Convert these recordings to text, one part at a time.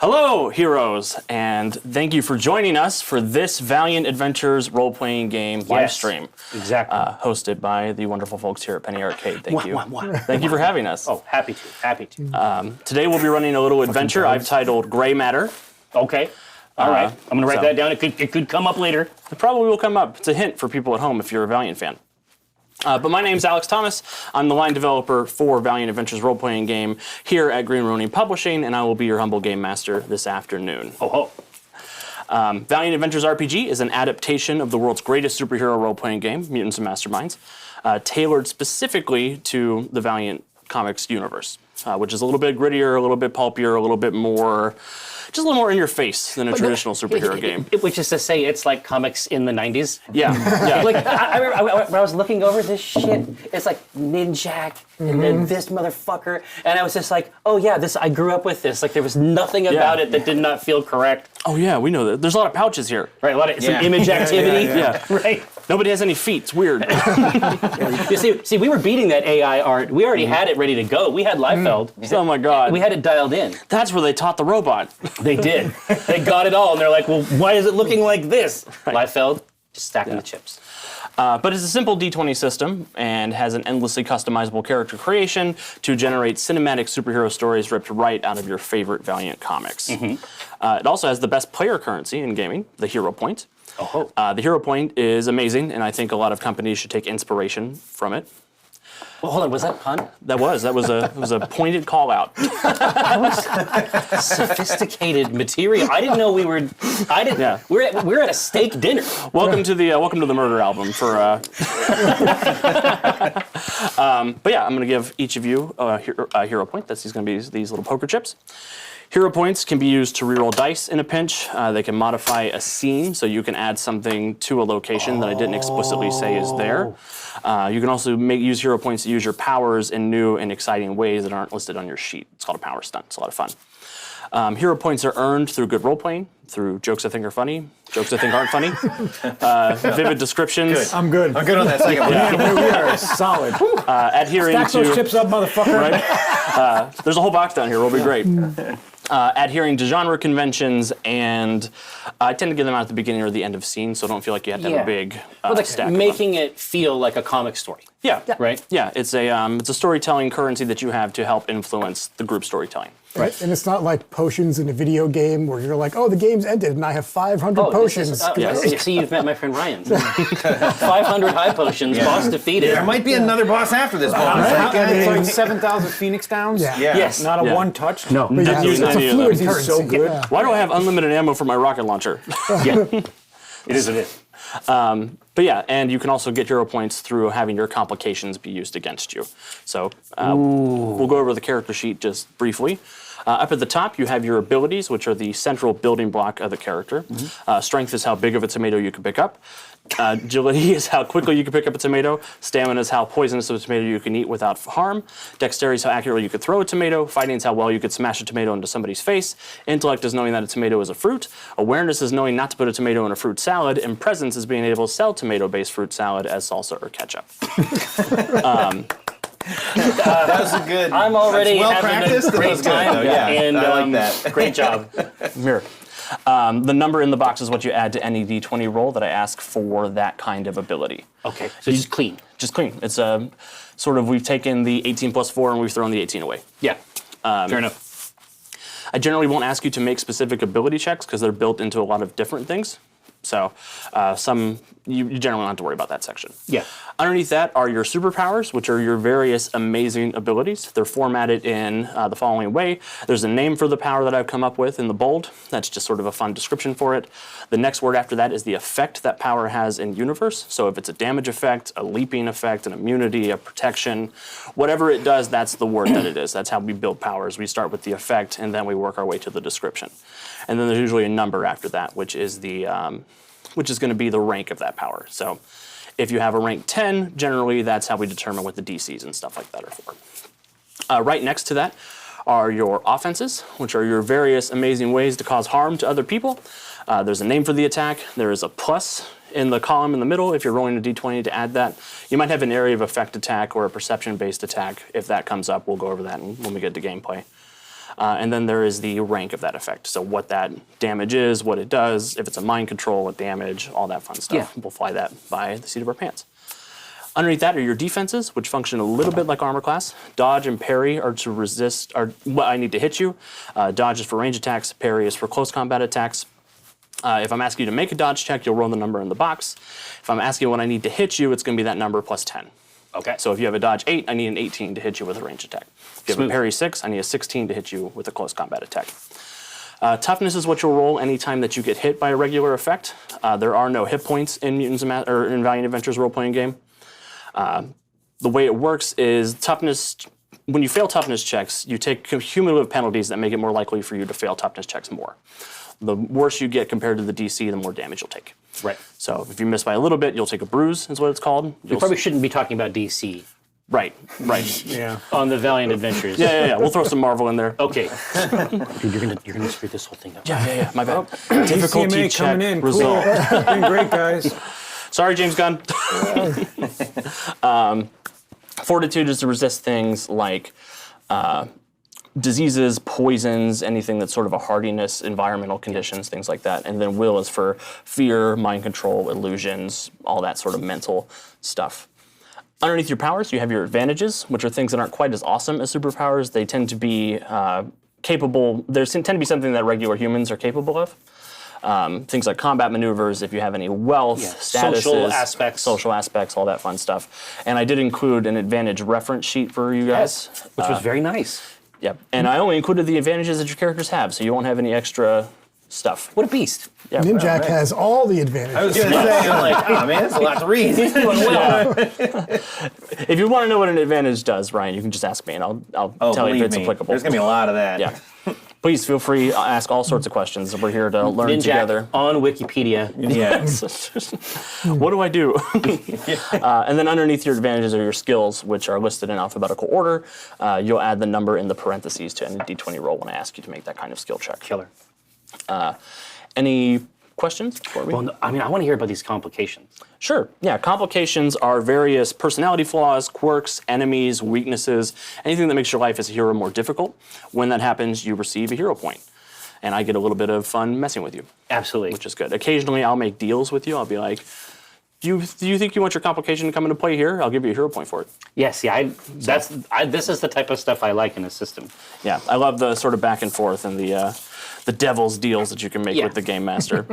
Hello, heroes, and thank you for joining us for this Valiant Adventures role-playing game live stream. Exactly. Hosted by the wonderful folks here at Penny Arcade. Thank you. Thank you for having us. Oh, happy to. Today we'll be running a little adventure I've titled Gray Matter. Okay. All right. I'm going to write that down. It could come up later. It probably will come up. It's a hint for people at home if you're a Valiant fan. But my name's Alex Thomas. I'm the line developer for Valiant Adventures role-playing game here at Green Ronin Publishing, and I will be your humble game master this afternoon. Oh. Valiant Adventures RPG is an adaptation of the world's greatest superhero role-playing game, Mutants Masterminds, tailored specifically to the Valiant Comics universe, which is a little bit grittier, a little bit pulpier, a little bit more... just a little more in your face than a traditional superhero game. Which is to say, it's like comics in the 90s. Yeah. Like, I remember when I was looking over this shit, it's like Ninjak and then this motherfucker. And I was just like, oh yeah, I grew up with this. Like, there was nothing about it that did not feel correct. Oh yeah, we know that. There's a lot of pouches here. Right, a lot of some image activity. Yeah. Right. Nobody has any feet. It's weird. You see, we were beating that AI art. We already had it ready to go. We had Liefeld. Oh my God. We had it dialed in. That's where they taught the robot. They did. They got it all, and they're like, well, why is it looking like this? Right. Liefeld, just stacking the chips. But it's a simple D20 system and has an endlessly customizable character creation to generate cinematic superhero stories ripped right out of your favorite Valiant comics. It also has the best player currency in gaming, the Hero Point. Oh. The Hero Point is amazing, and I think a lot of companies should take inspiration from it. Well, hold on, was that a pun? That was a pointed call out. Sophisticated material. I didn't know we were. Yeah. We're at a steak dinner. Welcome to the Murder album for. But yeah, I'm going to give each of you a hero point. That's going to be these little poker chips. Hero points can be used to reroll dice in a pinch. They can modify a scene, so you can add something to a location that I didn't explicitly say is there. You can also use hero points to use your powers in new and exciting ways that aren't listed on your sheet. It's called a power stunt. It's a lot of fun. Hero points are earned through good role-playing, through jokes I think are funny, jokes I think aren't funny, vivid descriptions. Good. I'm good on that second one. Yeah, we are solid. Adhering Stack those chips up, motherfucker. Right? There's a whole box down here. We'll be great. Adhering to genre conventions, and I tend to give them out at the beginning or the end of scene, so don't feel like you have to have a big stack. Making it feel like a comic story. Yeah. Right? Yeah, it's a storytelling currency that you have to help influence the group storytelling. Right, and it's not like potions in a video game where you're like, oh, the game's ended and I have 500 potions. See, you've met my friend Ryan. 500 high potions, boss defeated. There might be another boss after this boss. It's like 7,000 Phoenix Downs? Yeah. Yes. Not a one-touch? No. But yeah, using it's a any of fluid them. currency. So good. Yeah. Why do I have unlimited ammo for my rocket launcher? Yeah. It is. But yeah, and you can also get hero points through having your complications be used against you. So we'll go over the character sheet just briefly. Up at the top, you have your abilities, which are the central building block of the character. Strength is how big of a tomato you can pick up. Agility is how quickly you can pick up a tomato. Stamina is how poisonous of a tomato you can eat without harm. Dexterity is how accurately you could throw a tomato. Fighting is how well you could smash a tomato into somebody's face. Intellect is knowing that a tomato is a fruit. Awareness is knowing not to put a tomato in a fruit salad. And presence is being able to sell tomato-based fruit salad as salsa or ketchup. That was a good. I'm already well having practiced. a great time. And I like that. Great job. Here. The number in the box is what you add to any D20 roll that I ask for that kind of ability. Okay, so just clean. Just clean. It's sort of, we've taken the 18 plus 4 and we've thrown the 18 away. Yeah, fair enough. I generally won't ask you to make specific ability checks because they're built into a lot of different things. So you generally don't have to worry about that section. Yeah. Underneath that are your superpowers, which are your various amazing abilities. They're formatted in the following way. There's a name for the power that I've come up with in the bold. That's just sort of a fun description for it. The next word after that is the effect that power has in universe. So if it's a damage effect, a leaping effect, an immunity, a protection, whatever it does, that's the word that it is. That's how we build powers. We start with the effect, and then we work our way to the description. And then there's usually a number after that, which is going to be the rank of that power. So if you have a rank 10, generally that's how we determine what the DCs and stuff like that are for. Right next to that are your offenses, which are your various amazing ways to cause harm to other people. There's a name for the attack. There is a plus in the column in the middle if you're rolling a D20 to add that. You might have an area of effect attack or a perception-based attack. If that comes up, we'll go over that when we get to gameplay. And then there is the rank of that effect. So what that damage is, what it does, if it's a mind control, what damage, all that fun stuff. Yeah. We'll fly that by the seat of our pants. Underneath that are your defenses, which function a little bit like armor class. Dodge and parry are to resist, are what I need to hit you. Dodge is for range attacks, parry is for close combat attacks. If I'm asking you to make a dodge check, you'll roll the number in the box. If I'm asking when I need to hit you, it's going to be that number plus 10. Okay. So if you have a dodge 8, I need an 18 to hit you with a range attack. If you have a parry 6, I need a 16 to hit you with a close combat attack. Toughness is what you'll roll anytime that you get hit by a regular effect. There are no hit points in in Valiant Adventures role-playing game. The way it works is toughness. When you fail toughness checks, you take cumulative penalties that make it more likely for you to fail toughness checks more. The worse you get compared to the DC, the more damage you'll take. Right. So if you miss by a little bit, you'll take a bruise, is what it's called. We probably shouldn't be talking about DC Right. Yeah. on the Valiant Adventures. Yeah. We'll throw some Marvel in there. Okay. Dude, you're gonna screw this whole thing up. Yeah. My bad. Difficulty DCMA check coming in. result. Cool. Doing great, guys. Sorry, James Gunn. Fortitude is to resist things like diseases, poisons, anything that's sort of a hardiness, environmental conditions, things like that. And then will is for fear, mind control, illusions, all that sort of mental stuff. Underneath your powers, you have your advantages, which are things that aren't quite as awesome as superpowers. They tend to be capable, they tend to be something that regular humans are capable of. Things like combat maneuvers, if you have any wealth, statuses, social aspects, all that fun stuff. And I did include an advantage reference sheet for you guys. Which was very nice. Yep. And I only included the advantages that your characters have, so you won't have any extra stuff. What a beast. Yeah. Ninjak has all the I advantages. was going to say, I'm like, oh man, that's a lot to read. If you want to know what an advantage does, Ryan, you can just ask me, and I'll tell you if believe it's me, applicable. There's going to be a lot of that. Yeah. Please feel free to ask all sorts of questions. We're here to learn Ninjak together. on Wikipedia. Yeah. What do I do? And then underneath your advantages are your skills, which are listed in alphabetical order. You'll add the number in the parentheses to any D20 roll when I ask you to make that kind of skill check. Killer. Any questions for me? Well, no, I mean, I want to hear about these complications. Sure. Yeah, complications are various personality flaws, quirks, enemies, weaknesses, anything that makes your life as a hero more difficult. When that happens, you receive a hero point. And I get a little bit of fun messing with you, Absolutely. which is good. Occasionally, I'll make deals with you. I'll be like, do you think you want your complication to come into play here? I'll give you a hero point for it. Yes, this is the type of stuff I like in a system. Yeah, I love the sort of back and forth and the devil's deals that you can make with the Game Master.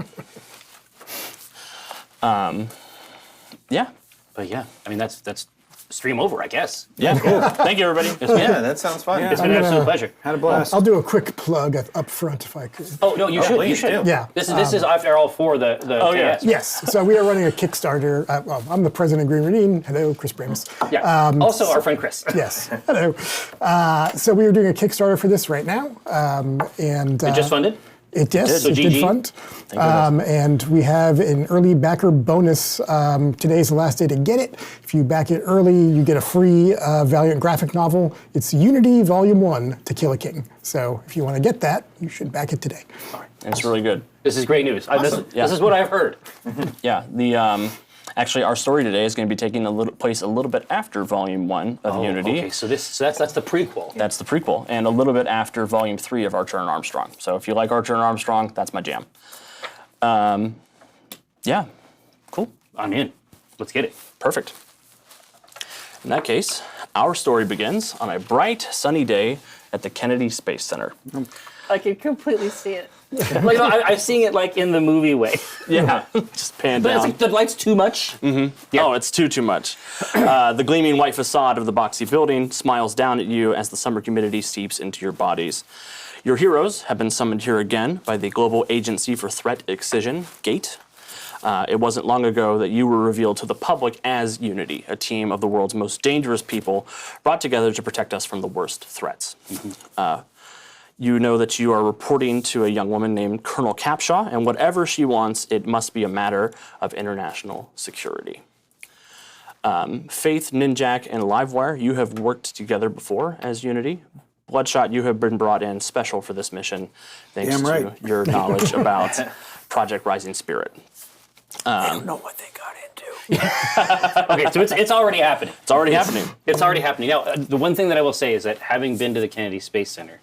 Yeah. But yeah, I mean, that's stream over, I guess. Yeah, cool. Thank you, everybody. Yeah, that sounds fun. It's been an absolute pleasure. Had a blast. I'll do a quick plug up front if I could. Oh, no, you should. You please should. do. Yeah. This is after all for the yeah. KS. Yes. So we are running a Kickstarter. Well, I'm the president of Green Routine. Hello, Chris Pramas. Yeah. Also, our friend Chris. Yes. Hello. So we are doing a Kickstarter for this right now, and It just funded? It did. So It did GG. fund. And we have an early backer bonus. Today's the last day to get it. If you back it early, you get a free Valiant graphic novel. It's Unity Volume 1, To Kill a King. So if you want to get that, you should back it today. It's really good. This is great news. This is what I've heard. Yeah, the actually our story today is going to be taking place a little bit after Volume 1 of Unity. Okay, so that's the prequel. That's the prequel, and a little bit after Volume 3 of Archer and Armstrong. So if you like Archer and Armstrong, that's my jam. Yeah, cool. I'm in. Let's get it. Perfect. In that case, our story begins on a bright, sunny day at the Kennedy Space Center. I can completely see it. Like, I'm seeing it like in the movie way. Yeah, just pan But it's down. like the light's too much. Yeah. Oh, it's too much. The gleaming white facade of the boxy building smiles down at you as the summer humidity seeps into your bodies. Your heroes have been summoned here again by the Global Agency for Threat Excision, GATE. It wasn't long ago that you were revealed to the public as Unity, a team of the world's most dangerous people brought together to protect us from the worst threats. You know that you are reporting to a young woman named Colonel Capshaw, and whatever she wants, it must be a matter of international security. Faith, Ninjak, and Livewire, you have worked together before as Unity. Bloodshot, you have been brought in special for this mission, thanks to your knowledge about Project Rising Spirit. I don't know what they got into. Okay, so it's already happening. It's already happening. It's already happening. Now, the one thing that I will say is that having been to the Kennedy Space Center,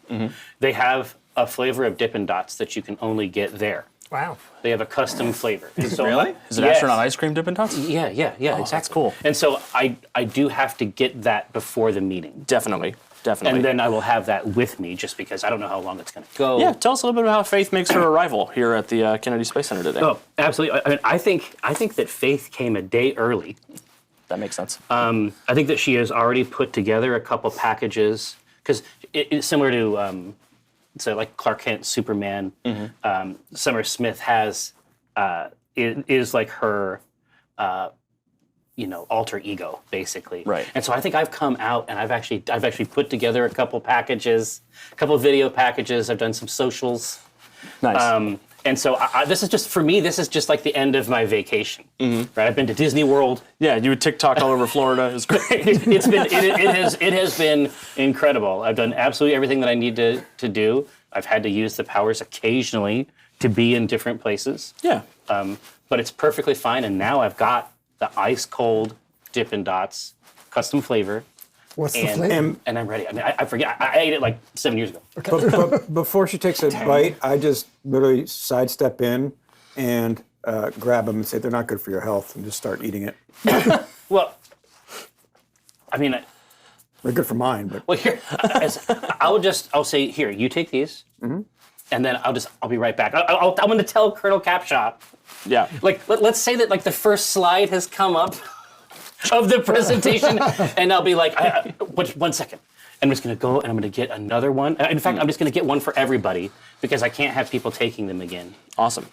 they have a flavor of Dippin' Dots that you can only get there. Wow. They have a custom flavor. And so, Really? Is it Yes. astronaut ice cream Dippin' Dots? Yeah, exactly. That's cool. And so I do have to get that before the meeting. Definitely. And then I will have that with me just because I don't know how long it's going to go. Yeah, tell us a little bit about how Faith makes her arrival here at the Kennedy Space Center today. Oh, absolutely. I mean, I think that Faith came a day early. That makes sense. I think that she has already put together a couple packages because it's similar to so like Clark Kent, Superman. Summer Smith has is like her alter ego basically. Right. And so I think I've come out and I've actually put together a couple packages, a couple video packages. I've done some socials. Nice. And so this is just, for me, this is just like the end of my vacation. Right? I've been to Disney World. Yeah, you would TikTok all over Florida. It was great. It has been incredible. I've done absolutely everything that I need to do. I've had to use the powers occasionally to be in different places. Yeah. But it's perfectly fine. And now I've got the ice cold Dippin' Dots custom flavor. What's the flavor? And I'm ready. I mean, I forget. I ate it like 7 years ago. But before she takes a bite, I just literally sidestep in and grab them and say they're not good for your health and just start eating it. Well, I mean, They're good for mine, but well, here, I'll say, here, you take these, and then I'll be right back. I'm going to tell Colonel Capshaw, Yeah. like, let's say that like the first slide has come up of the presentation, and I'll be like, one second. I'm just going to go and I'm going to get another one. In fact, I'm just going to get one for everybody because I can't have people taking them again. Awesome.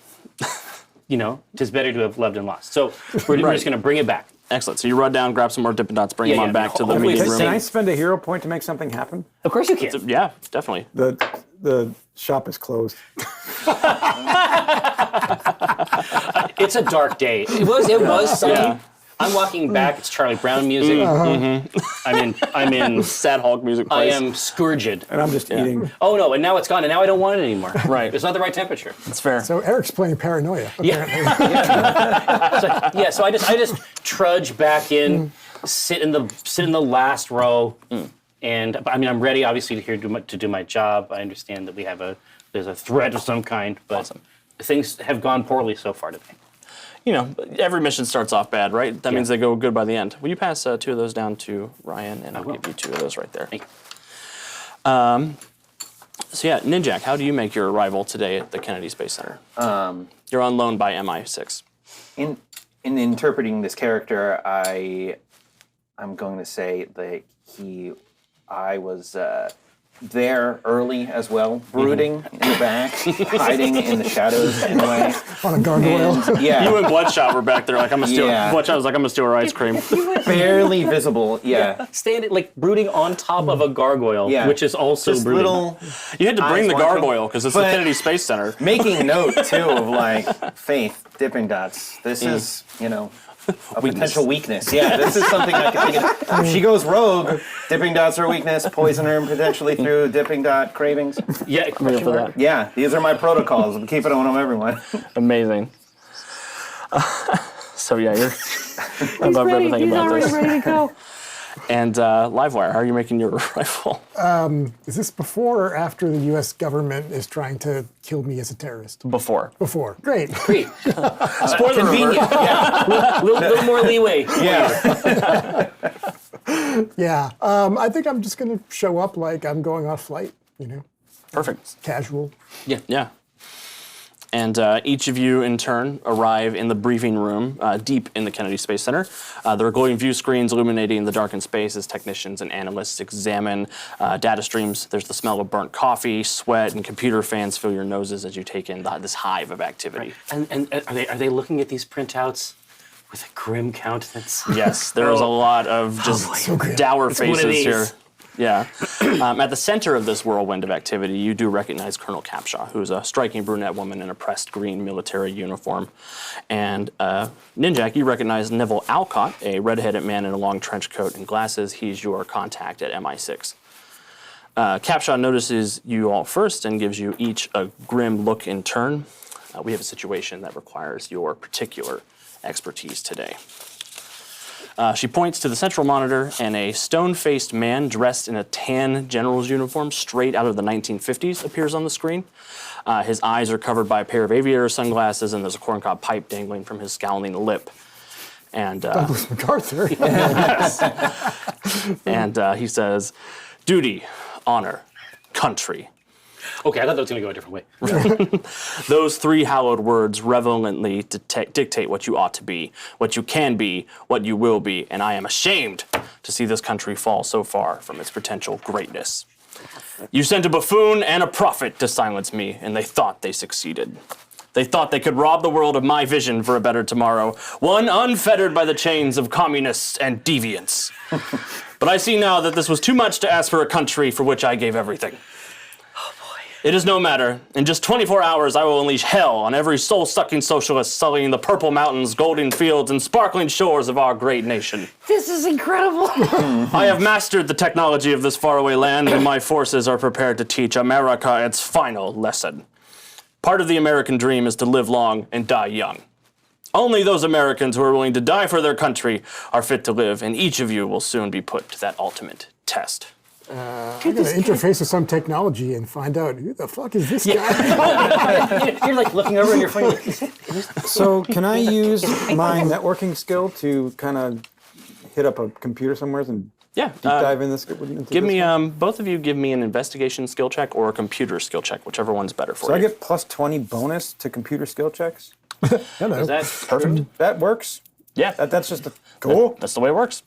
It's better to have loved and lost. So we're just going to bring it back. Excellent. So you run down, grab some more Dippin' Dots, bring them Yeah, on yeah. back to the Hopefully- meeting can I room. spend a hero point to make something happen? Of course you can. Yeah, definitely. The shop is closed. It's a dark day. It was sunny. Yeah. I'm walking back. It's Charlie Brown music. I'm in. Sad Hulk music I plays. am scourged. And I'm just eating. Oh no! And now it's gone. And now I don't want it anymore. Right. It's not the right temperature. That's fair. So Eric's playing Paranoia, apparently. So I just trudge back in, sit in the last row, and I mean I'm ready obviously to do my job. I understand that there's a threat of some kind, but things have gone poorly so far today. Every mission starts off bad, right? That means they go good by the end. Will you pass 2 of those down to Ryan, and I'll give you 2 of those right there. Thank you. So yeah, Ninjak, how do you make your arrival today at the Kennedy Space Center? You're on loan by MI6. In interpreting this character, I'm going to say that I was there early as well, brooding in the back, hiding in the shadows in a way. On a gargoyle. And, yeah, You and Bloodshot were back there like, I'm going to steal. Yeah. Bloodshot was like, I'm going to steal her ice cream. barely visible. Yeah, Standing like brooding on top of a gargoyle, Yeah. which is also just brooding. little You had to bring Eyes the watching. gargoyle because it's the But- Kennedy Space Center. making note too of like Faith, Dippin' Dots. This is a potential weakness. Yeah, this is something I can think of. If she goes rogue, Dipping Dots are a weakness. Poison her potentially through Dipping Dot cravings. Yeah, For that. Yeah, these are my protocols. I'm keeping on them, everyone. Amazing. So yeah, you're I love everything He's about already this. ready to go. And Livewire, how are you making your arrival? Is this before or after the U.S. government is trying to kill me as a terrorist? Before. Before. Great. Great. Spoiler Convenient. alert. Yeah. Little more leeway. Yeah. Yeah. I think I'm just going to show up like I'm going on a flight, Perfect. casual. Yeah. And each of you, in turn, arrive in the briefing room deep in the Kennedy Space Center. There are glowing view screens illuminating the darkened space as technicians and analysts examine data streams. There's the smell of burnt coffee, sweat, and computer fans fill your noses as you take in this hive of activity. And are they looking at these printouts with a grim countenance? Yes, there is a lot of just dour one of faces these. here. Yeah. At the center of this whirlwind of activity, you do recognize Colonel Capshaw, who's a striking brunette woman in a pressed green military uniform. And Ninjak, you recognize Neville Alcott, a red-headed man in a long trench coat and glasses. He's your contact at MI6. Capshaw notices you all first and gives you each a grim look in turn. We have a situation that requires your particular expertise today. She points to the central monitor, and a stone-faced man dressed in a tan general's uniform straight out of the 1950s appears on the screen. His eyes are covered by a pair of aviator sunglasses, and there's a corncob pipe dangling from his scowling lip. And Douglas MacArthur. and he says, "Duty, honor, country." Okay, I thought that was going to go a different way. Those three hallowed words relevantly dictate what you ought to be, what you can be, what you will be, and I am ashamed to see this country fall so far from its potential greatness. You sent a buffoon and a prophet to silence me, and they thought they succeeded. They thought they could rob the world of my vision for a better tomorrow, one unfettered by the chains of communists and deviants. But I see now that this was too much to ask for a country for which I gave everything. It is no matter. In just 24 hours, I will unleash hell on every soul-sucking socialist sullying the purple mountains, golden fields, and sparkling shores of our great nation. This is incredible. I have mastered the technology of this faraway land, and my forces are prepared to teach America its final lesson. Part of the American dream is to live long and die young. Only those Americans who are willing to die for their country are fit to live, and each of you will soon be put to that ultimate test. I'm going to interface with some technology and find out who the fuck is this guy? You're like looking over in your phone. So can I use my networking skill to kind of hit up a computer somewhere and Yeah. deep dive in this? Into Give this me, one? both of you give me an investigation skill check or a computer skill check, whichever one's better for So you. I get plus 20 bonus to computer skill checks. Hello. Is that Perfect. That works. Yeah. That's just cool. That's the way it works.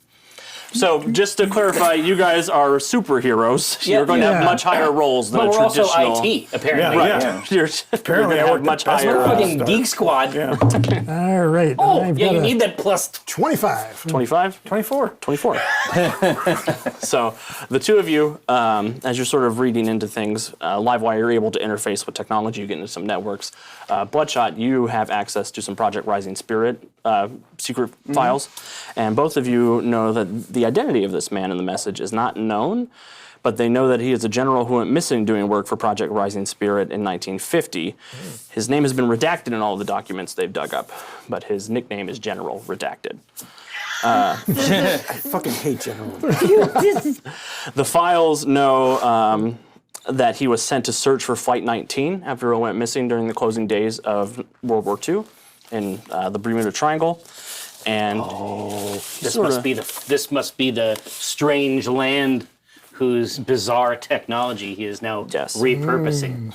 So, just to clarify, you guys are superheroes. You're going to have Yeah. much higher roles than But a we're also traditional. IT, apparently. Right. Yeah. You're, Apparently, you're I going to work have much the best higher. one. Fucking Geek Squad. Yeah. All right. Oh, I've yeah, got you a need that plus. 25. 25? 24. 24. So the two of you, as you're sort of reading into things, Livewire, you're able to interface with technology, you get into some networks. Bloodshot, you have access to some Project Rising Spirit secret files, and both of you know that the identity of this man in the message is not known, but they know that he is a general who went missing doing work for Project Rising Spirit in 1950. His name has been redacted in all the documents they've dug up, but his nickname is General Redacted. I fucking hate General. The files know that he was sent to search for Flight 19 after it went missing during the closing days of World War II in the Bermuda Triangle. And This must be the strange land whose bizarre technology he is now Yes. repurposing.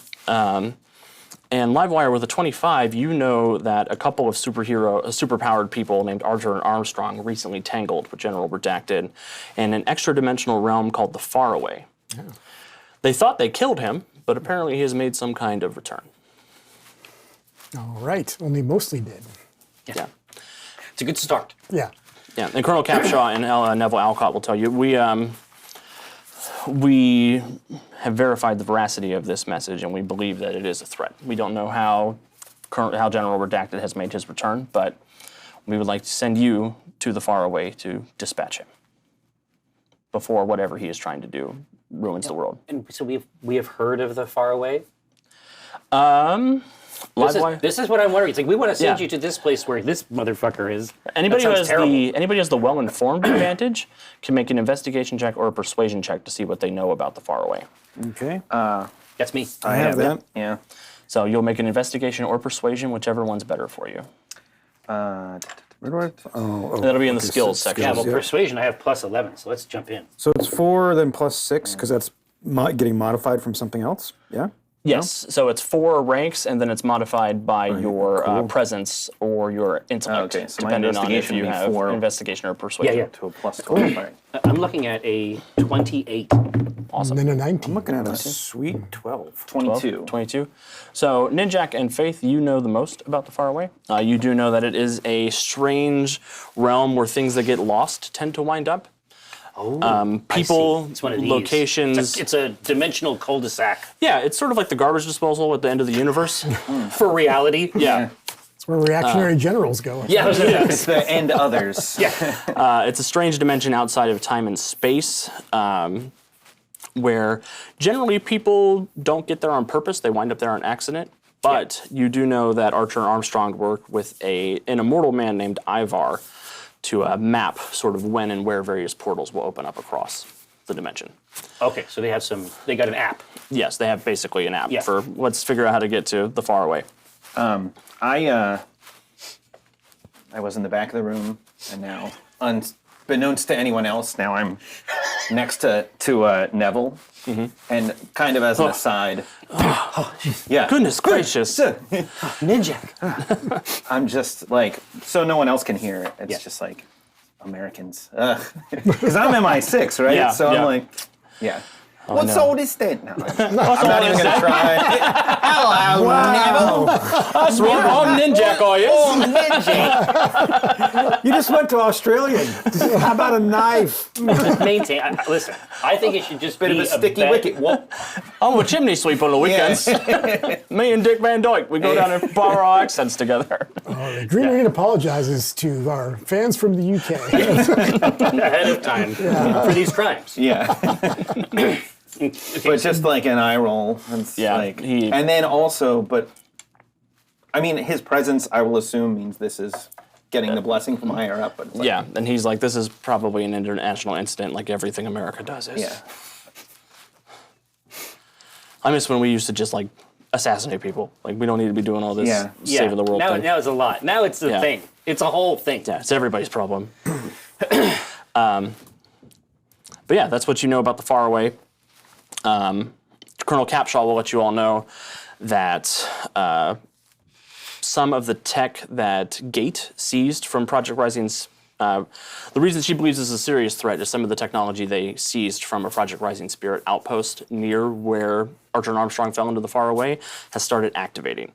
And Livewire with a 25, you know that a couple of superpowered people named Archer and Armstrong recently tangled with General Redacted in an extra-dimensional realm called the Faraway. Oh. They thought they killed him, but apparently he has made some kind of return. All right. Only mostly dead. Yeah. It's a good start. Yeah. Yeah, and Colonel Capshaw and Neville Alcott will tell you, we have verified the veracity of this message, and we believe that it is a threat. We don't know how General Redacted has made his return, but we would like to send you to the Faraway to dispatch him before whatever he is trying to do ruins the world. And so we have heard of the Faraway. Livewire. This is what I'm wondering. It's like we want to send Yeah. you to this place where this motherfucker is. Anybody who That has sounds terrible. anybody has the well-informed advantage can make an investigation check or a persuasion check to see what they know about the Faraway. Okay. That's me. I have that. Yeah. So you'll make an investigation or persuasion, whichever one's better for you. Where do I? Oh, That'll be in the okay, skills so section. Yeah, well, yeah. persuasion, I have plus 11, so let's jump in. So it's 4, then plus 6, because that's getting modified from something else. Yeah. Yes, so it's 4 ranks, and then it's modified by your presence or your intellect, Okay, so my depending on if investigation you would be have 4. investigation or persuasion. Yeah. To a plus 12. All right. I'm looking at a 28. Awesome. And then a 19. I'm looking at a sweet 12. 22. 22. So Ninjak and Faith, you know the most about the Faraway. You do know that it is a strange realm where things that get lost tend to wind up. People, It's one of these. locations. It's a dimensional cul-de-sac Yeah, it's sort of like the garbage disposal at the end of the universe. for reality. Yeah. That's where reactionary generals go. Yeah. It's the and others. It's a strange dimension outside of time and space, where generally people don't get there on purpose. They wind up there on accident. But you do know that Archer and Armstrong work with an immortal man named Ivar, map sort of when and where various portals will open up across the dimension. Okay, so they got an app. Yes, they have basically an app Yeah. for let's figure out how to get to the Faraway. I was in the back of the room, and now, unbeknownst to anyone else, now I'm next to Neville, and kind of as an aside. Yeah. Goodness gracious! Ninjak. I'm just like, so no one else can hear it. It's Yeah. just like, Americans. Because I'm MI6, right? Yeah, So yeah. I'm like, yeah. What's no. all this then? No, I'm not even going to try. Hello, Neville. That's wrong. I'm Ninjak, are you? Oh, Ninja. You just went to Australia. How about a knife? Just maintain. Listen, I think it should just Bit be of a sticky wicket. What? I'm a chimney sweep on the weekends. Me and Dick Van Dyke, we go down and borrow our accents together. Green Rain apologizes to our fans from the UK. ahead of time for these crimes. Yeah. But just like an eye roll. It's Yeah, like, he- and then also, but I mean, his presence, I will assume, means this is getting the blessing from higher up. But it's like, Yeah, and he's like, this is probably an international incident, like everything America does is. yeah. I miss when we used to just like assassinate people. Like we don't need to be doing all this Yeah. saving the world now, thing. now it's a lot. Now it's the Yeah. thing. It's a whole thing. Yeah, it's everybody's problem. But yeah, that's what you know about the Faraway. Colonel Capshaw will let you all know that some of the tech that Gate seized from Project Rising's, the reason she believes this is a serious threat is some of the technology they seized from a Project Rising Spirit outpost near where Archer and Armstrong fell into the Faraway has started activating.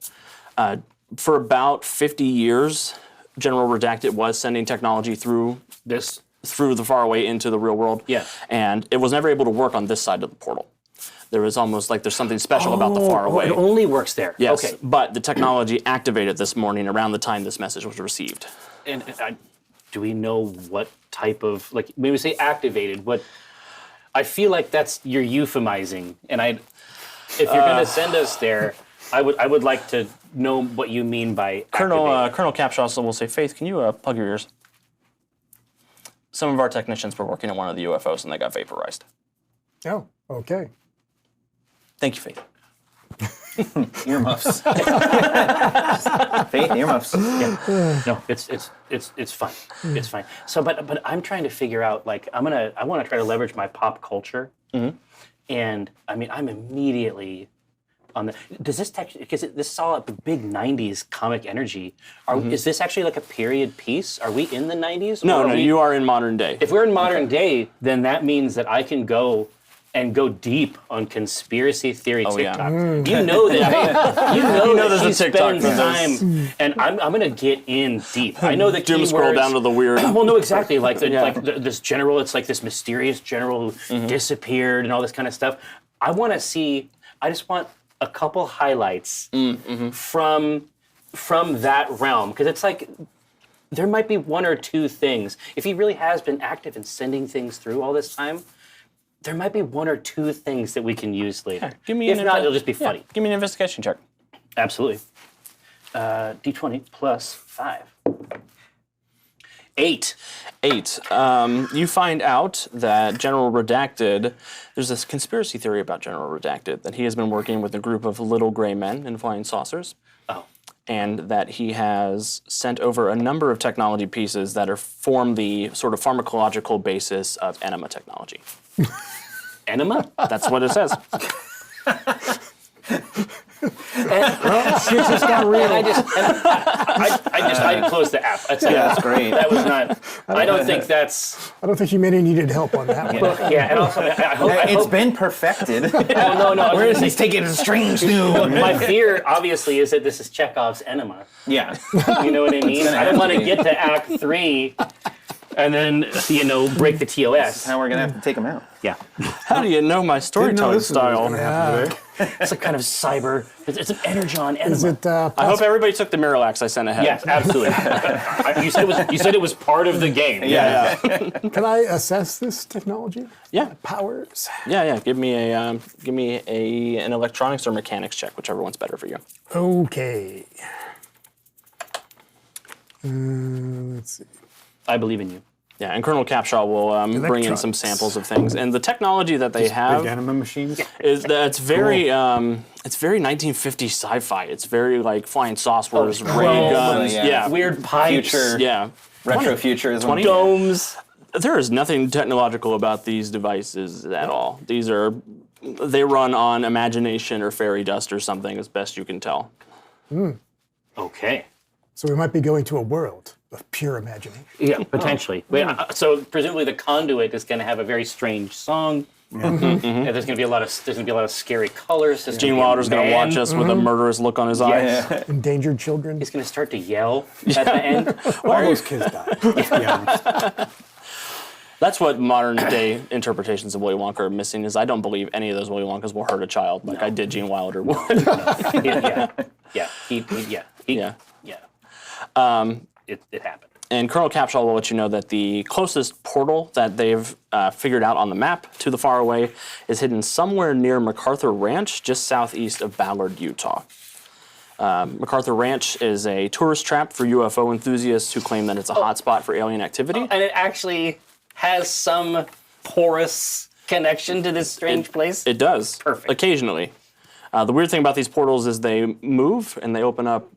For about 50 years, General Redacted was sending technology through the Faraway into the real world. Yeah. And it was never able to work on this side of the portal. There was almost like there's something special about the Faraway. It only works there. Yes, Okay. but the technology activated this morning around the time this message was received. And do we know what type of, like, when we say activated, what, I feel like that's, you're euphemizing. And if you're going to send us there, I would like to know what you mean by Colonel activated. Capshaw will say, Faith, can you plug your ears? Some of our technicians were working on one of the UFOs and they got vaporized. Oh, okay. Thank you, Faith. Earmuffs. Faith, earmuffs. No, it's fine. It's fine. So, but I'm trying to figure out, like, I want to try to leverage my pop culture, and I mean, I'm immediately on the. Does this because this is all a big '90s comic energy? Is this actually like a period piece? Are we in the '90s? No, you are in modern day. If we're in modern day, then that means that I can go deep on conspiracy theory TikTok. You know that. You know there's that a she TikTok spends for this. time, and I'm gonna get in deep. I know the Doom keywords. scroll down to the weird. Well, no, exactly. Like this general. It's like this mysterious general who disappeared and all this kind of stuff. I want to see. I just want a couple highlights from that realm, because it's like there might be one or two things. If he really has been active in sending things through all this time, there might be one or two things that we can use later. Yeah, give me if not, it'll just be yeah, funny. give me an investigation check. Absolutely. D20 plus 5. 8. 8. You find out that General Redacted, there's this conspiracy theory about General Redacted, that he has been working with a group of little gray men in flying saucers, Oh. and that he has sent over a number of technology pieces that form the sort of pharmacological basis of enema technology. Enema? That's what it says. Shit just got real. I closed the app. That's great. That was not. I don't think that's. I don't think humanity needed help on that one. Yeah, and also I It's hope. been perfected. Oh no! Where is he taking a strange new? My fear, obviously, is that this is Chekhov's enema. Yeah. You know what I mean? gonna I don't have want to to be. get to Act 3 and then break the TOS. How we're gonna have to take him out. Yeah, How do you know my Didn't know storytelling this was style? gonna happen today. it's a kind of cyber. It's an energon enema. Is it I hope everybody took the Miralax I sent ahead. Yes, absolutely. You said it was part of the game. Yeah. Can I assess this technology? Yeah. Powers. Yeah. Give me an electronics or mechanics check, whichever one's better for you. Okay. Let's see. I believe in you. Yeah, and Colonel Capshaw will bring in some Electronics. samples of things, and the technology that they have Big anima machines. is that it's very 1950s sci-fi. It's very like flying saucers, ray guns, yeah. Weird pipes. Future. yeah. Retro futurism. 20 Domes. There is nothing technological about these devices at all. They run on imagination or fairy dust or something, as best you can tell. Okay. So we might be going to a world of pure imagination. Yeah, potentially. So presumably the conduit is going to have a very strange song. And there's going to be a lot of scary colors. There's Gene gonna be a Wilder's going to man. watch us with a murderous look on his eyes. Yeah. Endangered children. He's going to start to yell at the end. All those kids died. Let's be honest. That's what modern day interpretations of Willy Wonka are missing. Is I don't believe any of those Willy Wonkas will hurt a child like I did Gene Wilder would. Yeah. It happened. And Colonel Capshaw will let you know that the closest portal that they've figured out on the map to the Faraway is hidden somewhere near MacArthur Ranch, just southeast of Ballard, Utah. MacArthur Ranch is a tourist trap for UFO enthusiasts who claim that it's a hotspot for alien activity. And it actually has some porous connection to this strange place. It does. Perfect. Occasionally. The weird thing about these portals is they move and they open up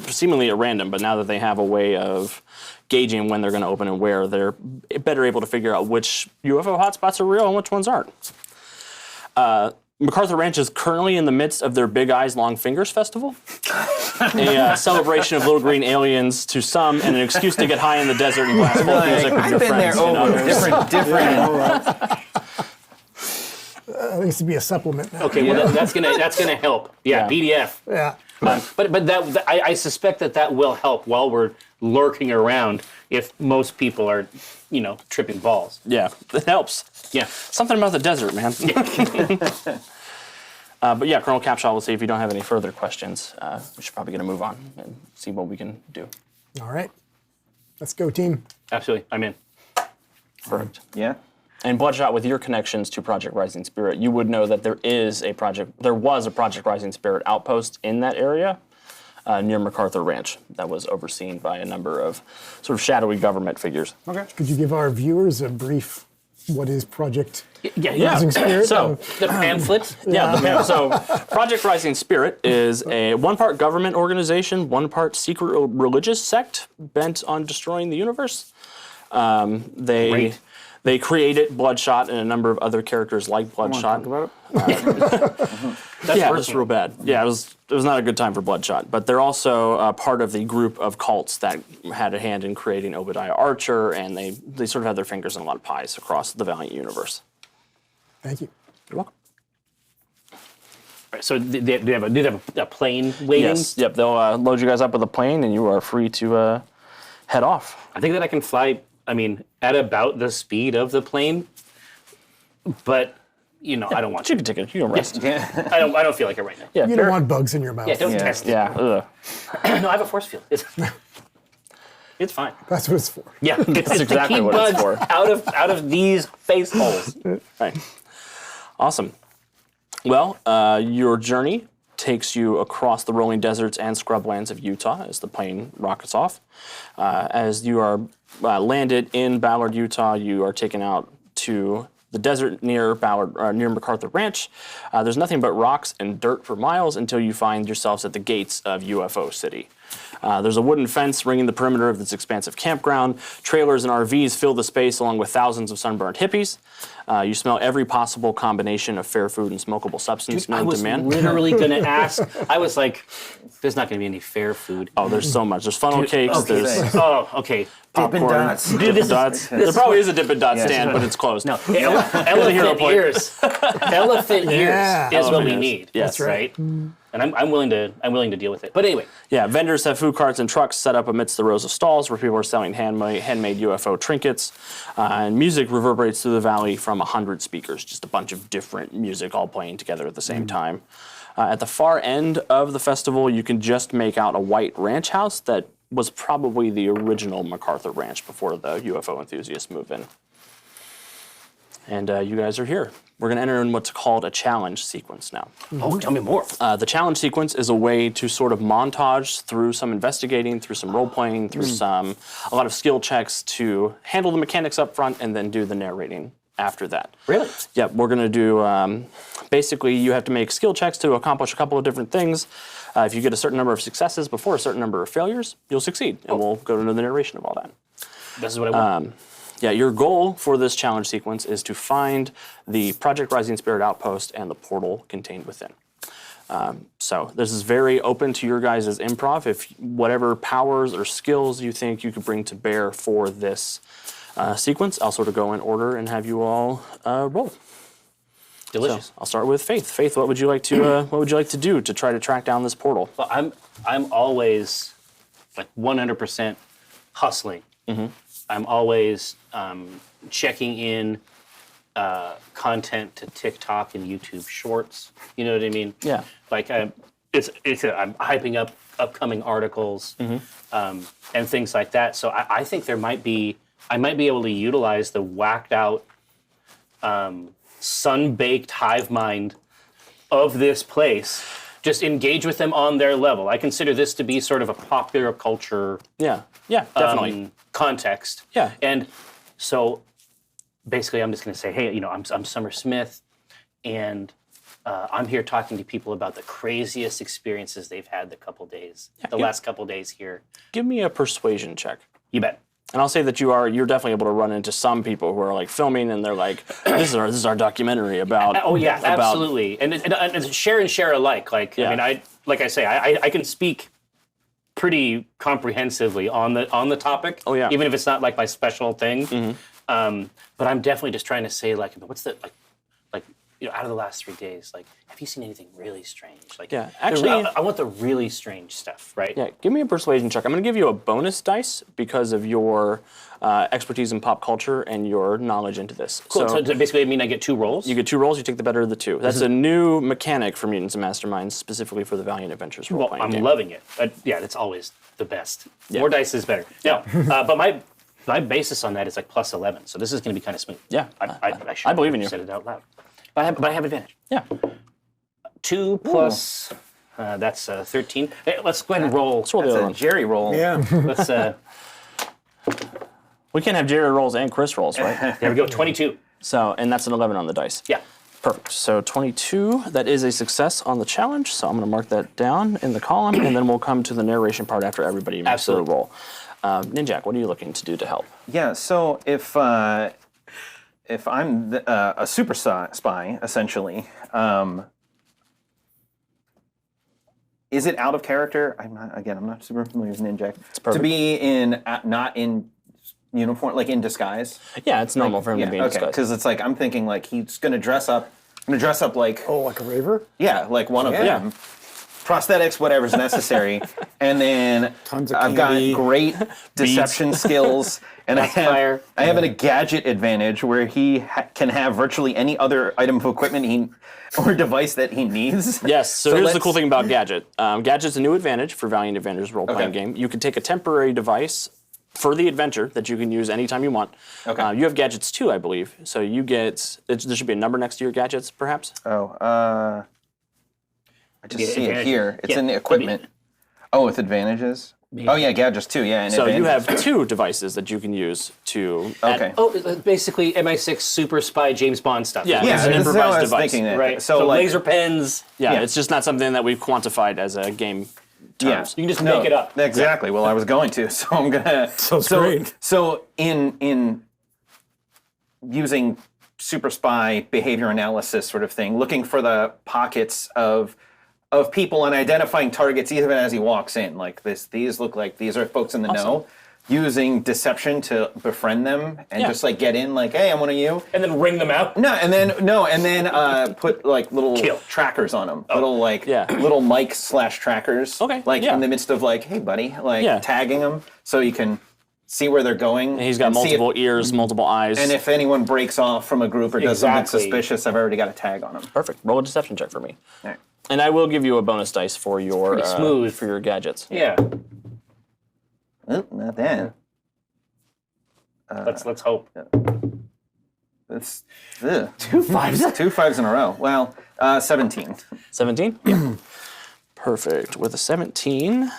seemingly at random, but now that they have a way of gauging when they're going to open and where, they're better able to figure out which UFO hotspots are real and which ones aren't. MacArthur Ranch is currently in the midst of their Big Eyes, Long Fingers festival, a celebration of little green aliens to some and an excuse to get high in the desert and blast folk music with your I've been friends there and over others. different. There needs to be a supplement now. Okay, well that's gonna help. Yeah, Yeah. PDF. Yeah. But I suspect that will help while we're lurking around if most people are, tripping balls. Yeah, it helps. Yeah. Something about the desert, man. But yeah, Colonel Capshaw will say if you don't have any further questions, we should probably get a move on and see what we can do. All right. Let's go, team. Absolutely. I'm in. Perfect. Yeah. And Bloodshot, with your connections to Project Rising Spirit, you would know that there was a Project Rising Spirit outpost in that area near MacArthur Ranch that was overseen by a number of sort of shadowy government figures. Okay. Could you give our viewers a brief, what is Project Yeah. Rising Spirit? So, The pamphlet. So Project Rising Spirit is a one-part government organization, one-part secret religious sect bent on destroying the universe. Great. They created Bloodshot and a number of other characters like Bloodshot. Talk about it. It was real bad. Yeah, it was not a good time for Bloodshot. But they're also part of the group of cults that had a hand in creating Obadiah Archer, and they sort of had their fingers in a lot of pies across the Valiant universe. Thank you. You're welcome. So do they have a plane waiting? Yes. Yep. They'll load you guys up with a plane, and you are free to head off. I think that I can fly, at about the speed of the plane, but, I don't want You to. can take it. You can rest. I don't feel like it right now. Yeah. You don't want bugs in your mouth. Yeah, don't test it. Yeah. Ugh. No, I have a force field. It's fine. That's what it's for. Yeah, it's exactly to keep what it's bugs for. out of these face holes. Right. Awesome. Well, your journey takes you across the rolling deserts and scrublands of Utah as the plane rockets off. As you are landed in Ballard, Utah, you are taken out to the desert near near MacArthur Ranch. There's nothing but rocks and dirt for miles until you find yourselves at the gates of UFO City. There's a wooden fence ringing the perimeter of this expansive campground. Trailers and RVs fill the space along with thousands of sunburned hippies. You smell every possible combination of fair food and smokable substance I known to was man. literally going to ask. I was like, there's not going to be any fair food. Oh, there's so much. There's funnel cakes, okay. there's Oh, okay. Dippin' popcorn. Dots. Dude, Dippin' Dots. There probably is a Dippin' Dot stand, but it's closed. No, elephant point. ears. Elephant Yeah. ears is what we Elephant ears. need. Yes. That's right. And I'm willing to deal with it. But anyway, Yeah, vendors have food carts and trucks set up amidst the rows of stalls where people are selling handmade UFO trinkets. And music reverberates through the valley from 100 speakers, just a bunch of different music all playing together at the same time. At the far end of the festival, you can just make out a white ranch house that was probably the original MacArthur Ranch before the UFO enthusiasts moved in. And you guys are here. We're going to enter in what's called a challenge sequence now. Oh, tell me more. The challenge sequence is a way to sort of montage through some investigating, through some role-playing, through a lot of skill checks to handle the mechanics up front and then do the narrating after that. Really? Yeah, we're going to do, basically you have to make skill checks to accomplish a couple of different things. If you get a certain number of successes before a certain number of failures, you'll succeed. And we'll go into the narration of all that. This is what I want. Yeah, your goal for this challenge sequence is to find the Project Rising Spirit outpost and the portal contained within. So this is very open to your guys' improv. If whatever powers or skills you think you could bring to bear for this sequence, I'll sort of go in order and have you all roll. Delicious. So I'll start with Faith. Faith, what would you like to do to try to track down this portal? Well, I'm always like 100% hustling. I'm always checking in content to TikTok and YouTube Shorts. You know what I mean? Yeah. Like I'm hyping up upcoming articles and things like that. So I think I might be able to utilize the whacked out, sun-baked hive mind of this place. Just engage with them on their level. I consider this to be sort of a popular culture. Yeah, definitely. Context. Yeah. And so basically I'm just going to say, hey, I'm Summer Smith, and I'm here talking to people about the craziest experiences they've had last couple days here. Give me a persuasion check. You bet. And I'll say that you're definitely able to run into some people who are like filming and they're like, this is our documentary about. Oh yeah, absolutely. And share alike. Like Yeah. I can speak pretty comprehensively on the topic. Oh yeah. Even if it's not like my special thing. But I'm definitely just trying to say like, what's the out of the last 3 days, like, have you seen anything really strange? Like, Yeah, actually- I want the really strange stuff, right? Yeah, give me a persuasion check. I'm going to give you a bonus dice because of your expertise in pop culture and your knowledge into this. Cool. So basically, I mean, I get 2 rolls. You get 2 rolls, you take the better of the 2. That's a new mechanic for Mutants and Masterminds, specifically for the Valiant Adventures Well, role-playing I'm game. loving it. Yeah, that's always the best. Yeah. More dice is better. Yeah. But my basis on that is like plus 11, so this is going to be kind of smooth. Yeah, I should I believe in you. Said it out loud. But I have advantage. Yeah. 2 plus that's 13. Hey, let's go ahead and roll. Let's roll the It's other a one. Jerry roll. Yeah. Let's We can't have Jared rolls and Chris rolls, right? there we go. 22. So, and that's an 11 on the dice. Yeah. Perfect. So 22, that is a success on the challenge. So I'm going to mark that down in the column, and then we'll come to the narration part after everybody makes their Absolutely. roll. Ninjak, what are you looking to do to help? Yeah, so if I'm a super spy, essentially, is it out of character? I'm not super familiar with Ninjak. To perfect. be not in uniform, like in disguise. Yeah, it's normal for him to be in okay, disguise. because it's like I'm thinking like he's gonna dress up like Oh, like a raver? like one of Yeah. them. Prosthetics, whatever's necessary, and then Tons of I've got candy. great deception skills, and I fire. have a gadget advantage where he can have virtually any other item of equipment or device that he needs. Yes, so here's the let's- cool thing about Gadget. Gadget's a new advantage for Valiant Adventures role-playing Okay. game. You can take a temporary device for the adventure that you can use anytime you want. Okay. You have gadgets too, I believe. So you get, there should be a number next to your gadgets, perhaps? Oh, I just Yeah, see it advantage. here. It's Yeah, in the equipment. Oh, with advantages. Oh yeah, gadgets too. Yeah, and So you advantages. have 2 devices that you can use to... Okay. Oh, basically MI6 super spy James Bond stuff. Yeah, Yeah, it's an this is how improvised I was device. thinking that. Right. So, So like, laser pens. Yeah, it's just not something that we've quantified as a game terms. You can just make it up. Exactly. Well, I was going to, so I'm gonna. Sounds great. So in using super spy behavior analysis sort of thing, looking for the pockets of people and identifying targets even as he walks in. Like these look like these are folks in the know. Using deception to befriend them and Yeah. just like get in, like, hey, I'm one of you. And then ring them out. And then put like little Kill. trackers on them. Little like Yeah. little mic / trackers. Okay, Like yeah. in the midst of like, hey buddy, like Yeah. tagging them so you can see where they're going. And he's got and see multiple ears, multiple eyes. and if anyone breaks off from a group or does something Exactly. suspicious, I've already got a tag on them. Perfect. Roll a deception check for me. All right. And I will give you a bonus dice for your Pretty smooth. for your gadgets. Yeah. Oop, not that. Let's hope. It's ugh. 2 5s. 2 5s in a row. Well, 17. 17? Yeah. Perfect. With a 17,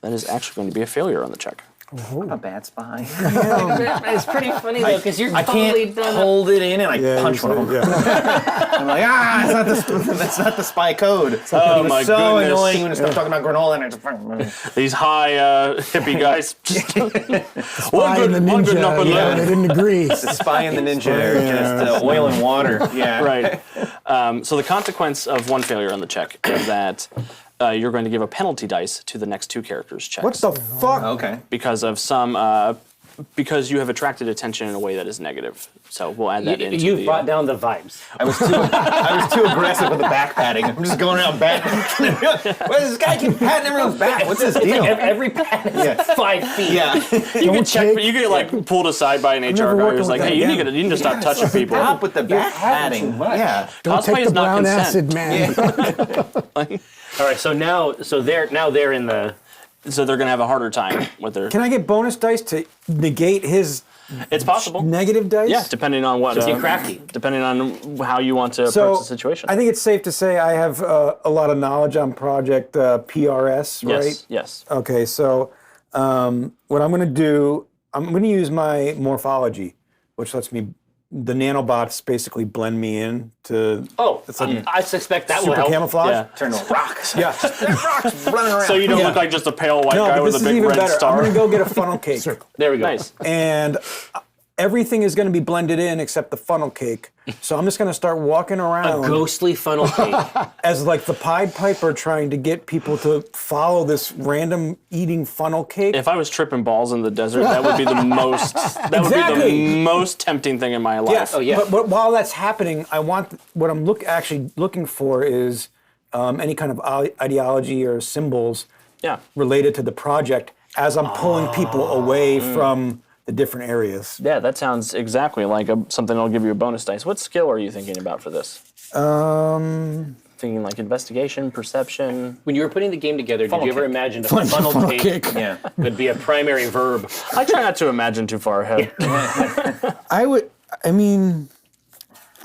that is actually going to be a failure on the check. I'm a bad spy. It's pretty funny though, because you're I totally can't done. hold it in and I punch one of them. Yeah. I'm like, that's not the spy code. Oh It was my so goodness. annoying when it started talking about granola and I just These high hippie guys. Spy and the ninja, number they 11. didn't agree. the spy and the ninja are just oil and water. Yeah. Right. So the consequence of one failure on the check is that you're going to give a penalty dice to the next 2 characters' checks. What the fuck? Okay. Because of because you have attracted attention in a way that is negative. So we'll add that into You the... brought down the vibes. I was too aggressive with the back patting. I'm just going around batting. Why does this guy keep patting everyone's back? What's his deal? Every pat is 5 feet. Yeah. You get checked, but you get like pulled aside by an HR never guy working who's like, with hey, that you again. need to stop touching people. Stop with the back having patting. too much. Yeah. Don't Cosplay take is the not brown consent. acid, man. All right, so they're in the. So they're going to have a harder time with their... Can I get bonus dice to negate his It's possible. negative dice? Yeah, depending on what... Get crafty. Depending on how you want to So approach the situation. I think it's safe to say I have a lot of knowledge on Project PRS, right? Yes, yes. Okay, so what I'm going to do, I'm going to use my morphology, which lets me, the nanobots basically blend me in to It's like, I suspect that will super help. camouflage. Yeah. Turn to rocks. Yeah. Rocks running around. So you don't Yeah. look like just a pale white No, guy but with this a is big even red better. star. I'm going to go get a funnel cake. There we go. Nice. And everything is going to be blended in except the funnel cake. So I'm just going to start walking around Ghostly funnel cake. as like the Pied Piper trying to get people to follow this random eating funnel cake. If I was tripping balls in the desert, that would be the most... That would be Exactly. the most tempting thing in my life. Yes. Oh, yeah. But while that's happening, I want what I'm actually looking for is any kind of ideology or symbols Yeah. related to the project as I'm pulling people away from the different areas. Yeah, that sounds exactly like something that'll give you a bonus dice. What skill are you thinking about for this? Thinking like investigation, perception. When you were putting the game together, did you ever imagine a funnel cake Yeah. would be a primary verb? I try not to imagine too far ahead.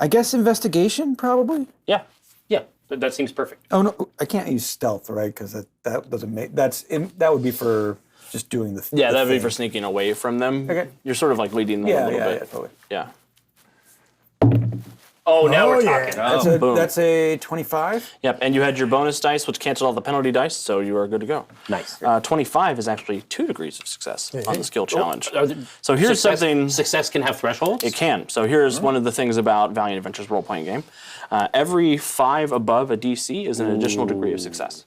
I guess investigation probably. Yeah. Yeah, that seems perfect. Oh no, I can't use stealth, right? Because that doesn't make that would be for just doing the Yeah, the that'd be thing. for sneaking away from them. Okay. You're sort of like leading them Yeah, a little yeah, bit. yeah, totally. Yeah. Oh, now we're yeah. talking. Boom. That's a 25. Yep, and you had your bonus dice, which canceled all the penalty dice, so you are good to go. Nice. 25 is actually 2 degrees of success on the skill challenge. Are there- So here's something... Success can have thresholds? It can. So here's one of the things about Valiant Adventures role-playing game. Every 5 above a DC is an additional degree of success.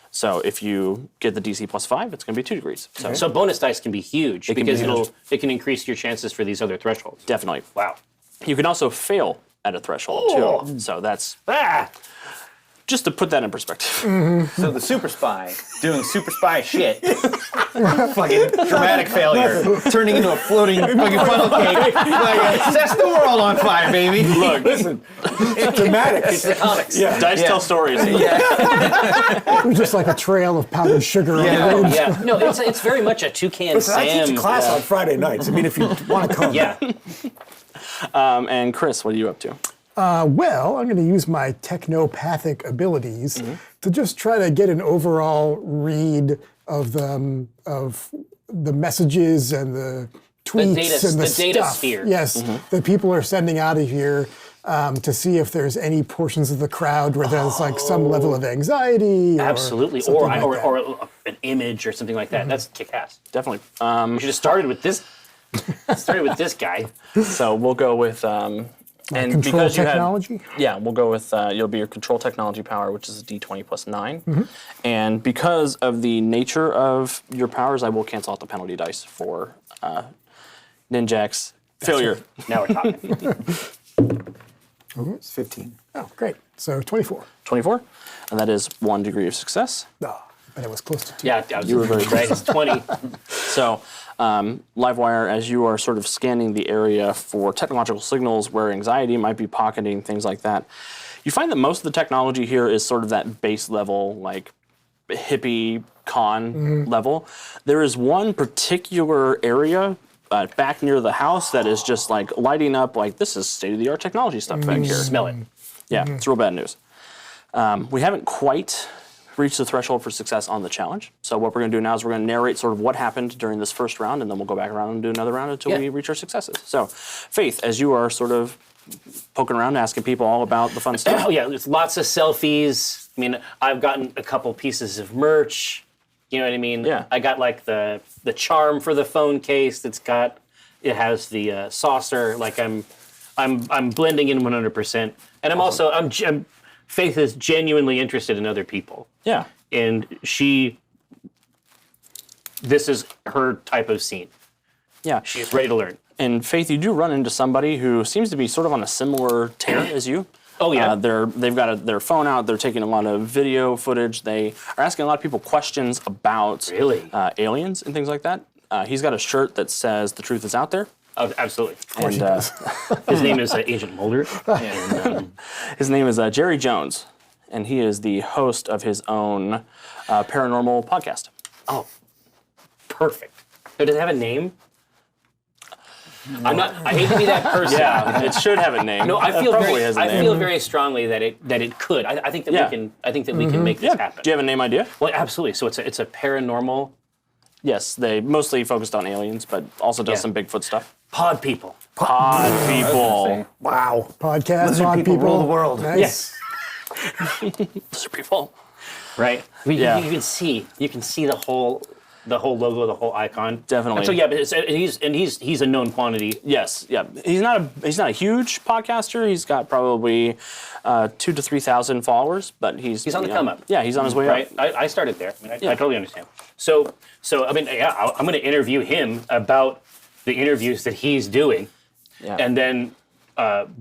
So if you get the DC plus 5, it's going to be 2 degrees. So, So bonus dice can be huge can be because huge. it can increase your chances for these other thresholds. definitely. Wow. You can also fail at a threshold too. So that's just to put that in perspective. So the super spy doing super spy shit. Fucking dramatic failure. Turning into a floating fucking funnel cake. Like, sets the world on fire, baby. Look, Listen, it's dramatic. It's the comics. Yeah. dice tell stories. It was just like a trail of powdered sugar on the road. Yeah. No, it's very much a Toucan Listen, I Sam. teach a class on Friday nights. I mean, if you want to come. Yeah. And Chris, what are you up to? Well, I'm going to use my technopathic abilities to just try to get an overall read of the messages and the tweets data- and the the data stuff. sphere. Yes, that people are sending out of here to see if there's any portions of the crowd where there's like some level of anxiety. Absolutely. something Or, like that. or an image or something like that. That's kick-ass. Definitely. We should have started with this. Started with this guy. So we'll go with... and control because you technology. we'll go with you'll be your control technology power, which is a D20 plus 9. And because of the nature of your powers, I will cancel out the penalty dice for Ninjak's failure. Now we're talking. It's 15. Oh, great. So 24. 24, and that is 1 degree of success. Oh, but it was close to 2. Yeah, I was You were very right. It's 20. So, Livewire, as you are sort of scanning the area for technological signals where anxiety might be pocketing, things like that, you find that most of the technology here is sort of that base level, like hippie con level. There is one particular area back near the house that is just like lighting up. Like this is state-of-the-art technology stuff back here. Smell it. Yeah, it's real bad news. We haven't quite reached the threshold for success on the challenge. So what we're going to do now is we're going to narrate sort of what happened during this first round, and then we'll go back around and do another round until we reach our successes. So, Faith, as you are sort of poking around, asking people all about the fun stuff. Oh yeah, there's lots of selfies. I mean, I've gotten a couple pieces of merch. You know what I mean? Yeah. I got like the charm for the phone case. It has the saucer. Like I'm blending in 100%, and I'm also Faith is genuinely interested in other people. Yeah. And this is her type of scene. Yeah. She's ready to learn. And Faith, you do run into somebody who seems to be sort of on a similar tear as you. Oh yeah. They've got their phone out. They're taking a lot of video footage. They are asking a lot of people questions about aliens and things like that. He's got a shirt that says "The truth is out there." Oh, absolutely. And His name is Agent Mulder. And, his name is Jerry Jones, and he is the host of his own paranormal podcast. oh, perfect. So does it have a name? I hate to be that person. Yeah, it should have a name. No, I It feel probably very. has a I name. feel very strongly that it could. I think that Yeah. we can. I think that we can make this happen. Do you have a name idea? Well, absolutely. So it's a paranormal Yes, they mostly focused on aliens, but also does Yeah. some Bigfoot stuff. pod people. Pod people. Wow. Podcast, Lizard pod people people. rule the world. Nice. Those are people. Right. Yeah. You can see the whole logo, the whole icon. Definitely. And so yeah, but he's a known quantity. Yes, yeah. He's not a huge podcaster. He's got probably 2,000 to 3,000 followers, but he's on the come up. Yeah, he's on his way Right. up. I started there. I mean, I totally understand. So I mean, yeah, I'm going to interview him about the interviews that he's doing, Yeah. and then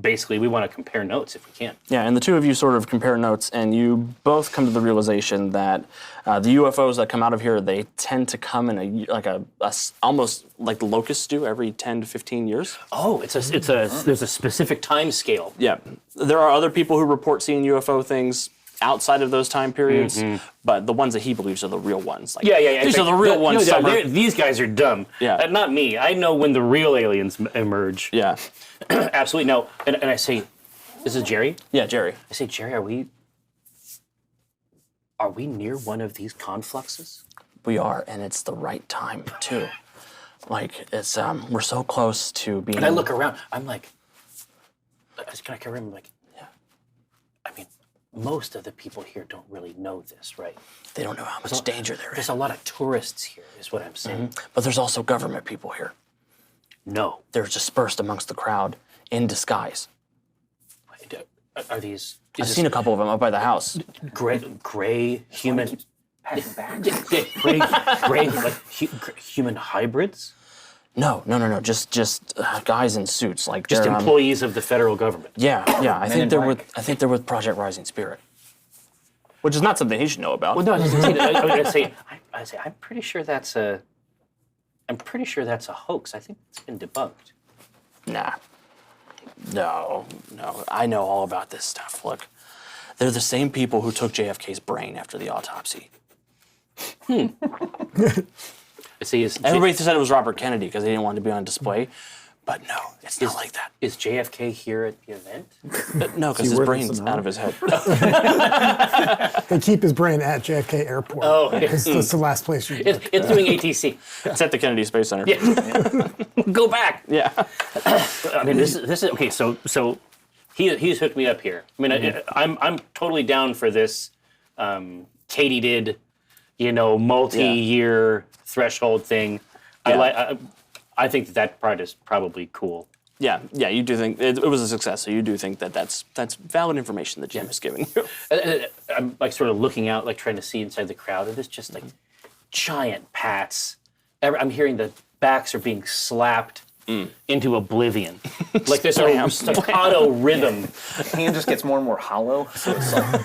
basically we want to compare notes if we can. Yeah, and the two of you sort of compare notes, and you both come to the realization that the UFOs that come out of here, they tend to come in almost like the locusts do every 10 to 15 years. Oh, there's a specific time scale. Yeah, there are other people who report seeing UFO things outside of those time periods, but the ones that he believes are the real ones. Like, Yeah. These are the real ones. No, Some are- these guys are dumb. Yeah. Not me. I know when the real aliens emerge. Yeah, Absolutely. No. And I say, this is Jerry. yeah, Jerry. I say, Jerry, are we near one of these confluxes? We are, and it's the right time too. Like it's we're so close to being. And I look around. I'm like, can I remember? Like, yeah. I mean, most of the people here don't really know this, right? They don't know how much danger there There's is. a lot of tourists here, is what I'm saying. But there's also government people here. No. They're dispersed amongst the crowd in disguise. Are these? I've seen a couple of them up by the house. Gray human? Passing back. Gray like human hybrids? No. Just guys in suits, like Just they're, employees of the federal government. Yeah. I in think they're black. with. I think they're with Project Rising Spirit, which is not something he should know about. Well, no, I say, I'm pretty sure that's a hoax. I think it's been debunked. Nah. No. I know all about this stuff. Look, they're the same people who took JFK's brain after the autopsy. See, Everybody said it was Robert Kennedy because they didn't want to be on display. But no, it's not like that. is JFK here at the event? No, because his worth brain's some out of his head. They keep his brain at JFK Airport. Oh, That's the last place you go. It's doing ATC. It's at the Kennedy Space Center. Go back. Yeah. I mean, this is okay. So he's hooked me up here. I mean, I'm totally down for this. Katie did, multi-year threshold thing. Yeah. I think that part is probably cool. Yeah, you do think it was a success, so you do think that that's valid information that Jim has given you. I'm like sort of looking out, like trying to see inside the crowd, and there's just like giant pats. I'm hearing the backs are being slapped into oblivion. Like there's a staccato rhythm. The hand just gets more and more hollow. So it's like,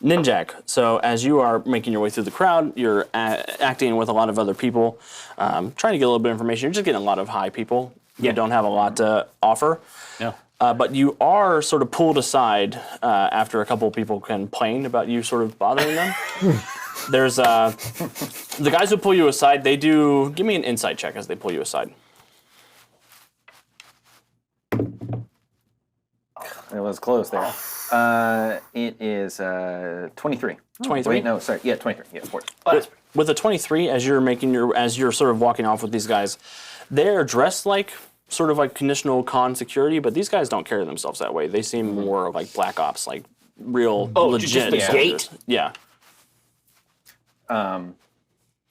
Ninjak, so as you are making your way through the crowd, you're acting with a lot of other people, trying to get a little bit of information. You're just getting a lot of high people. You don't have a lot to offer. No. But you are sort of pulled aside after a couple of people complain about you sort of bothering them. There's the guys who pull you aside. They do. Give me an insight check as they pull you aside. It was close there. It is 23. 23? Wait, no, sorry. Yeah, 23. Yeah, of course. With a 23, as you're sort of walking off with these guys, they're dressed like sort of like conditional con security, but these guys don't carry themselves that way. They seem more like black ops, like real legit just the soldiers. gate? Yeah. And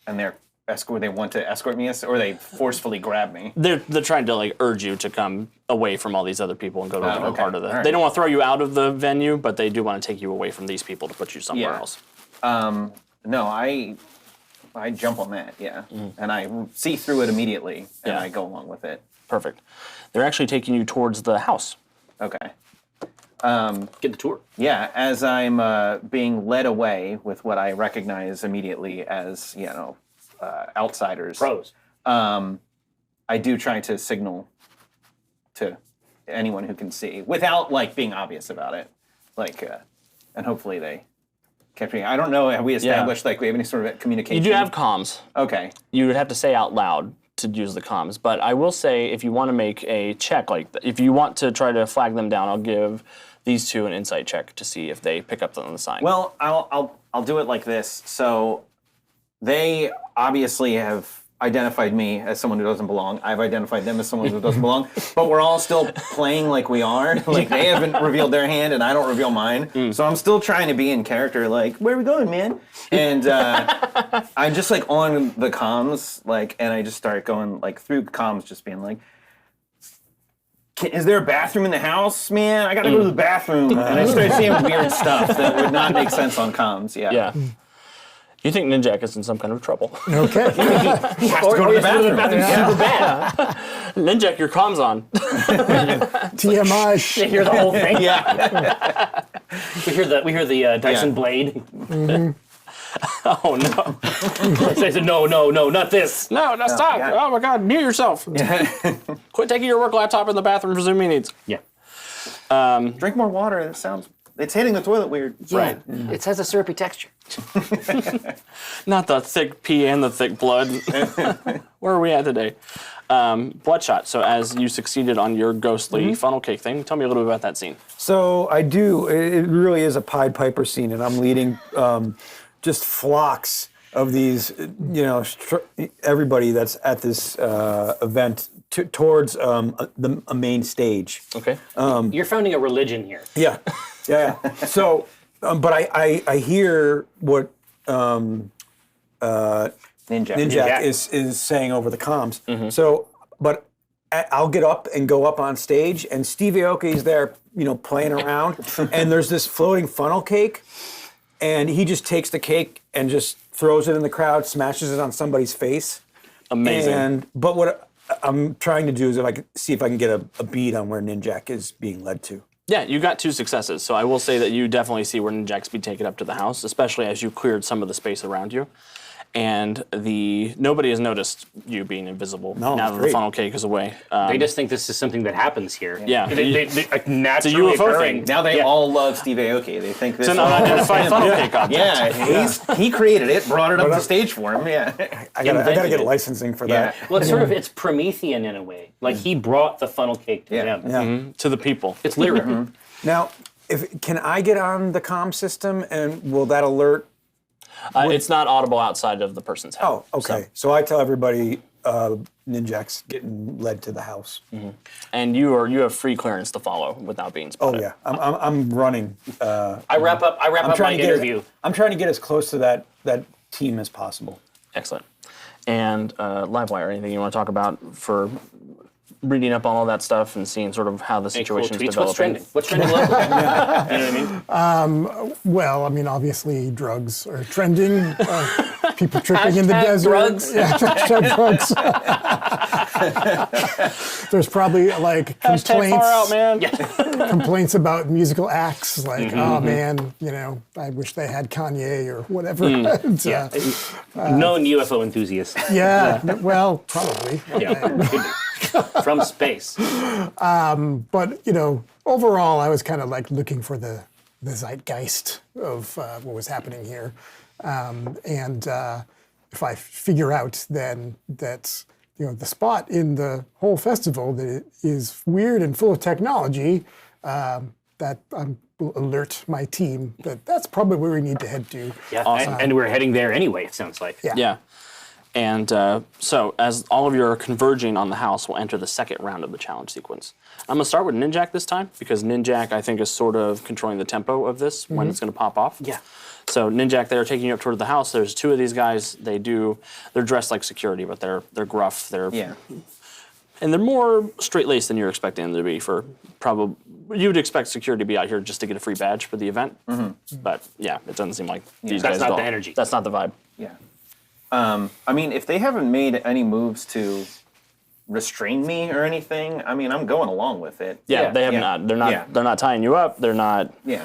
they want to escort me, or they forcefully grab me. They're trying to like urge you to come away from all these other people and go to a different okay. part of the. All right. They don't want to throw you out of the venue, but they do want to take you away from these people to put you somewhere Yeah. else. No, I jump on that, yeah. And I see through it immediately, and Yeah. I go along with it. Perfect. They're actually taking you towards the house. Okay. Get the tour. Yeah, as I'm being led away with what I recognize immediately as, outsiders. Pros. I do try to signal to anyone who can see without being obvious about it. And hopefully they catch me. I don't know, have we established we have any sort of communication? You do have comms. Okay. You would have to say out loud to use the comms, but I will say if you want to make a check, if you want to try to flag them down, I'll give these two an insight check to see if they pick up on the sign. Well, I'll do it like this. So they obviously have identified me as someone who doesn't belong. I've identified them as someone who doesn't belong. But we're all still playing like we are. They haven't revealed their hand, and I don't reveal mine. So I'm still trying to be in character. Where are we going, man? And I'm just on the comms, and I just start going through comms, just being like, is there a bathroom in the house, man? I gotta go to the bathroom. And I started saying weird stuff that would not make sense on comms. yeah. You think Ninjak is in some kind of trouble. Okay. He has to go to the bathroom. Super bad. Ninjak, your comms on. TMI. You hear the whole thing. Yeah. We hear the Dyson Yeah. blade. Oh no. They said, no, not this. No, stop. yeah. Oh my god, mute yourself. Quit taking your work laptop in the bathroom for Zoom meetings. Yeah. Drink more water. It's hitting the toilet weird. Right. It has a syrupy texture. Not the thick pee and the thick blood. Where are we at today? Bloodshot. So as you succeeded on your ghostly funnel cake thing, tell me a little bit about that scene. So I do. It really is a Pied Piper scene, and I'm leading just flocks of these, everybody that's at this event towards a main stage. Okay. You're founding a religion here. Yeah. So, but I hear what Ninjak is saying over the comms. So, but I'll get up and go up on stage, and Steve Aoki's there, playing around, and there's this floating funnel cake, and he just takes the cake and just throws it in the crowd, smashes it on somebody's face. Amazing. But what I'm trying to do is see if I can get a beat on where Ninjak is being led to. Yeah, you got 2 successes. So I will say that you definitely see where Ninjak's being taken up to the house, especially as you cleared some of the space around you. And nobody has noticed you being invisible now that the great. funnel cake is away. They just think this is something that happens here. Yeah. They naturally It's a UFO occurring. thing. Now they all love Steve Aoki. They think this It's is an unidentified funnel cake object. Yeah, he created it, brought it up to stage for him. Yeah. I gotta Invented get it. licensing for Yeah. that. Well, it's Promethean in a way. He brought the funnel cake to them. Yeah. To the people. It's literally. Now, can I get on the comm system, and will that alert? It's not audible outside of the person's head. Oh, okay. So I tell everybody Ninjak's getting led to the house. And you have free clearance to follow without being Oh spotted. yeah, I'm running. I wrap up my interview. I'm trying to get as close to that team as possible. Excellent. And Livewire, anything you want to talk about for reading up on all that stuff and seeing sort of how the Any cool situation is tweets? developing? What's trending locally? You know what I mean? Well, obviously drugs are trending. People tripping in the desert. drugs. Yeah, hashtag drugs. There's probably Hashtag far out, man. complaints about musical acts, oh man, I wish they had Kanye or whatever. And, Yeah. Known UFO enthusiast. yeah, well, probably. Yeah. Could be. From space. But overall, I was kind of looking for the zeitgeist of what was happening here. And if I figure out then that the spot in the whole festival that it is weird and full of technology, that I will alert my team that that's probably where we need to head to. Yeah, and we're heading there anyway, it sounds like. Yeah. And so as all of you are converging on the house, we'll enter the second round of the challenge sequence. I'm going to start with Ninjak this time, because Ninjak, I think, is sort of controlling the tempo of this when it's going to pop off. Yeah. So Ninjak, they're taking you up toward the house. There's two of these guys. They're dressed like security, but they're gruff. And they're more straight-laced than you're expecting them to be for probably, you would expect security to be out here just to get a free badge for the event. But yeah, it doesn't seem like these guys That's not don't. the energy. That's not the vibe. Yeah. I mean, if they haven't made any moves to restrain me or anything, I mean, I'm going along with it. Yeah, they have not. They're not. Yeah. They're not tying you up. They're not. Yeah.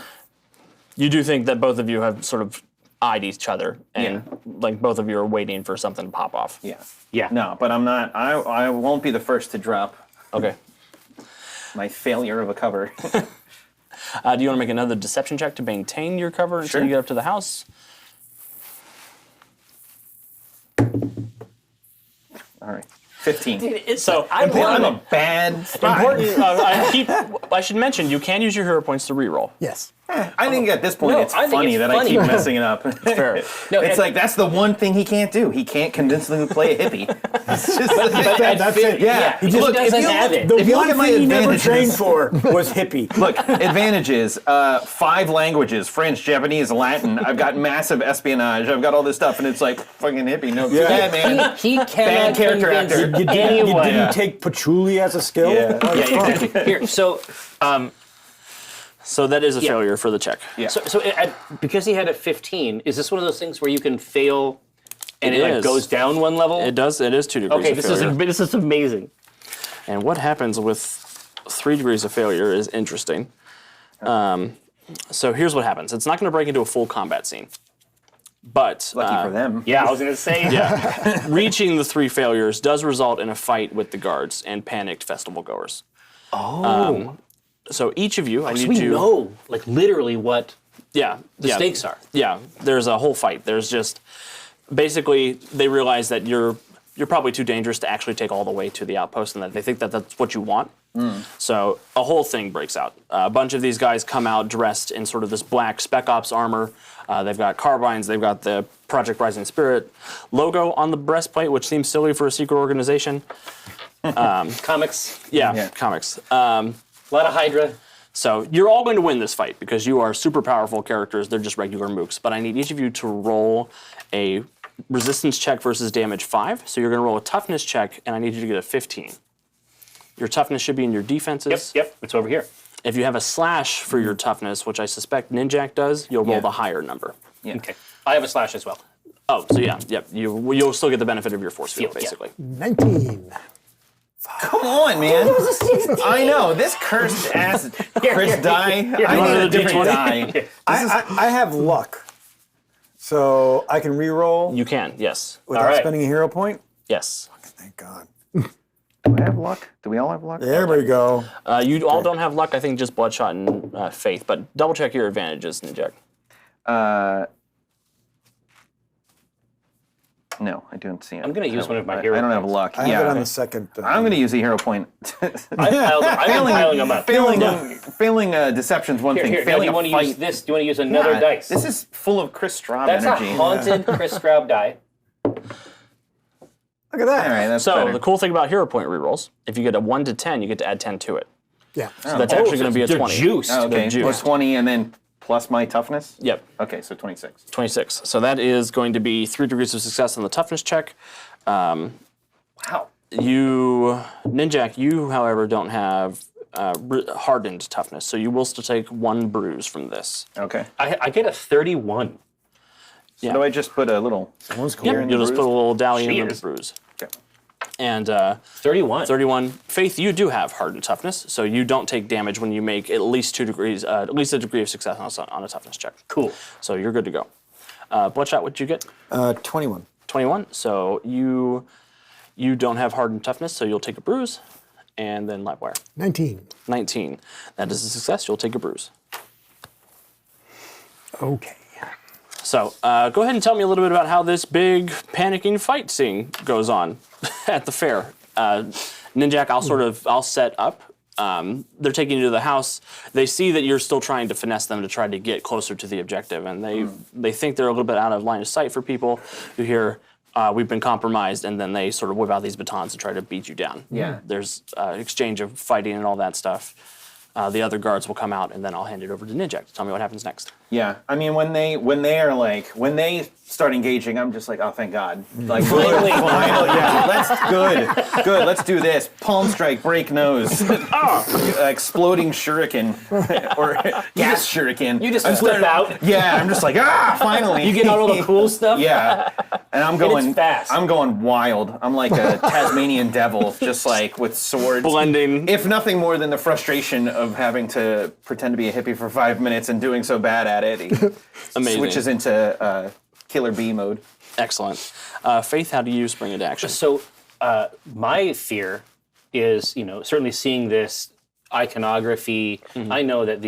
You do think that both of you have sort of eyed each other, and like both of you are waiting for something to pop off. Yeah. Yeah. No, but I'm not. I won't be the first to drop Okay. my failure of a cover. Do you want to make another deception check to maintain your cover until Sure. you get up to the house? All right. 15. So I'm a bad spy. I should mention you can use your hero points to reroll. Yes. I think at this point No, it's I think funny it's that funny. I keep messing it up. Fair. No, It's and- like that's the one thing he can't do. He can't convincingly play a hippie. It's just That's it. yeah. he just Look, if doesn't you have look- it. The If you look one at my thing he never advantages- trained for was hippie. Look, advantages: 5 languages: French, Japanese, Latin. I've got massive espionage. I've got all this stuff, and it's like fucking hippie. No, Yeah. bad man. He cannot Bad character convince actor. You anyone. didn't take patchouli as a skill? Yeah. Oh, Yeah, exactly. Here, So that is a failure for the check. Yeah. so because he had a 15, is this one of those things where you can fail and It it like is. goes down one level? It does. It is 2 degrees Okay, of this failure. is amazing. And what happens with 3 degrees of failure is interesting. So here's what happens. It's not going to break into a full combat scene. But Lucky for them. Yeah, I was gonna say. Yeah. reaching the 3 failures does result in a fight with the guards and panicked festival goers. Oh. So each of you, I So need we to... know like literally what Yeah. the stakes are. Yeah, there's a whole fight. There's just... Basically, they realize that you're probably too dangerous to actually take all the way to the outpost, and that they think that that's what you want. So a whole thing breaks out. A bunch of these guys come out dressed in sort of this black Spec Ops armor. They've got carbines. They've got the Project Rising Spirit logo on the breastplate, which seems silly for a secret organization. Comics, Yeah, comics. a lot of Hydra. So you're all going to win this fight because you are super powerful characters. They're just regular mooks. But I need each of you to roll a resistance check versus damage 5. So you're going to roll a toughness check, and I need you to get a 15. Your toughness should be in your defenses. Yep, it's over here. If you have a slash for your toughness, which I suspect Ninjak does, you'll roll Yeah. the higher number. Yeah. Okay. I have a slash as well. Oh, so you'll still get the benefit of your force field, Yeah. basically. 19. Come on, man. I know this cursed ass Chris die. I want need a another different D20? die. I have luck. So I can re-roll You can, yes. without Alright. spending a hero point? Yes. Thank God. Do I have luck? Do we all have luck? There we go. You all don't have luck, I think just Bloodshot and Faith, but double check your advantages, Ninjak. No, I don't see it. I'm gonna use one of my hero I don't have points. luck. I have it on the second. I'm going to use a hero point. I'm piling them up. Failing deception's one Here, thing. now do Failing you a want to fight. use this? Do you want to use another Yeah, dice? This is full of Chris Straub That's energy. a haunted Chris Straub die. Look at that. All right, that's So better. the cool thing about hero point rerolls, if you get a 1 to 10, you get to add 10 to it. Yeah. So that's actually going to be a they're 20. juiced. Oh, okay, They're juiced. plus 20 and then plus my toughness? Yep. Okay, so 26. 26. So that is going to be 3 degrees of success on the toughness check. Wow. Ninjak, you, however, don't have hardened toughness, so you will still take 1 bruise from this. Okay. I get a 31. Yeah. Do I just put a little... One's cool. Yep, you'll just put a little dally in the Cheers. bruise. Okay. And 31. 31. Faith, you do have hardened toughness, so you don't take damage when you make at least 2 degrees, at least a degree of success on a toughness check. Cool. So you're good to go. Bloodshot, what'd you get? 21. 21. So you don't have hardened toughness, so you'll take a bruise, and then Livewire. 19. 19. That is a success. You'll take a bruise. Okay. So go ahead and tell me a little bit about how this big panicking fight scene goes on at the fair. Ninjak, I'll set up. They're taking you to the house. They see that you're still trying to finesse them to try to get closer to the objective, and they think they're a little bit out of line of sight for people who hear we've been compromised, and then they sort of whip out these batons to try to beat you down. Yeah. There's exchange of fighting and all that stuff. The other guards will come out, and then I'll hand it over to Ninjak to tell me what happens next. Yeah, I mean, when they start engaging, I'm just like, oh, thank God. Like, finally, yeah, good, let's do this. Palm strike, break nose, exploding shuriken, or gas shuriken. You just flip out. Yeah, I'm just like, finally. You get all the cool stuff. Yeah, and I'm going it's fast. I'm going wild. I'm like a Tasmanian devil, just like with swords. Blending. If nothing more than the frustration of having to pretend to be a hippie for 5 minutes and doing so bad at it, he Amazing. switches into Killer Bee mode. Excellent. Faith, how do you spring into action? So my fear is, certainly seeing this iconography. I know that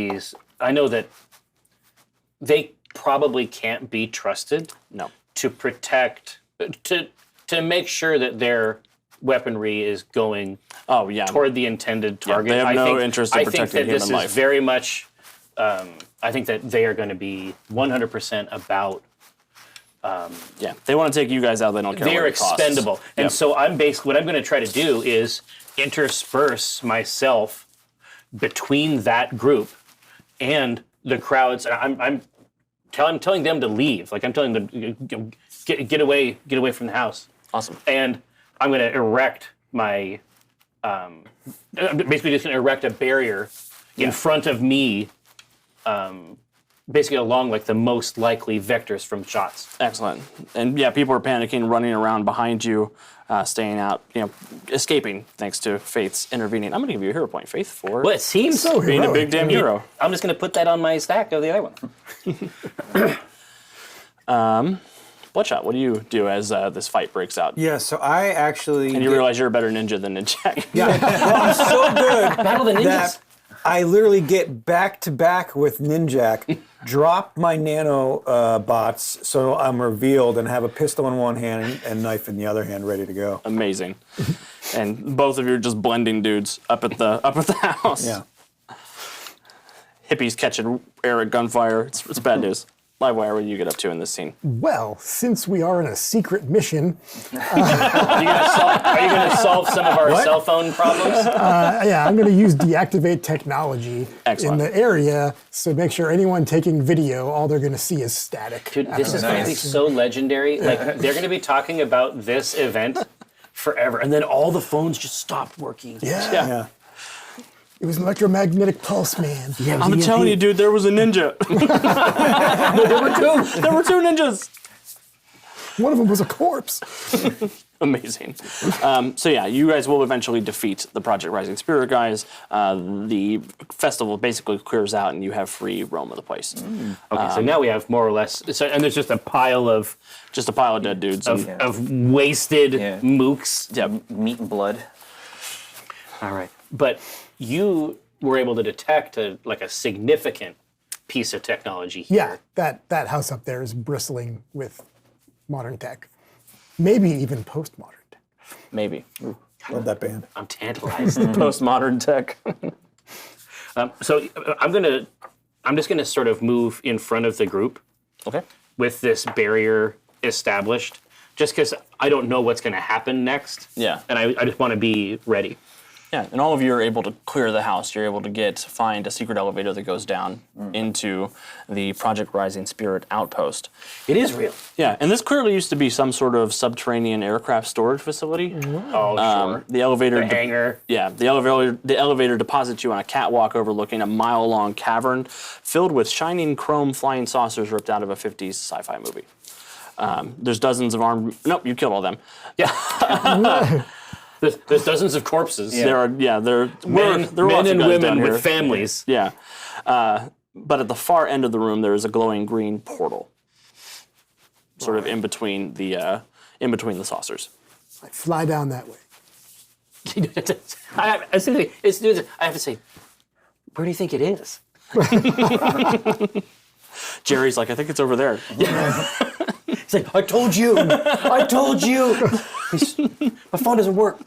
they probably can't be trusted. No. To protect, to make sure that their weaponry is going toward the intended target. They have no interest in protecting human life. I think that this is very much. I think that they are going to be 100% about. They want to take you guys out. They don't care. They're what it costs. expendable, and so what I'm going to try to do is intersperse myself between that group and the crowds. I'm telling them to leave. Like, I'm telling them get away from the house. Awesome. And I'm going to erect my. I'm basically just going to erect a barrier in front of me. Basically along like the most likely vectors from shots. Excellent. And people are panicking, running around behind you, staying out, escaping thanks to Faith's intervening. I'm going to give you a hero point, Faith, for Well, it seems So being a heroic. big damn hero. I'm just going to put that on my stack of the other one. Bloodshot, what do you do as this fight breaks out? Yeah, so I actually. And you realize you're a better ninja than Ninjak. Yeah, well, I'm so good Battle of the Ninjas. that I literally get back to back with Ninjak, drop my nano bots so I'm revealed, and have a pistol in one hand and knife in the other hand, ready to go. Amazing. And both of you are just blending dudes up at the house. Yeah. Hippies catching air at gunfire. It's bad news. Livewire, what do you get up to in this scene? Well, since we are in a secret mission, Are you going to solve some of our cell phone problems? I'm going to use deactivate technology Excellent. in the area, so make sure anyone taking video, all they're going to see is static. Dude, this is going to be so legendary. Like, they're going to be talking about this event forever, and then all the phones just stop working. Yeah. It was an electromagnetic pulse, man. Yeah, I'm telling you, dude, there was a ninja. There were two ninjas. One of them was a corpse. Amazing. You guys will eventually defeat the Project Rising Spirit guys. The festival basically clears out, and you have free roam of the place. Okay, so now we have more or less, and there's just a pile of Dead dudes. of wasted mooks. Yeah. Meat and blood. All right, but you were able to detect a significant piece of technology here. Yeah, that house up there is bristling with modern tech. Maybe even postmodern tech. Maybe. Love that band. I'm tantalized. Postmodern tech. So I'm just gonna sort of move in front of the group Okay. with this barrier established, just because I don't know what's gonna happen next. Yeah. And I just want to be ready. Yeah, and all of you are able to clear the house. You're able to find a secret elevator that goes down into the Project Rising Spirit outpost. It is real. Yeah, and this clearly used to be some sort of subterranean aircraft storage facility. Oh, sure. The elevator. The hangar. Yeah, the elevator deposits you on a catwalk overlooking a mile-long cavern filled with shining chrome flying saucers ripped out of a 50s sci-fi movie. There's dozens of armed. Nope, you killed all them. Yeah. There's dozens of corpses. There are. Yeah, there Men are lots and of guys down women here. with families. Yeah. But at the far end of the room, there is a glowing green portal, sort of in between the saucers. I fly down that way. I have to say, where do you think it is? Jerry's like, I think it's over there. He's like, I told you. I told you. My phone doesn't work.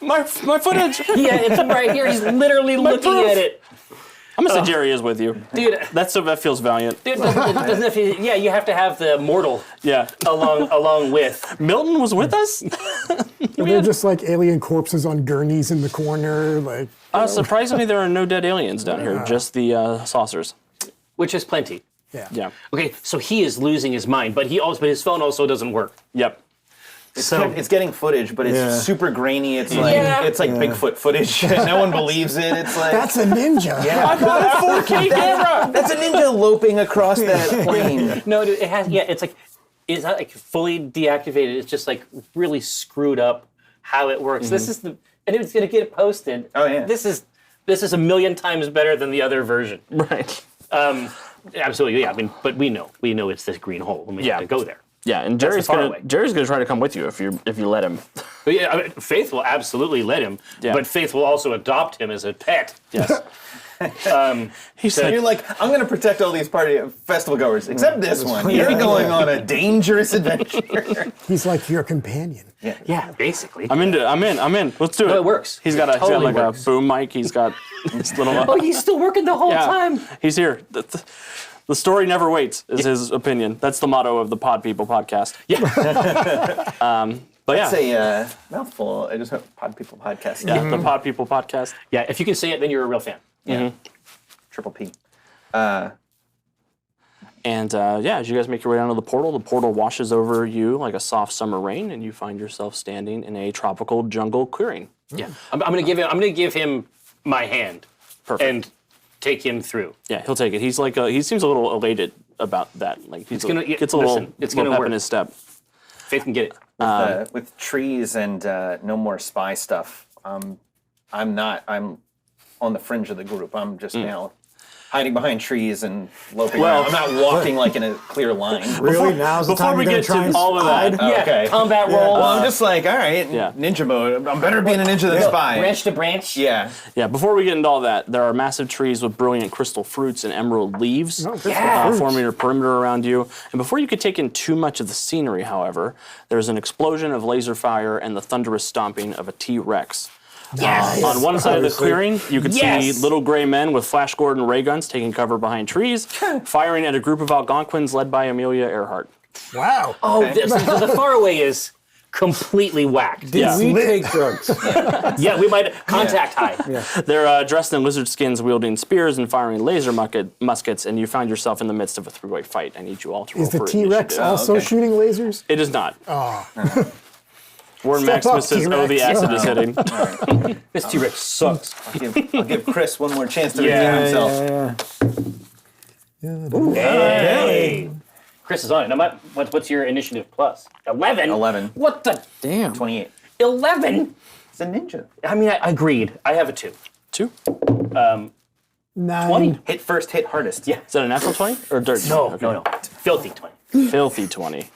My footage. Yeah, it's right here. He's literally looking proof. at it. I'm gonna say Jerry is with you. Dude, That feels valiant. dude doesn't it feel, yeah, you have to have the mortal Yeah. along with. Milton was with us? They're just like alien corpses on gurneys in the corner. Like, Surprisingly, there are no dead aliens down here, just the saucers. Which is plenty. Yeah. Okay, so he is losing his mind, but his phone also doesn't work. Yep. It's getting footage, but it's super grainy. It's like Yeah. Bigfoot footage. No one believes it. It's like that's a ninja. I got a 4K camera! that's a ninja loping across that plane. No, dude, it has. Yeah, it's not like fully deactivated. It's just like really screwed up how it works. This is and it's gonna get posted. Oh, yeah. This is a million times better than the other version. Right. Absolutely, yeah. I mean, but we know it's this green hole, and we have to go there. Yeah, and the Jerry's Faraway. gonna try to come with you if you let him. But yeah, I mean, Faith will absolutely let him, Yeah. but Faith will also adopt him as a pet. Yes. He said, You're like, I'm going to protect all these festival goers, except this one. You're going on a dangerous adventure. He's like your companion. Yeah, basically. I'm in. Let's do it. No, it works. He's got Totally like works. a boom mic. He's got this little. Oh, he's still working the whole time. He's here. The story never waits, is his opinion. That's the motto of the Pod People podcast. Yeah. But yeah, It's a mouthful. I just heard Pod People podcast. yeah, the Pod People podcast. Yeah, if you can say it, then you're a real fan. Triple P. And as you guys make your way down to the portal washes over you like a soft summer rain, and you find yourself standing in a tropical jungle clearing. Yeah. I'm gonna give him my hand. Perfect. And take him through. Yeah, he'll take it. He's like he seems a little elated about that. Like he's gets a little it's little gonna pep work. in his step. Faith can get it. With trees and no more spy stuff, I'm on the fringe of the group. I'm just now hiding behind trees and loping around. I'm not walking like in a clear line. Really? Now's the Before time we you're going get to try to and all of that, Yeah, okay. combat roll. Well, I'm just like, all right, Yeah. ninja mode. I'm better being a ninja than a spy. Branch to branch. Yeah. yeah. Before we get into all that, there are massive trees with brilliant crystal fruits and emerald leaves forming a perimeter around you. And before you could take in too much of the scenery, however, there's an explosion of laser fire and the thunderous stomping of a T-Rex. Yes. On one side of the clearing, you could Yes. see little gray men with Flash Gordon ray guns taking cover behind trees, firing at a group of Algonquins led by Amelia Earhart. Wow. Oh, the Faraway is completely whacked. Yeah. we take drugs. Yeah, we might contact high. They're dressed in lizard skins, wielding spears and firing laser muskets, and you find yourself in the midst of a three-way fight. I need you all to roll Is the for T-Rex initiative. also shooting lasers? It is not. Oh. Word Step Maximus up, says, T-Rex. oh, the acid is hitting. This T-Rex sucks. I'll give Chris one more chance to redeem himself. Hey. Chris is on it. Now, what's your initiative plus? 11? 11. What the? Damn. 28. 11? It's a ninja. I mean, I agreed. I have a 2. 2? 9. 20. Hit first, hit hardest. Yeah. Is that a natural 20? Or dirt? No, Okay. no. Filthy 20. Filthy 20.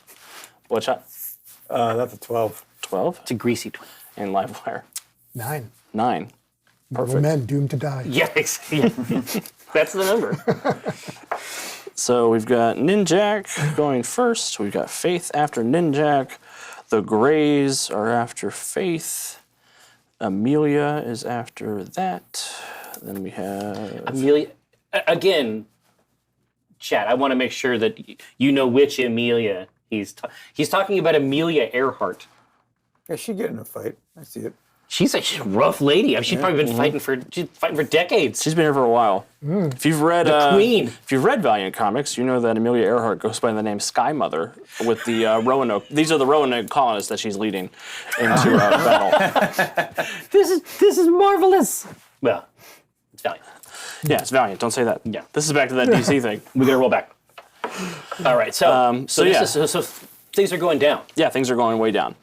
What shot? That's a 12. 12? It's a greasy 20. And Livewire. 9. 9. Mortal men doomed to die. Yeah, that's the number. So we've got Ninjak going first. We've got Faith after Ninjak. The Greys are after Faith. Amelia is after that. Then we have... Amelia, again, Chad, I want to make sure that you know which Amelia he's talking about. Amelia Earhart. Yeah, she get in a fight. I see it. She's a rough lady. I mean, she's probably been fighting for decades. She's been here for a while. If you've read Queen. If you've read Valiant comics, you know that Amelia Earhart goes by the name Sky Mother with the Roanoke. These are the Roanoke colonists that she's leading into battle. This is marvelous. Well, it's Valiant. Yeah, it's Valiant. Don't say that. Yeah. This is back to that DC thing. We gotta roll back. All right. So yeah. so things are going down. Yeah, things are going way down.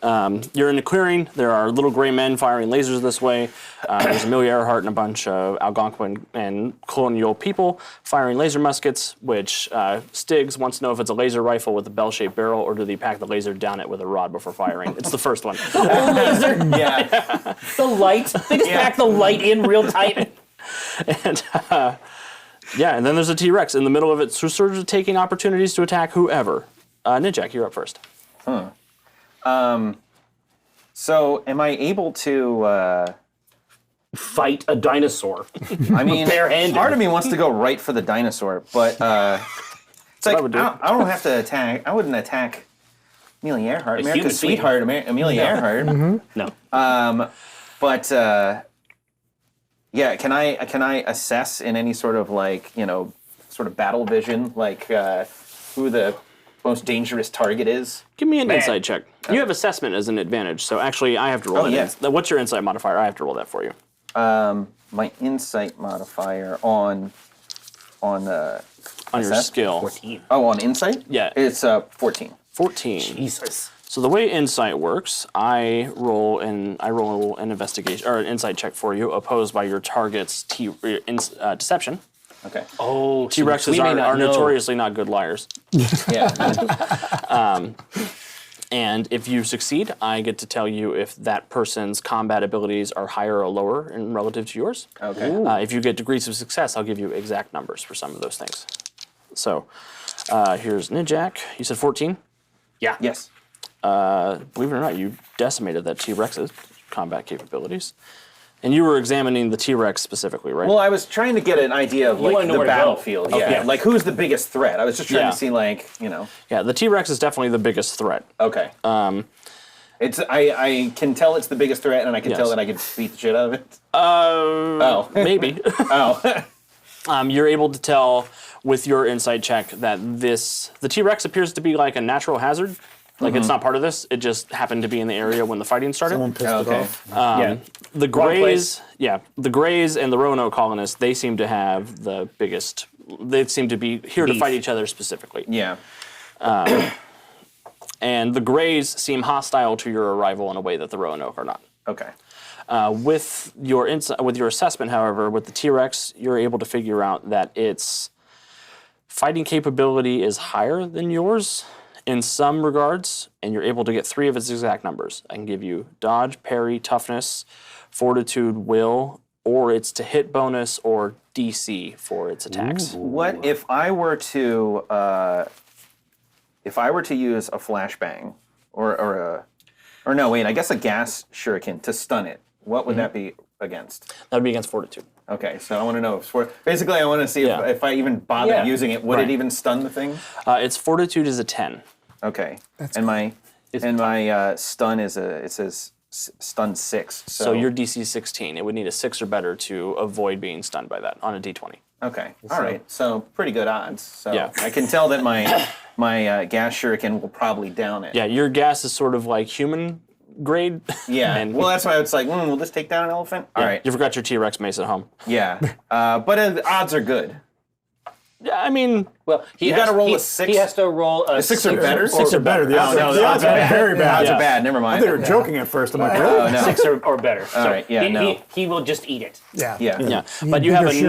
You're in a clearing. There are little gray men firing lasers this way. There's Amelia Earhart and a bunch of Algonquin and colonial people firing laser muskets, which Stiggs wants to know if it's a laser rifle with a bell-shaped barrel or do they pack the laser down it with a rod before firing. It's the first one. Laser. Yeah. The light. They just pack the light in real tight. And Yeah, and then there's a T-Rex in the middle of it, so sort of taking opportunities to attack whoever. Ninjak, you're up first. So am I able to? Fight a dinosaur. I mean, Barehanded. part of me wants to go right for the dinosaur, but it's like I would do. I don't have to attack. I wouldn't attack Amelia Earhart, human America's being. sweetheart, Amelia Earhart. No. But yeah, can I assess in any sort of like sort of battle vision like who the most dangerous target is? Give me an insight check. You have assessment as an advantage, so actually I have to roll Oh, it. yeah. What's your insight modifier? I have to roll that for you. My insight modifier on On your Assess? skill. 14. oh on insight? Yeah. It's 14. 14. Jesus. So the way insight works, I roll an investigation or an insight check for you, opposed by your target's deception. Okay. Oh, T-Rexes are notoriously not good liars. Yeah. And if you succeed, I get to tell you if that person's combat abilities are higher or lower in relative to yours. Okay. If you get degrees of success, I'll give you exact numbers for some of those things. So here's Ninjak. You said 14? Yeah. Yes. Believe it or not, you decimated that T-Rex's combat capabilities. And you were examining the T-Rex specifically, right? Well, I was trying to get an idea of wanna like know the where to go. battlefield. Okay. Yeah. Like who's the biggest threat? I was just trying Yeah. to see like Yeah, the T-Rex is definitely the biggest threat. Okay. It's I can tell it's the biggest threat, and I can Yes. tell that I can beat the shit out of it. Oh. Maybe. Oh. You're able to tell with your insight check that the T-Rex appears to be like a natural hazard. Like it's not part of this. It just happened to be in the area when the fighting started. Someone pissed it Okay. off. Yeah. The Wrong Greys, place. the Greys and the Roanoke colonists, they seem to have the biggest. They seem to be here to Beef. fight each other specifically. Yeah. And the Greys seem hostile to your arrival in a way that the Roanoke are not. Okay. With your assessment, however, with the T-Rex, you're able to figure out that its fighting capability is higher than yours in some regards, and you're able to get 3 of its exact numbers. I can give you dodge, parry, toughness, fortitude, will, or its to hit bonus or DC for its attacks. What if I were to use a flashbang or no, wait, I guess a gas shuriken to stun it? What would that be against? That would be against fortitude. Okay, so I want to know basically I want to see Yeah. if I even bother Yeah. using it, would Right. it even stun the thing? Its fortitude is a 10. Okay. My stun is it says stun 6. So your DC is 16. It would need a 6 or better to avoid being stunned by that on a D20. Okay. All right. So pretty good odds. So Yeah. I can tell that my gas shuriken will probably down it. Yeah, your gas is sort of like human grade. Yeah. And Well, that's why it's like, will this take down an elephant? All right. You forgot your T-Rex mace at home. Yeah. But the odds are good. Yeah, I mean, Well, You gotta roll a 6? He has to roll a 6 or better? 6 or better. The odds no, are, the odds are bad. very bad. Odds are bad. Never mind. They were joking at first. I'm like, really? Oh, no. 6 or better. All right, yeah, no. He will just eat it. Yeah. Yeah. yeah. You But you do have your shuriken.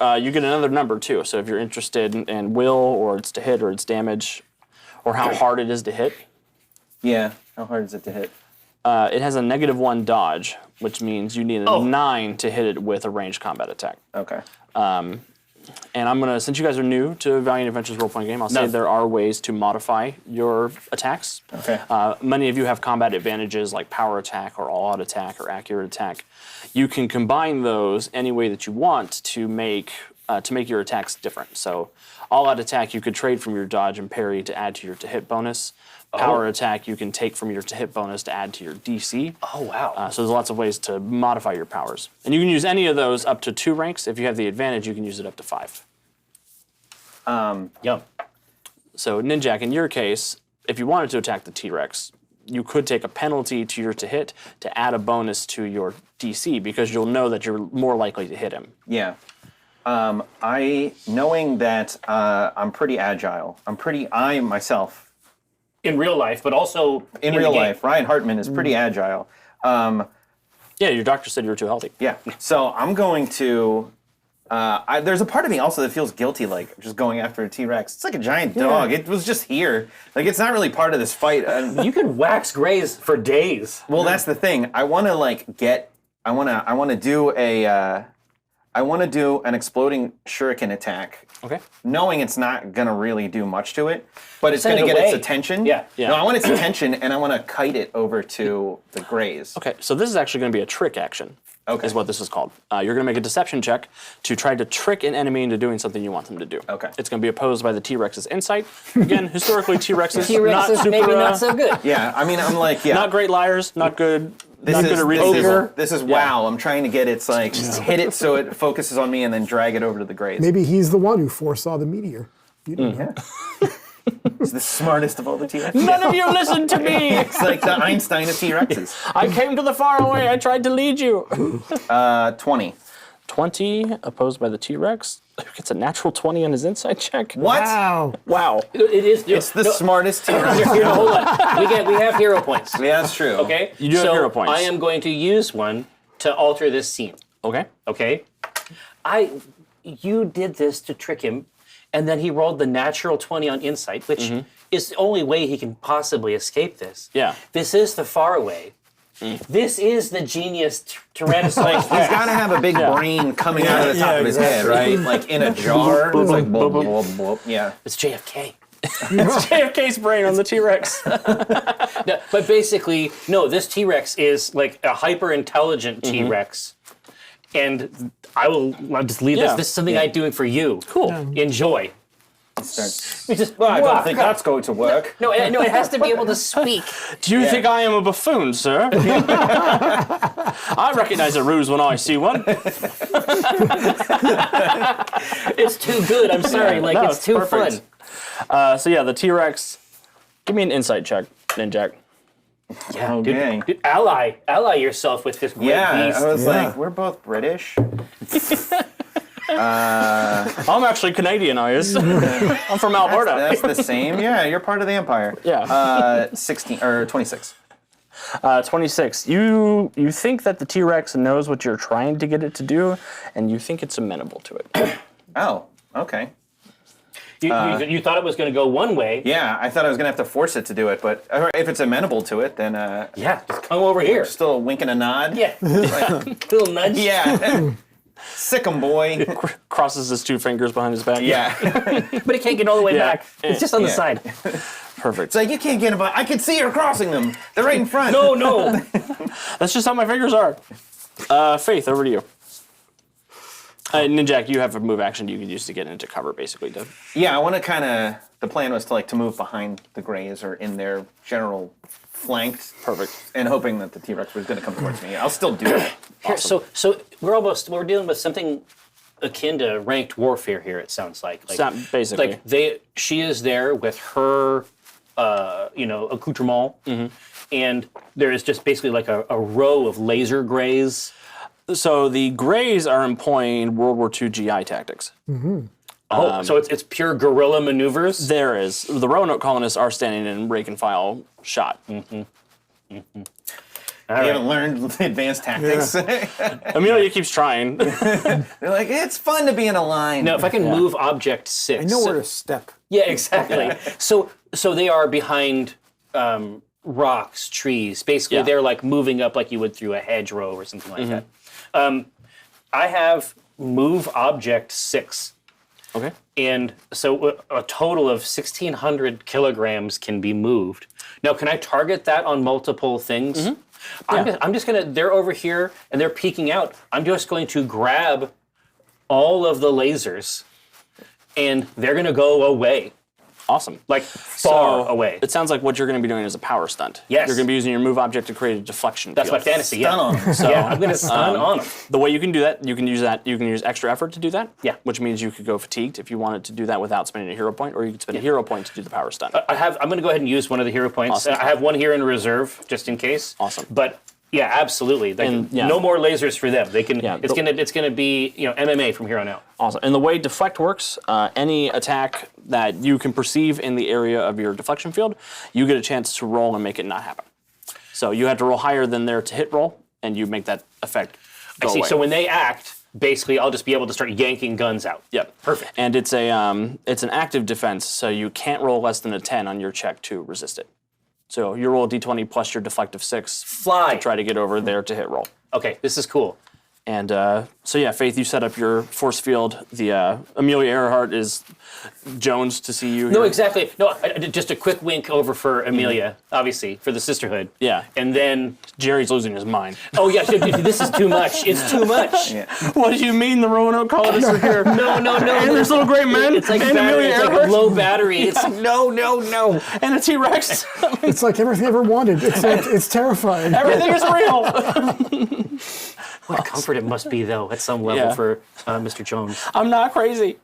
another. You get another number too. So if you're interested in will or its to hit or its damage, or how hard it is to hit, Yeah. How hard is it to hit? it has a -1 dodge, which means you need a 9 to hit it with a ranged combat attack. Okay. And I'm gonna, since you guys are new to Valiant Adventures role-playing game, I'll say there are ways to modify your attacks. Okay. Many of you have combat advantages like power attack or all-out attack or accurate attack. You can combine those any way that you want to make your attacks different. So all-out attack you could trade from your dodge and parry to add to your to-hit bonus. Power attack you can take from your to-hit bonus to add to your DC. Oh, wow. So there's lots of ways to modify your powers. And you can use any of those up to 2 ranks. If you have the advantage, you can use it up to 5. Yum. So Ninjak, in your case, if you wanted to attack the T-Rex, you could take a penalty to your to hit to add a bonus to your DC because you'll know that you're more likely to hit him. Yeah. Knowing that I'm pretty agile, I myself, In real life, but also in the real game. life, Ryan Hartman is pretty agile. Yeah, your doctor said you were too healthy. Yeah. So I'm going to. There's a part of me also that feels guilty, like just going after a T-Rex. It's like a giant dog. It was just here. Like it's not really part of this fight. You could wax graze for days. Well, that's the thing. I want to like get. I want to do a. I want to do an exploding shuriken attack. Okay. Knowing it's not going to really do much to it, but it's Send going to it get its away. attention. Yeah. No, I want its attention, and I want to kite it over to the Greys. Okay, so this is actually going to be a trick action. Okay. Is what this is called. You're going to make a deception check to try to trick an enemy into doing something you want them to do. Okay. It's going to be opposed by the T-Rex's insight. Again, historically, T-Rexes T-Rex not is super, maybe not so good. Yeah, I mean, I'm like, yeah. not great liars, not good. Not good at reading this people. is, this is wow. I'm trying to get its like hit it so it focuses on me and then drag it over to the Greys. Maybe he's the one who foresaw the meteor. You don't know. He's the smartest of all the T-Rexes. None of you listen to me. It's like the Einstein of T-Rexes. I came to the Faraway. I tried to lead you. 20. 20 opposed by the T-Rex. Who gets a natural 20 on his insight check? What? Wow. Wow. It is. It's the smartest T-Rex. Here, hold on. We have hero points. Yeah, that's true. Okay. You do have so hero points. I am going to use one to alter this scene. Okay. Okay. You did this to trick him, and then he rolled the natural 20 on insight, which is the only way he can possibly escape this. Yeah. This is the Faraway. This is the genius Tyrannosaurus. He's got to have a big brain coming out of the top of his head, right? Like in a jar. It's like, blah, blah, blah, blah. Yeah. It's JFK. It's JFK's brain on the T-Rex. No, but basically, no, this T-Rex is like a hyper-intelligent T-Rex. And I'll just leave this. Yeah. This is something I'm doing for you. Cool. Enjoy. Well, I don't think that's going to work. No, it has to be able to speak. Do you think I am a buffoon, sir? I recognize a ruse when I see one. It's too good. I'm sorry. Like, No, it's too perfect. fun. So yeah, the T-Rex. Give me an insight check, Ninjak. Yeah, Okay. dude, ally yourself with this great Yeah, beast. I was Yeah. like, we're both British. I'm actually Canadian, I'm from Alberta. That's the same. Yeah, you're part of the Empire. Yeah. 16 or 26. 26. You think that the T-Rex knows what you're trying to get it to do, and you think it's amenable to it. Oh, okay. You thought it was going to go one way. Yeah, I thought I was gonna have to force it to do it, but if it's amenable to it, then Yeah, just come over here. still a wink and a nod. Yeah. Little nudge. Yeah. Sick 'em, boy. Crosses his two fingers behind his back. Yeah. But it can't get all the way Yeah. back. It's just on the Yeah. side. Perfect. It's like, you can't get about. I can see you're crossing them. They're right in front. No. That's just how my fingers are. Faith, over to you. Ninjak, you have a move action you can use to get into cover, basically. Yeah, I want to kind of. The plan was to move behind the Greys or in their general flanked. Perfect. And hoping that the T-Rex was going to come towards me. I'll still do it. Here, so we're dealing with something akin to ranked warfare here. It sounds like Basically. she is there with her accoutrement, and there is just basically like a row of laser Greys. So the Greys are employing World War II GI tactics. So it's pure guerrilla maneuvers. There is. The Roanoke colonists are standing in rake and file shot. All They right. haven't learned advanced tactics. Amelia keeps trying. They're like, it's fun to be in a line. Now, if I can move object 6. I know where to step. Yeah, exactly. So they are behind rocks, trees. Basically, Yeah. they're like moving up like you would through a hedgerow or something like that. I have move object 6. Okay. And so a total of 1,600 kilograms can be moved. Now, can I target that on multiple things? I'm just gonna, they're over here and they're peeking out. I'm just going to grab all of the lasers and they're gonna go away. Awesome. Like far away. It sounds like what you're going to be doing is a power stunt. Yes. You're going to be using your move object to create a deflection That's my field. fantasy, yeah. Stun on 'em. Yeah, I'm gonna stun on them. The way you can do that, you can use extra effort to do that. Yeah. Which means you could go fatigued if you wanted to do that without spending a hero point, or you could spend a hero point to do the power stunt. I'm gonna go ahead and use one of the hero points. Awesome. I have one here in reserve, just in case. Awesome. But yeah, absolutely. yeah. No more lasers for them. They can. Yeah, It's gonna be MMA from here on out. Awesome. And the way deflect works, any attack that you can perceive in the area of your deflection field, you get a chance to roll and make it not happen. So you have to roll higher than their to hit roll, and you make that effect go I see. away. So when they act, basically, I'll just be able to start yanking guns out. Yep. Perfect. And it's an active defense, so you can't roll less than a 10 on your check to resist it. So you roll a d20 plus your deflective 6 Fly. to try to get over there to hit roll. Okay, this is cool. And so yeah, Faith, you set up your force field. The Amelia Earhart is Jones to see you. No, here. exactly. No, just a quick wink over for Amelia, obviously, for the sisterhood. Yeah. And then, Jerry's losing his mind. oh yeah, this is too much. It's too much. What do you mean the Roanoke colonists are here? No. And there's little gray men. It's like and battery, Amelia it's like Earhart. a low battery. It's No. And a T-Rex. It's like everything I ever wanted. It's terrifying. Everything is real. what a comfort it must be, though, at some level Yeah. for Mr. Jones. I'm not crazy.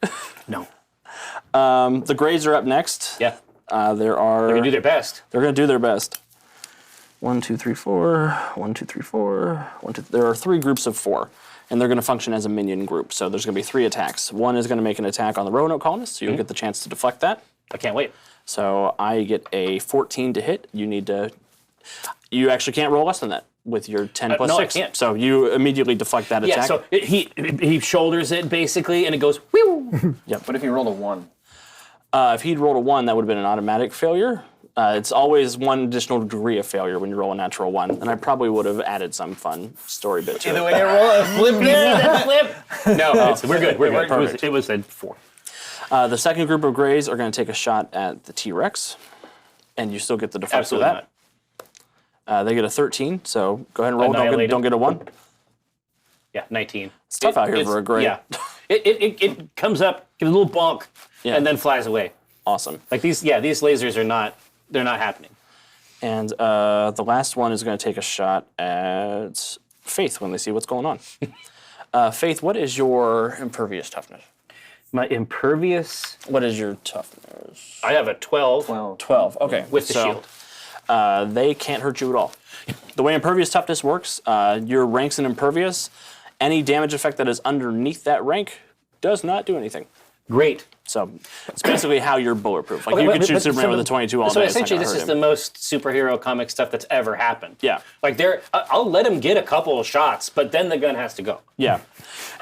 No. The Greys are up next. Yeah. They're They do their best. They're going to do their best. 1, 2, 3, 4. 1, 2, 3, 4. 1, 2. There are 3 groups of 4, and they're going to function as a minion group. So there's going to be 3 attacks. One is going to make an attack on the Roanoke colonists, so you'll get the chance to deflect that. I can't wait. So I get a 14 to hit. You actually can't roll less than that with your 10 plus no, I 6. can't. So you immediately deflect that Yeah, attack. so he shoulders it, basically, and it goes, whew. What if you rolled a 1? If he'd rolled a 1, that would have been an automatic failure. It's always 1 additional degree of failure when you roll a natural 1, and I probably would have added some fun story bit to Either it. way, roll a flip there. flip. No, we're good. We're good. perfect. It was a 4. The second group of Greys are going to take a shot at the T-Rex, and you still get the deflect Absolutely of that. They get a 13, so go ahead and roll. Annihilated. Don't get a 1. Yeah, 19. It's tough out here for a Grey. Yeah. It comes up, gives a little bonk, Yeah. and then flies away. Awesome. Like these lasers are not happening. And the last one is going to take a shot at Faith when they see what's going on. Faith, what is your impervious toughness? My impervious, What is your toughness? I have a 12 Well, 12. Okay. with the so, shield. They can't hurt you at all. The way impervious toughness works, your ranks in impervious, any damage effect that is underneath that rank does not do anything. Great. So it's basically how you're bulletproof. Like Okay, you could but- shoot but Superman so- with a 22 all So day. it's not essentially, gonna this hurt is him. the most superhero comic stuff that's ever happened. Yeah. Like I'll let him get a couple of shots, but then the gun has to go. Yeah.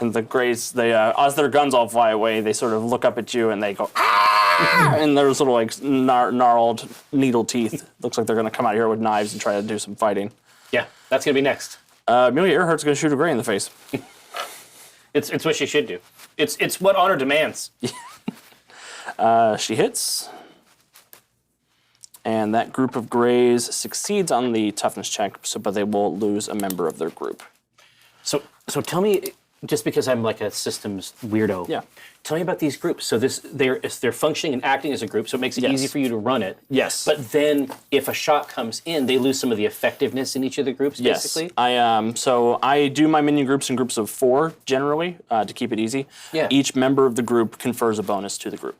And the Greys, they as their guns all fly away, they sort of look up at you and they go, ah! And there's little like gnarled needle teeth. Looks like they're going to come out here with knives and try to do some fighting. Yeah, that's gonna be next. Amelia Earhart's going to shoot a Grey in the face. It's what she should do. It's what honor demands. She hits. And that group of Greys succeeds on the toughness check, but they will lose a member of their group. So tell me, just because I'm like a systems weirdo. Yeah. Tell me about these groups. So they're functioning and acting as a group, so it makes it Yes. easy for you to run it. Yes. But then if a shot comes in, they lose some of the effectiveness in each of the groups, basically. Yes. So I do my minion groups in groups of 4 generally to keep it easy. Yeah. Each member of the group confers a bonus to the group.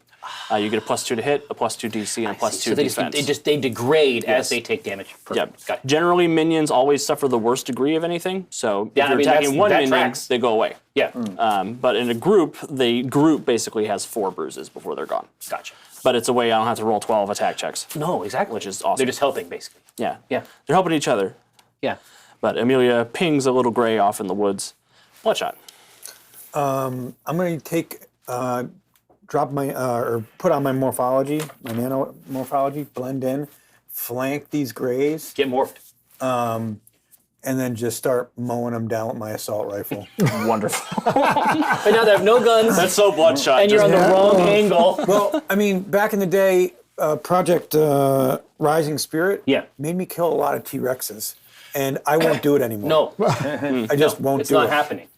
You get a +2 to hit, a +2 DC, and a +2 So defense. they degrade Yes. as they take damage. Yeah. Perfect. Got it. Generally, minions always suffer the worst degree of anything. So Yeah, if I you're mean, attacking that's- one that minion, tracks. they go away. Yeah. But in a group, the group basically has 4 bruises before they're gone. Gotcha. But it's a way I don't have to roll 12 attack checks. No, exactly. Which is awesome. They're just helping, basically. Yeah. Yeah. They're helping each other. Yeah. But Amelia pings a little Grey off in the woods. Bloodshot. I'm going to take, drop my, or put on my morphology, my nano morphology, blend in, flank these Greys, Get morphed. and then just start mowing them down with my assault rifle. Wonderful. But now they have no guns, That's so Bloodshot. and you're on the wrong angle. Well, I mean, back in the day, Project Rising Spirit Yeah. made me kill a lot of T-Rexes, and I won't do it anymore. No, I just won't it's do not it. happening.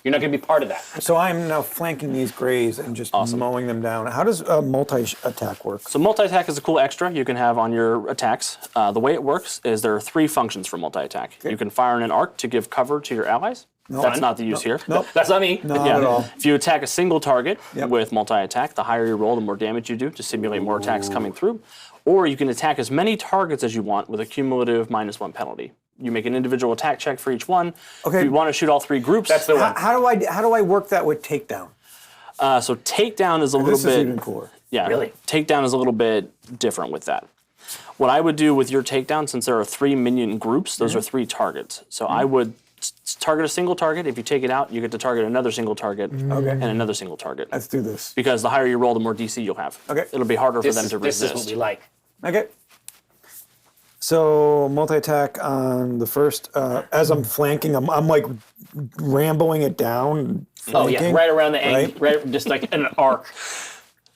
You're not going to be part of that. So I'm now flanking these Greys and just mowing them down. How does multi-attack work? So multi-attack is a cool extra you can have on your attacks. The way it works is there are 3 functions for multi-attack. You can fire in an arc to give cover to your allies. That's not the use here. Nope. That's not me. Not at all. If you attack a single target Yep. with multi-attack, the higher you roll, the more damage you do to simulate more attacks coming through. Or you can attack as many targets as you want with a cumulative -1 penalty. You make an individual attack check for each one. Okay. If you want to shoot all 3 groups, That's the one. How do I work that with takedown? so takedown is a little This bit. is even cooler. Yeah, Really? Takedown is a little bit different with that. What I would do with your takedown, since there are 3 minion groups, those are 3 targets. So I would target a single target. If you take it out, you get to target another single target and another single target. Let's do this. Because the higher you roll, the more DC you'll have. Okay. It'll be harder for This them is, to this resist. is what we like. Okay. So multi-attack on the first. As I'm flanking, I'm like ramboing it down. Oh yeah, flanking, right around the angle, right, just like an arc.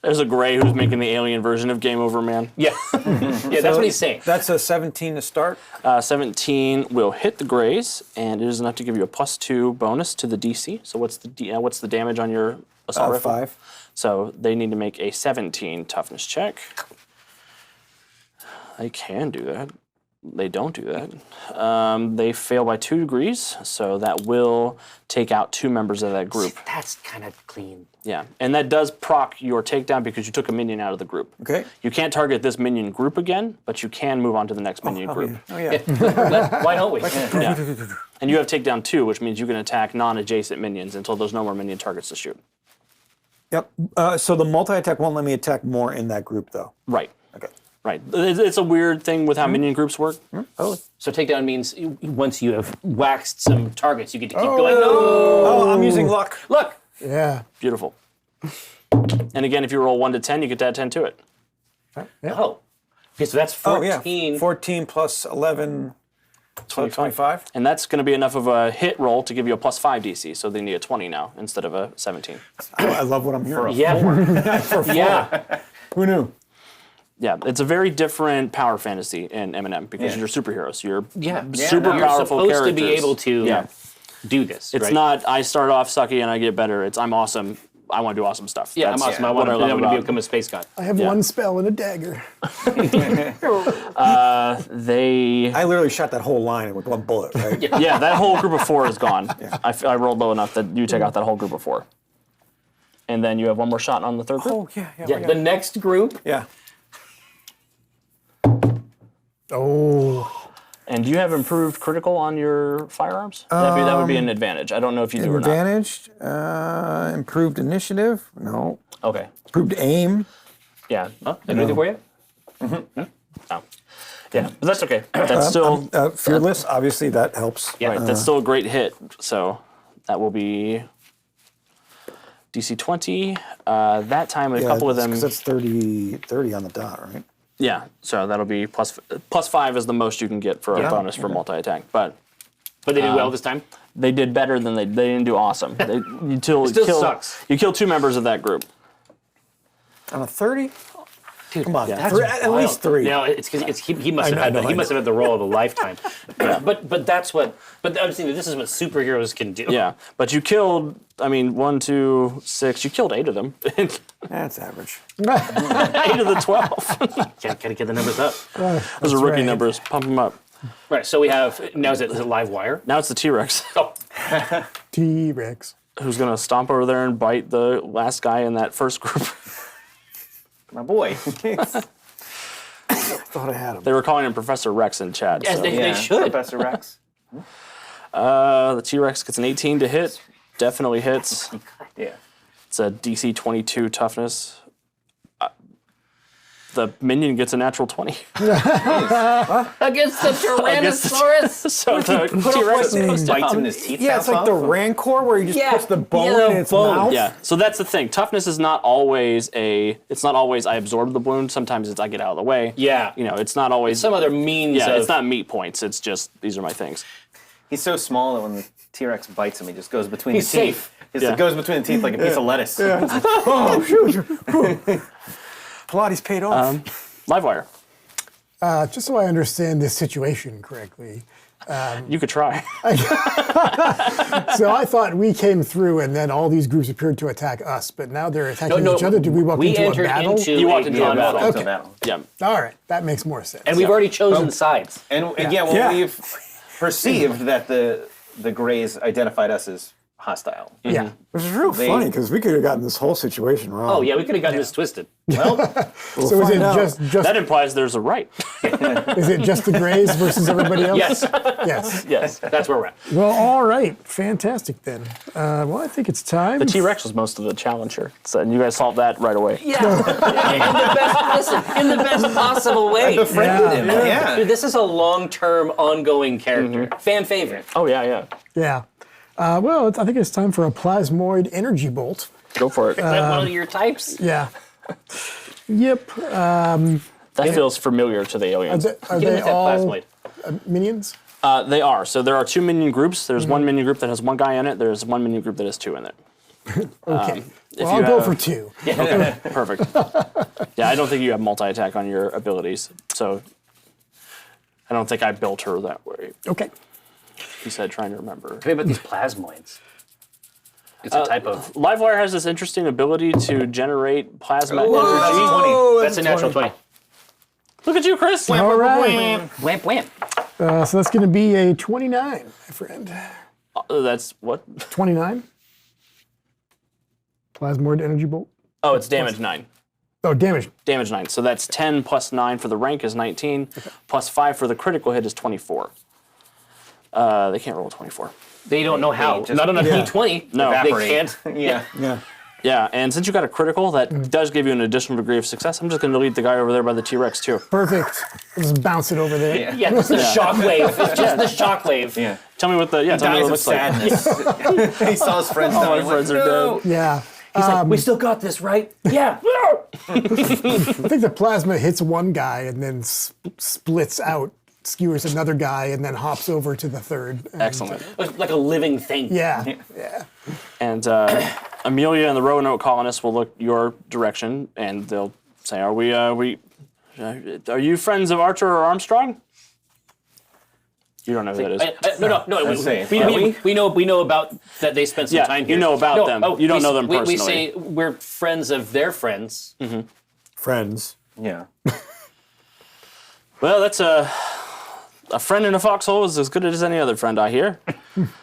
There's a gray who's making the alien version of Game Over Man. Yeah, yeah, that's what he's saying. That's a 17 to start. 17 will hit the grays, and it is enough to give you a +2 bonus to the DC. So what's the damage on your assault rifle? 5. So they need to make a 17 toughness check. They can do that. They don't do that. They fail by 2 degrees, so that will take out 2 members of that group. That's kind of clean. Yeah, and that does proc your takedown because you took a minion out of the group. Okay. You can't target this minion group again, but you can move on to the next minion group. Oh yeah. Why don't we? Yeah. And you have takedown 2, which means you can attack non-adjacent minions until there's no more minion targets to shoot. Yep. So the multi-attack won't let me attack more in that group, though. Right. Okay. Right. It's a weird thing with how minion groups work. Oh. So takedown means once you have waxed some targets, you get to keep going. Oh, I'm using luck. Look. Yeah. Beautiful. And again, if you roll 1 to 10, you get to add 10 to it. Oh. Okay, so that's 14. Oh yeah. 14 plus 11. 25. And that's going to be enough of a hit roll to give you a +5 DC, so they need a 20 now instead of a 17. I love what I'm hearing. Yeah. For 4. Yeah. Who knew? Yeah, it's a very different power fantasy in M&M because you're superheroes. You're super You're powerful supposed characters. to be able to do this. It's right? not, I start off sucky and I get better. It's, I'm awesome. I want to do awesome stuff. Yeah, That's I'm awesome. I what want love to about become a space god. I have one spell and a dagger. They... I literally shot that whole line with one bullet, right? Yeah, that whole group of 4 is gone. I rolled low enough that you take out that whole group of 4. And then you have one more shot on the third group. Oh, yeah. Yeah, the next group. Yeah. Oh. And do you have improved critical on your firearms? That would be an advantage. I don't know if you do or not. Advantaged, improved initiative, no. Okay. Improved aim. Yeah. Anything for you? Oh. Yeah, but that's okay. That's still Fearless, obviously that helps. Yeah. right. That's still a great hit. So that will be DC 20. That time, a couple of them. Because that's 30 on the dot, right? Yeah. So that'll be +5 is the most you can get for a bonus for multi-attack. But But they did well this time? they did better than they didn't do awesome. Still sucks. You kill 2 members of that group. On a 30? Dude, Come on, that's at least 3. No, it's because he must have had know, he must have had the role of a lifetime. But that's what. But I'm saying this is what superheroes can do. Yeah. But you killed. I mean, 1, 2, 6. You killed 8 of them. 8 That's average. of the 12. Gotta get the numbers up. Those are rookie right. numbers. Pump them up. Right. So we have now is it Livewire? Now it's the T-Rex. Oh, T-Rex. Who's gonna stomp over there and bite the last guy in that first group? My boy. Thought I had him. They were calling him Professor Rex in chat. yes, So. they should. Professor Rex. The T-Rex gets an 18 to hit. Definitely hits. Yeah. It's a DC 22 toughness. The minion gets a natural 20. Against the Tyrannosaurus. So the T-Rex. Bites him in his teeth. Yeah, it's like the Rancor where he just Yeah. puts the bone Yeah, in its bone. mouth. Yeah, so that's the thing. Toughness is not always it's not always I absorb the wound. Sometimes it's I get out of the way. Yeah. You know, it's not always. Some other means yeah, of. it's not meat points. It's just these are my things. He's so small that when the T-Rex bites him, he just goes between He's the teeth. safe. It goes between the teeth like a piece of lettuce. Oh, shoot. Pilates paid off. Livewire. Just so I understand this situation correctly. You could try. So I thought we came through and then all these groups appeared to attack us, but now they're attacking each other. Did we walk into a entered battle? into You walked into a battle. Okay. Yeah. All right, that makes more sense. and we've already chosen sides. And we've perceived that the Greys identified us as hostile. Yeah. Which is real funny because we could have gotten this whole situation wrong. Oh yeah, we could have gotten this twisted. Well, So is it find out. just That implies there's a right. is it just the Greys versus everybody else? yes, Yes. Yes. that's where we're at. Well, all right, fantastic then. Well, I think it's time. The T-Rex was most of the challenge here. So you guys solved that right away. Yeah, in the best possible way. Befriended him. Yeah. Dude, this is a long-term, ongoing character. Fan favorite. Oh yeah, yeah. Yeah. Well, I think it's time for a plasmoid energy bolt. Go for it. Is that one of your types? Yeah. Yep. That feels familiar to the aliens. Are Give they us that all plasmoid. minions? They are. So there are 2 minion groups. There's one minion group that has 1 guy in it. There's one minion group that has 2 in it. Okay. if Well, I'll you go have- for 2. Okay, perfect. Yeah, I don't think you have multi-attack on your abilities, so I don't think I built her that way. Okay. He said, trying to remember. Tell me about these plasmoids. It's a type of. Livewire has this interesting ability to generate plasma energy. That's 20. That's a natural 20. Look at you, Chris. All right. Whamp, whamp. So that's going to be a 29, my friend. That's what? 29. Plasmoid energy bolt. Oh, it's damage 9. Oh, damage. Damage 9. So that's 10 plus 9 for the rank is 19, plus 5 for the critical hit is 24. They can't roll a 24. They don't know how. just- Not on a Yeah. D20. No. They Evaporate. can't. Yeah. Yeah. Yeah, and since you got a critical, that does give you an additional degree of success. I'm just going to delete the guy over there by the T-Rex too. Perfect. Just bounce it over there. Yeah, it's the shockwave. It's just the shockwave. Yeah. Tell me what the tell me what Dies it of looks like. sadness. He saw his friends All die. my Like, friends are "No." dead. Yeah. He's like, we still got this, right? Yeah. I think the plasma hits one guy and then splits out, skewers another guy, and then hops over to the third. And, Excellent. Like a living thing. Yeah. Yeah. And Amelia and the Roanoke colonists will look your direction, and they'll say, "Are you friends of Archer or Armstrong?" You don't know who that is. No. Let's say, We know about that they spent some Yeah, time you here. know about them. You don't know them We personally. say we're friends of their friends. Friends. Yeah. Well, that's a friend in a foxhole is as good as any other friend, I hear.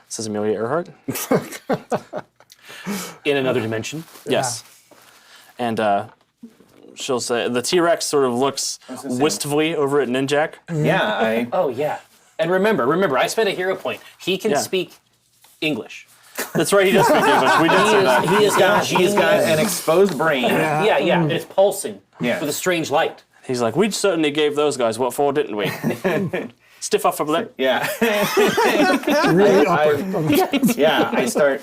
Says Amelia Earhart. In another dimension. Yes. And she'll say, the T-Rex sort of looks wistfully over at Ninjak. Yeah. Oh yeah. And remember, I spent a hero point. He can speak English. That's right, he does speak English. We did say that. He's got an exposed brain. Yeah, and it's pulsing Yeah. with a strange light. He's like, we certainly gave those guys what for, didn't we? Stiff upper lip. Yeah. Really upward. Yeah. I start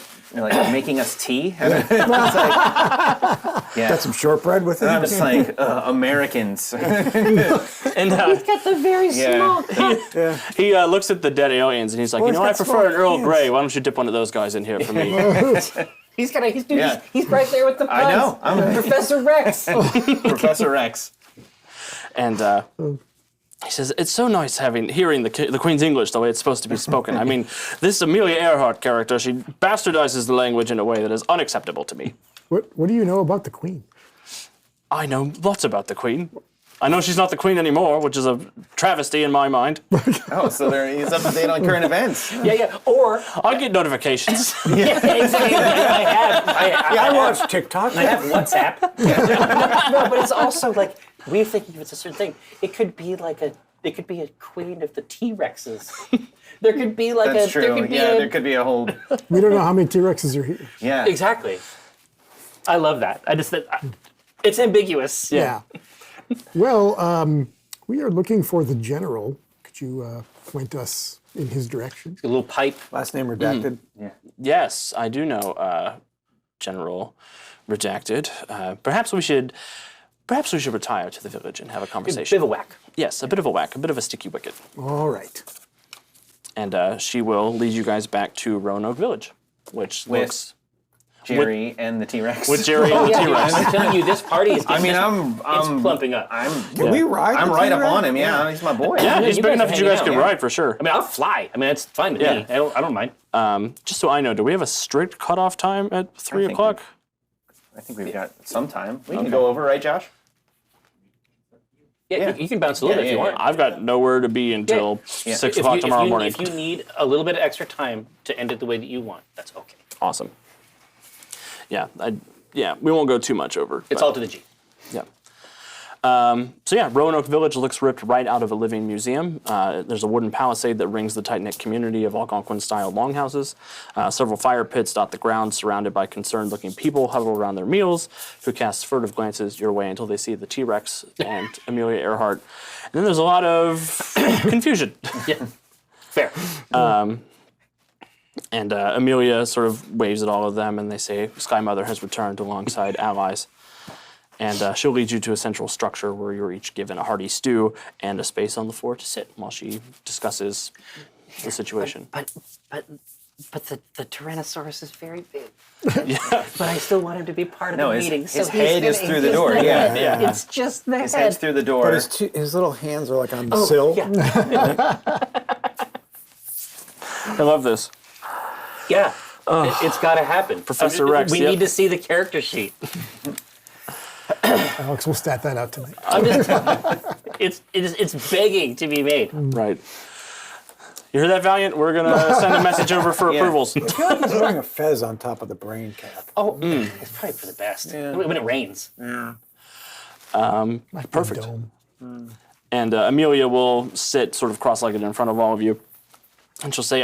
making us tea. And it's like, yeah. Got some shortbread with And I'm it. just like, Americans. And Got the very Yeah. small. he looks at the dead aliens and he's like, Well, I he's got prefer an small Earl hands. Grey. Why don't you dip one of those guys in here for me? He's Yeah. he's right there with the puns. I know. I'm Professor Rex. Professor Rex. And he says, it's so nice hearing the Queen's English the way it's supposed to be spoken. I mean, this Amelia Earhart character, she bastardizes the language in a way that is unacceptable to me. What do you know about the Queen? I know lots about the Queen. I know she's not the Queen anymore, which is a travesty in my mind. Oh, so he's up to date on current events. Yeah. Or I get notifications. exactly. I watch TikTok. I have WhatsApp. No, but it's also like we're thinking if it's a certain thing. It could be a queen of the T-Rexes. There could be like That's there true. could be There could be a whole. We don't know how many T-Rexes are here. Yeah. exactly. I love that. It's ambiguous. Yeah. Well, we are looking for the general. Could you point us in his direction? A little pipe. Last name redacted. Yes, I do know General Redacted. Perhaps we should retire to the village and have a conversation. Bivouac. Yes, a bit of a whack, a bit of a sticky wicket. All right. And she will lead you guys back to Roanoke Village, which With looks Jerry and the T-Rex. with Jerry and the T-Rex. I'm telling you, this party is. I mean, it's plumping up. Can we ride? I'm the right up T-Rex? on him. Yeah, he's my boy. Yeah, he's you big guys enough are that you guys hanging can out, ride for sure. I mean, I'll fly. I mean, it's fine with me. Yeah. I don't mind. Just so I know, do we have a strict cutoff time at 3 think o'clock? I think we've got some time. We can go over, right, Josh? Yeah, Yeah. you can bounce a little bit if you yeah, want. I've got nowhere to be until 6 If o'clock you- tomorrow if you, morning. If you need a little bit of extra time to end it the way that you want, that's okay. Awesome. Yeah, we won't go too much over. It's but- all to the G. Yeah. Roanoke Village looks ripped right out of a living museum. There's a wooden palisade that rings the tight-knit community of Algonquin-style longhouses. Several fire pits dot the ground, surrounded by concerned-looking people huddle around their meals, who cast furtive glances your way until they see the T-Rex and Amelia Earhart. And then there's a lot of confusion. Yeah, fair. And Amelia sort of waves at all of them, and they say, Sky Mother has returned alongside allies. And she'll lead you to a central structure where you're each given a hearty stew and a space on the floor to sit while she discusses the situation. But the Tyrannosaurus is very big. But I still want him to be part of the meeting. His head is through the door. Yeah. It's just the His head. head's through the door. But his little hands are like on the sill. Yeah. I love this. Yeah. It's got to happen. Professor Rex, We yep. need to see the character sheet. Alex will stat that out tonight. I'm just. It's begging to be made. Right. You hear that, Valiant? We're going to send a message over for approvals. I feel like he's wearing a fez on top of the brain cap. Oh, it's probably for the best. When it rains. Perfect. Dome. And Amelia will sit sort of cross-legged in front of all of you. And she'll say,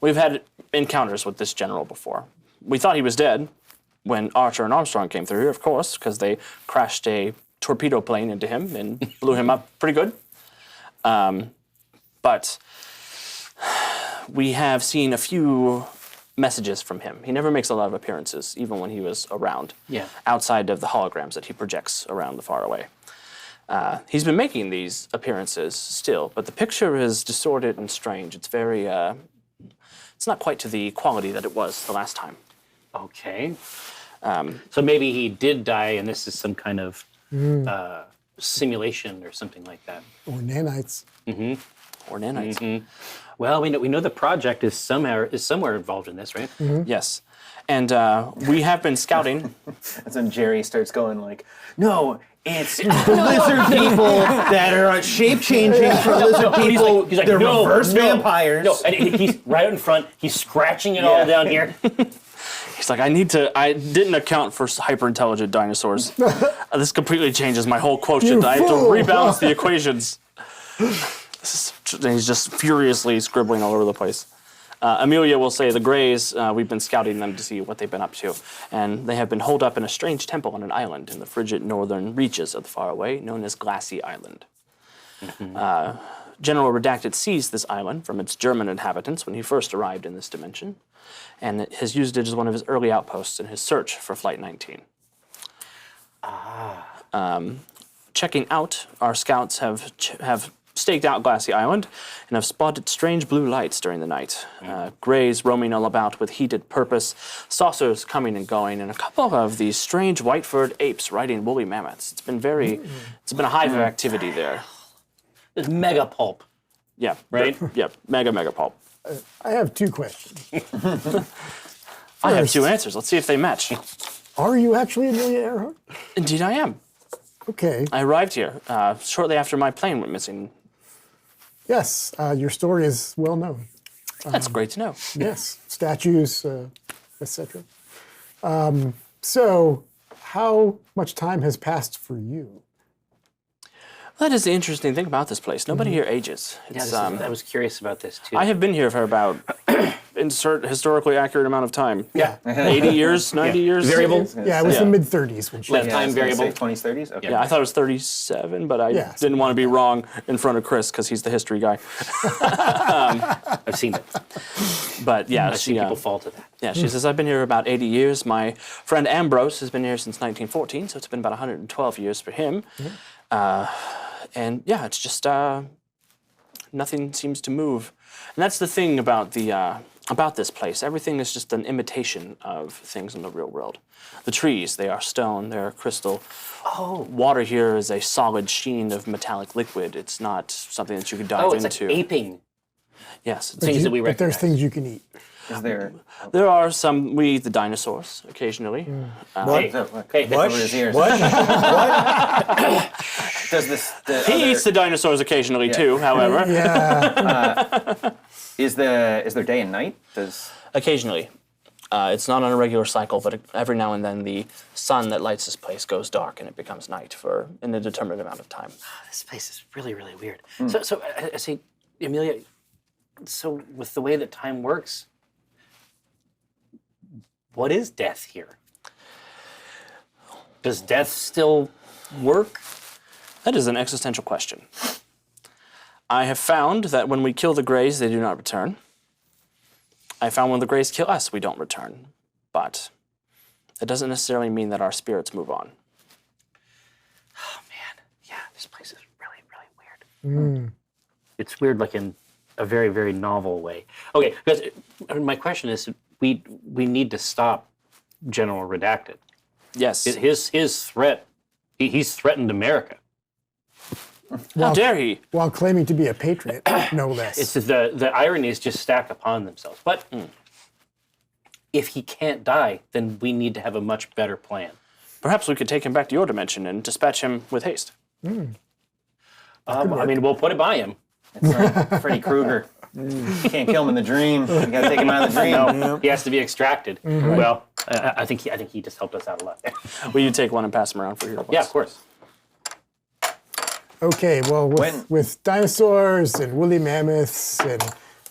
we've had encounters with this general before. We thought he was dead when Archer and Armstrong came through here, of course, because they crashed a torpedo plane into him and blew him up pretty good. But we have seen a few messages from him. He never makes a lot of appearances, even when he was around, outside of the holograms that he projects around the Faraway. He's been making these appearances still, but the picture is distorted and strange. It's very, it's not quite to the quality that it was the last time. Okay. So maybe he did die, and this is some kind of simulation or something like that. Or nanites. Or nanites. Well, we know the project is somewhere involved in this, right? Yes. And we have been scouting. That's when Jerry starts going like, no, it's lizard people that are shape-changing for lizard people. He's like, they're no, reverse vampires. No, and he's right in front. He's scratching it all down here. He's like, I didn't account for hyper-intelligent dinosaurs. This completely changes my whole quotient. I have to rebalance the equations. And he's just furiously scribbling all over the place. Amelia will say the Greys, we've been scouting them to see what they've been up to, and they have been holed up in a strange temple on an island in the frigid northern reaches of the Faraway, known as Glassy Island. General Redacted seized this island from its German inhabitants when he first arrived in this dimension, and has used it as one of his early outposts in his search for Flight 19. Checking out, our scouts have staked out Glassy Island and have spotted strange blue lights during the night. Greys roaming all about with heated purpose, saucers coming and going, and a couple of these strange white-furred apes riding woolly mammoths. It's been a hive of activity there. It's mega pulp. Yeah. Right? Yep. Mega pulp. I have two questions. I have two answers. Let's see if they match. Are you actually Amelia Earhart? Indeed I am. Okay. I arrived here shortly after my plane went missing. Yes, your story is well known. That's great to know. Yes, statues, etc. So, how much time has passed for you? That is the interesting thing about this place. Nobody here ages. It's, I was curious about this too. I have been here for about, insert historically accurate amount of time. Yeah. 80 years, 90 years? Variable? Yeah, it was the mid-30s when she. Left time variable. 20s, 30s? Okay. Yeah, I thought it was 37, but I Yeah. didn't want to be wrong in front of Chris because he's the history guy. I've seen it. But yeah, I've seen people fall to that. Yeah, she says, I've been here about 80 years. My friend Ambrose has been here since 1914, so it's been about 112 years for him. And yeah, it's just nothing seems to move. And that's the thing about this place. Everything is just an imitation of things in the real world. The trees, they are stone, they are crystal. Oh. Water here is a solid sheen of metallic liquid. It's not something that you could dive It's into. like aping. Yes. Things that we But there's recognize. things you can eat. Is there... There are some, we eat the dinosaurs occasionally. What? Hey, Over his ears. What? Does this... He eats the dinosaurs occasionally too, however. Yeah. Is there day and night? Occasionally. It's not on a regular cycle, but every now and then the sun that lights this place goes dark and it becomes night for an indeterminate amount of time. This place is really, really weird. So I say, Amelia, so with the way that time works, what is death here? Does death still work? That is an existential question. I have found that when we kill the Greys, they do not return. I found when the Greys kill us, we don't return. But it doesn't necessarily mean that our spirits move on. Oh man, yeah, this place is really, really weird. It's weird, like in a very, very novel way. Okay, because my question is, we need to stop General Redacted. Yes. His threat, he's threatened America. How dare he? While claiming to be a patriot, no less. It's the ironies just stack upon themselves. But if he can't die, then we need to have a much better plan. Perhaps we could take him back to your dimension and dispatch him with haste. I mean, we'll put it by him. It's like Freddy Krueger. You can't kill him in the dream. You gotta take him out of the dream. No, he has to be extracted. Well, I think he just helped us out a lot. Will you take one and pass him around for hero points? Yeah, of course. Okay, well, with dinosaurs and woolly mammoths and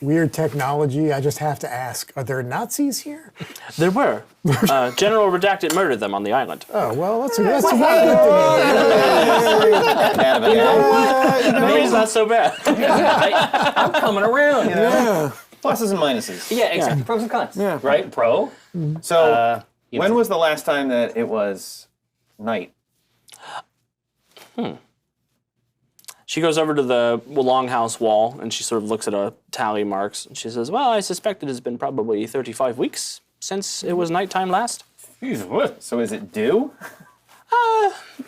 weird technology, I just have to ask, are there Nazis here? There were. General Redacted murdered them on the island. Oh, well, that's one good thing. Maybe it's not so bad. I'm coming around. Yeah. Pluses and minuses. Yeah, exactly. Pros and cons. Yeah. Right? Pro. So, when was the last time that it was night? She goes over to the longhouse wall and she sort of looks at a tally marks and she says, well, I suspect it has been probably 35 weeks since it was nighttime last. So is it due?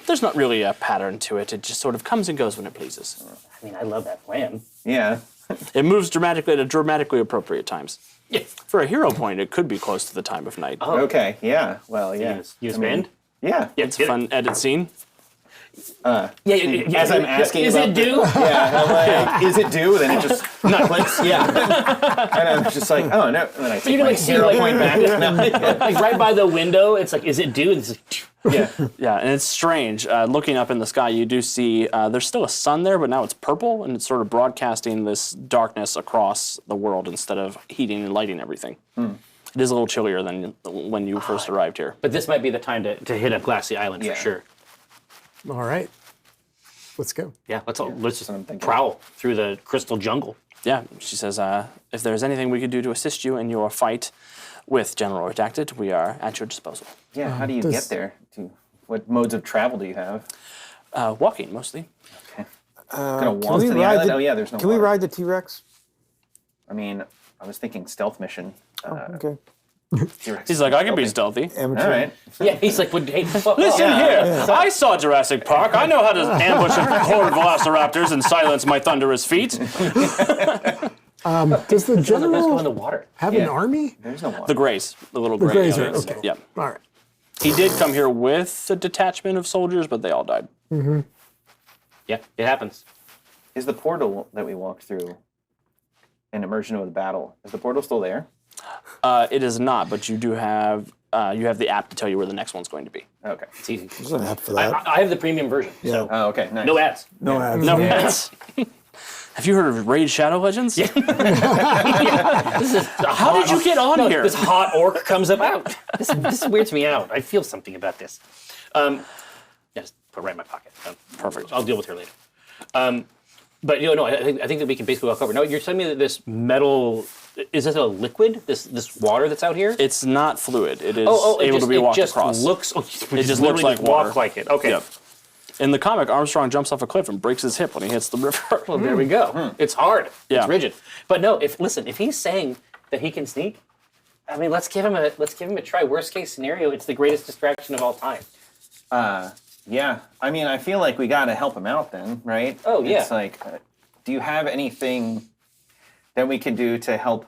There's not really a pattern to it. It just sort of comes and goes when it pleases. I mean, I love that plan. Yeah. It moves dramatically at dramatically appropriate times. Yeah. For a hero point, it could be close to the time of night. Okay. Yeah. Well, yeah. You spend? Yeah. It's a fun edit scene. As I'm asking is about it due? Yeah, I'm like, is it due? Then it just clicks. Yeah. And I'm just like, oh, no. And then I take can my like see hero like, point back. like right by the window, it's like, is it due? And it's like, Yeah. Yeah, and it's strange. Looking up in the sky, you do see there's still a sun there, but now it's purple, and it's sort of broadcasting this darkness across the world instead of heating and lighting everything. It is a little chillier than when you first arrived here. but this might be the time to hit up Glassy Island Yeah. for sure. All right, let's go. Yeah, let's just what I'm thinking. prowl through the crystal jungle. Yeah, she says, if there's anything we could do to assist you in your fight with General Redacted, we are at your disposal. Yeah. How do you get there? What modes of travel do you have? Walking, mostly. Okay. Gonna walk to the island? Oh, yeah, there's no Can we water. ride the T-Rex? I mean, I was thinking stealth mission. Okay. T-Rex He's like, I can be stealthy. stealthy. Amateur. All right. Yeah, he's like, hey, fuck Listen off. here, I saw Jurassic Park. I know how to ambush a horde of velociraptors and silence my thunderous feet. Does the Let's go in general the water. have Yeah. an army? There's no water. The Greys, the little Grey. Greys are, aliens. okay. Yeah. All right. He did come here with a detachment of soldiers, but they all died. Yeah, it happens. Is the portal that we walked through an immersion of the battle? Is the portal still there? It is not, but you do have the app to tell you where the next one's going to be. Okay. It's easy. There's an app for that. I have the premium version, so Oh, okay. Nice. no ads. No ads. No, that's. Have you heard of Raid Shadow Legends? This is How did you get on here? This hot orc comes about. This weirds me out. I feel something about this. Yeah, just put it right in my pocket. Perfect. I'll deal with her later. But no, I think that we can basically walk over. No, you're telling me that this metal is this a liquid? This water that's out here? It's not fluid. It is it able just, to be it walked just across. looks. It just looks like water. Walk like it. Okay. Yep. In the comic, Armstrong jumps off a cliff and breaks his hip when he hits the river. Well, there we go. It's hard. Yeah. It's rigid. But no, if he's saying that he can sneak, I mean, let's give him a try. Worst case scenario, it's the greatest distraction of all time. Yeah. I mean, I feel like we got to help him out then, right? Oh, yeah. It's like, do you have anything that we can do to help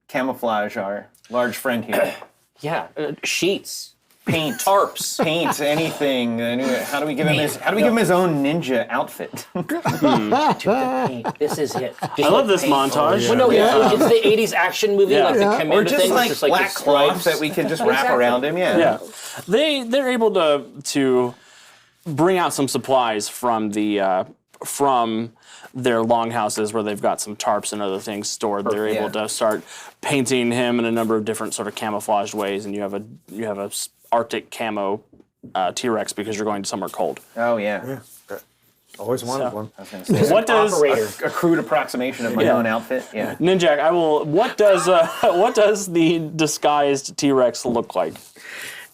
camouflage our large friend here? Yeah, sheets, Paint, tarps. paint, anything. How do we give him his own ninja outfit? Paint. This is it. I love this montage. Well, no, it's the '80s action movie, Yeah. like the Yeah. commando Or just thing. like it's just black the cloth stripes. that we can just wrap Exactly. around him. Yeah. Yeah, they're able to bring out some supplies from their longhouses where they've got some tarps and other things stored. They're able to start painting him in a number of different sort of camouflaged ways, and you have a Arctic camo T-Rex because you're going to somewhere cold. Oh yeah. Always wanted one. I was gonna say, What does operator. a crude approximation of my own outfit. Yeah. Ninjak? What does the disguised T-Rex look like?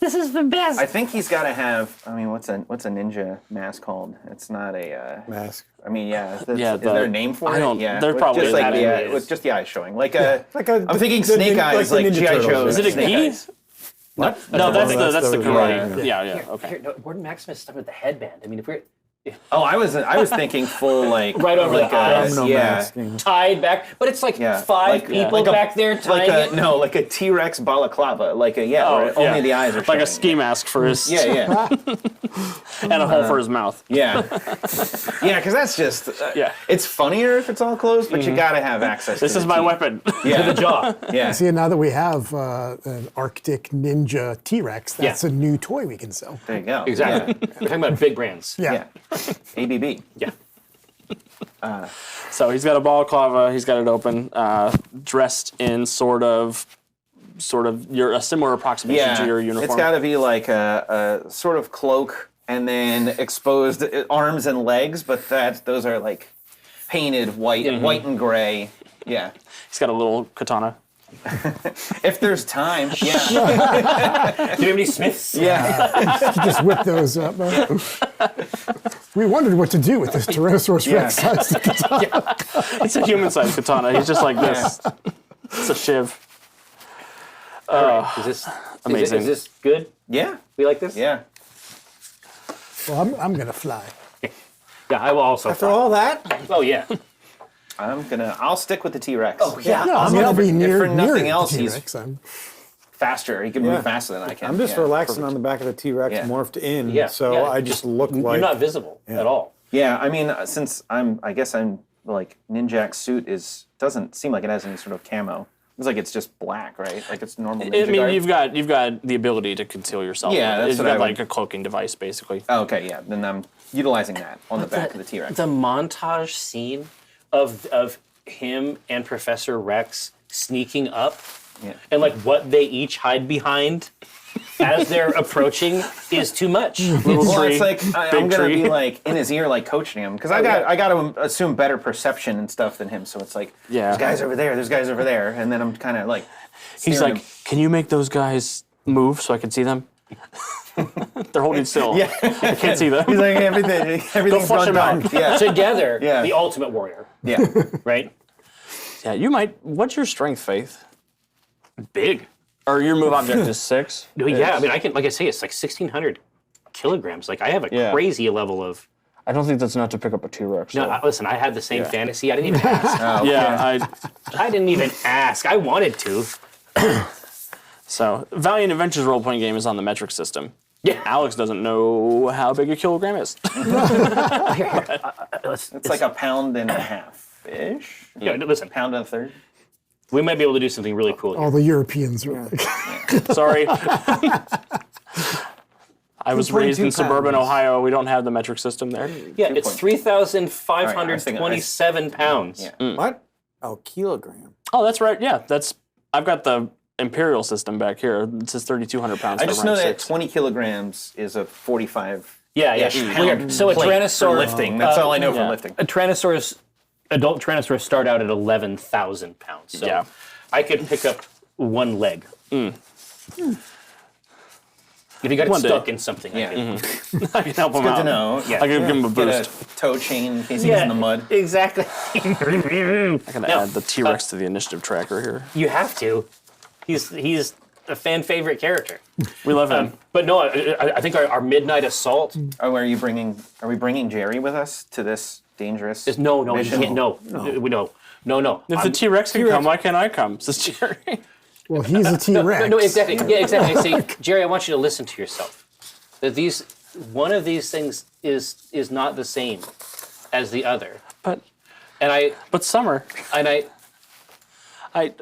This is the best. I think he's got to have. I mean, what's a ninja mask called? It's not a Mask. I mean, yeah. Yeah, Is there a name for it? I don't- Yeah. there with probably just is. like It is. with just the eyes showing, like a. a- I'm thinking the Snake nin- Eyes, like like the Ninja GI Turtles. Joe. Is it a Snake gi? Eyes. What? No, No, that's that's the the- karate. yeah. Yeah, okay. Here, no, Gordon Maximus stuck with the headband. I mean, if we're Oh, I was thinking full like Right over like the eyes. No yeah. mask. tied back, but it's like Yeah, 5 like- people like a- back there tying it. like a T-Rex balaclava, like a where Oh, yeah. only the eyes are Like a showing. ski mask for his Yeah, and a hole for his mouth. yeah, yeah. Because that's just Yeah. It's funnier if it's all closed, but you gotta have access. This to is the my teeth. weapon. Yeah, The jaw. yeah. See, now that we have an Arctic Ninja T-Rex, that's a new toy we can sell. There you go. Exactly. We're talking about big brands. Yeah. ABB. Yeah. So he's got a balaclava. He's got it open, dressed in sort of a similar approximation Yeah, to your uniform. it's got to be like a sort of cloak and then exposed arms and legs, but those are like painted white, white and gray. Yeah, He's got a little katana. if there's time. Yeah, Do you have any Smiths? yeah. Just whip those up. We wondered what to do with this Tyrannosaurus Yeah. Rex sized katana. It's a human-sized katana. He's just like this. It's a shiv. All right. Is this amazing. Is this good? Yeah, We like this? yeah. Well, I'm going to fly. Yeah, I will also. After all that, Oh yeah. I'll stick with the T-Rex. Oh yeah. Yeah, I'm going to be near, for near nothing the else, T-Rex. Faster. He can Yeah. move faster than I can. I'm just yeah. relaxing on the back of the T-Rex, Yeah. morphed in, Yeah. so yeah. I just look You're like not visible at all. Yeah, I mean, since I guess I'm like Ninjak's suit doesn't seem like it has any sort of camo. It's like it's just black, right? Like it's normal ninja I mean, garb. you've got the ability to conceal yourself. Yeah, that's You've what got I would- like a cloaking device, basically. Oh, okay, yeah. Then I'm utilizing that on the back of the T-Rex. The montage scene of him and Professor Rex sneaking up, Yeah. and like what they each hide behind as they're approaching is too much. Little Well, tree, it's like I'm big gonna tree. be like in his ear, like coaching him, because I got to assume better perception and stuff than him. So it's like, Yeah. there's guys over there, there's guys over there, and then I'm kind of like, He's steering like, him. can you make those guys move so I can see them? They're holding still. Yeah. I can't see them. He's like everything's flush run him out. down. Yeah, Together, Yeah. the ultimate warrior, yeah. right? Yeah, you might. What's your strength, Faith? Big. Or your move object is 6? No, yeah, I mean, I can, like I say, it's like 1,600 kilograms. Like I have a Yeah. crazy level of. I don't think that's enough to pick up a T-Rex. No, though. listen, I had the same fantasy. I didn't even ask. Oh, Yeah, I didn't even ask. I wanted to. so Valiant Adventures role-playing game is on the metric system. Yeah. Alex doesn't know how big a kilogram is. It's like a pound and a half ish. Yeah, listen, Pound and a third. we might be able to do something really cool. All the Europeans are like, Sorry. I was raised in 2.2 suburban pounds. Ohio. We don't have the metric system there. Yeah, it's 3,527 Yeah. pounds. Yeah. what? Oh, kilogram. Oh, that's right. Yeah, I've got the imperial system back here. It says 3,200 pounds. I for just rank know that 6. 20 kilograms is a 45. Yeah. pound So a plate for Tyrannosaur lifting. That's all I know yeah. for lifting. Adult Tyrannosaurs start out at 11,000 pounds. So Yeah. I could pick up one leg. If you got it One day. stuck in something, Yeah. I could. I can help him Good out. to know. Yeah. I can give him a Get boost. a toe chain in case he's in the mud. Exactly. I can No, add the T-Rex to the initiative tracker here. You have to. He's a fan favorite character. We love him. But no, I think our midnight assault. Oh, are we bringing Jerry with us to this dangerous? No, we mission? can't. No. If the T-Rex can come, why can't I come? Says Jerry. well, he's a T-Rex. No, exactly. Yeah, exactly. I say, Jerry, I want you to listen to yourself. That one of these things is not the same as the other. But And Summer, I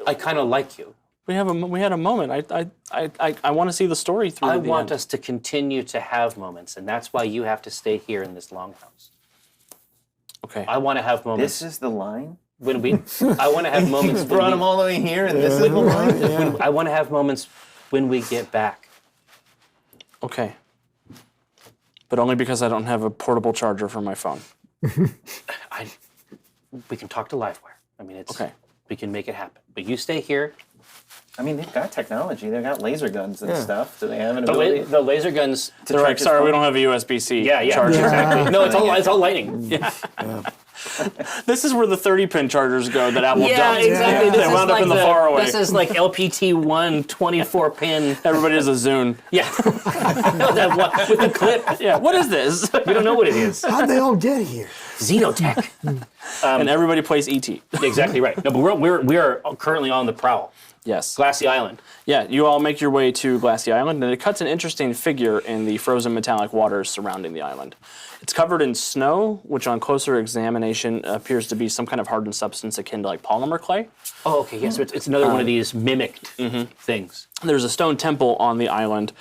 I kind of like you. we had a moment. I want to see the story through. I to the want end. us to continue to have moments, and that's why you have to stay here in this longhouse. Okay. I want to have moments This is the line. when we. I want to have moments. Brought when him all the way here, and this is the line. I want to have moments when we get back. Okay. But only because I don't have a portable charger for my phone. We can talk to Livewire. I mean, it's Okay. we can make it happen. But you stay here. I mean, they've got technology. They've got laser guns and Yeah. stuff. Do they have an The, ability? the laser guns. They're like, sorry, we don't have a USB-C Yeah, yeah, charger. exactly. No, it's all lightning. Yeah. This is where the 30-pin chargers go that Apple Yeah, dumped. exactly. They This is wound up like in the Faraway. This is like LPT1 24-pin. Everybody has a Zune. Yeah. That one with the clip. Yeah, what is this? We don't know what it is. How'd they all get here? Xenotech. And everybody plays ET. Exactly right. No, but we are currently on the prowl. Yes. Glassy Island. Yeah, you all make your way to Glassy Island, and it cuts an interesting figure in the frozen metallic waters surrounding the island. It's covered in snow, which on closer examination appears to be some kind of hardened substance akin to like polymer clay. Oh, okay. Yes, it's another one of these mimicked things. There's a stone temple on the island,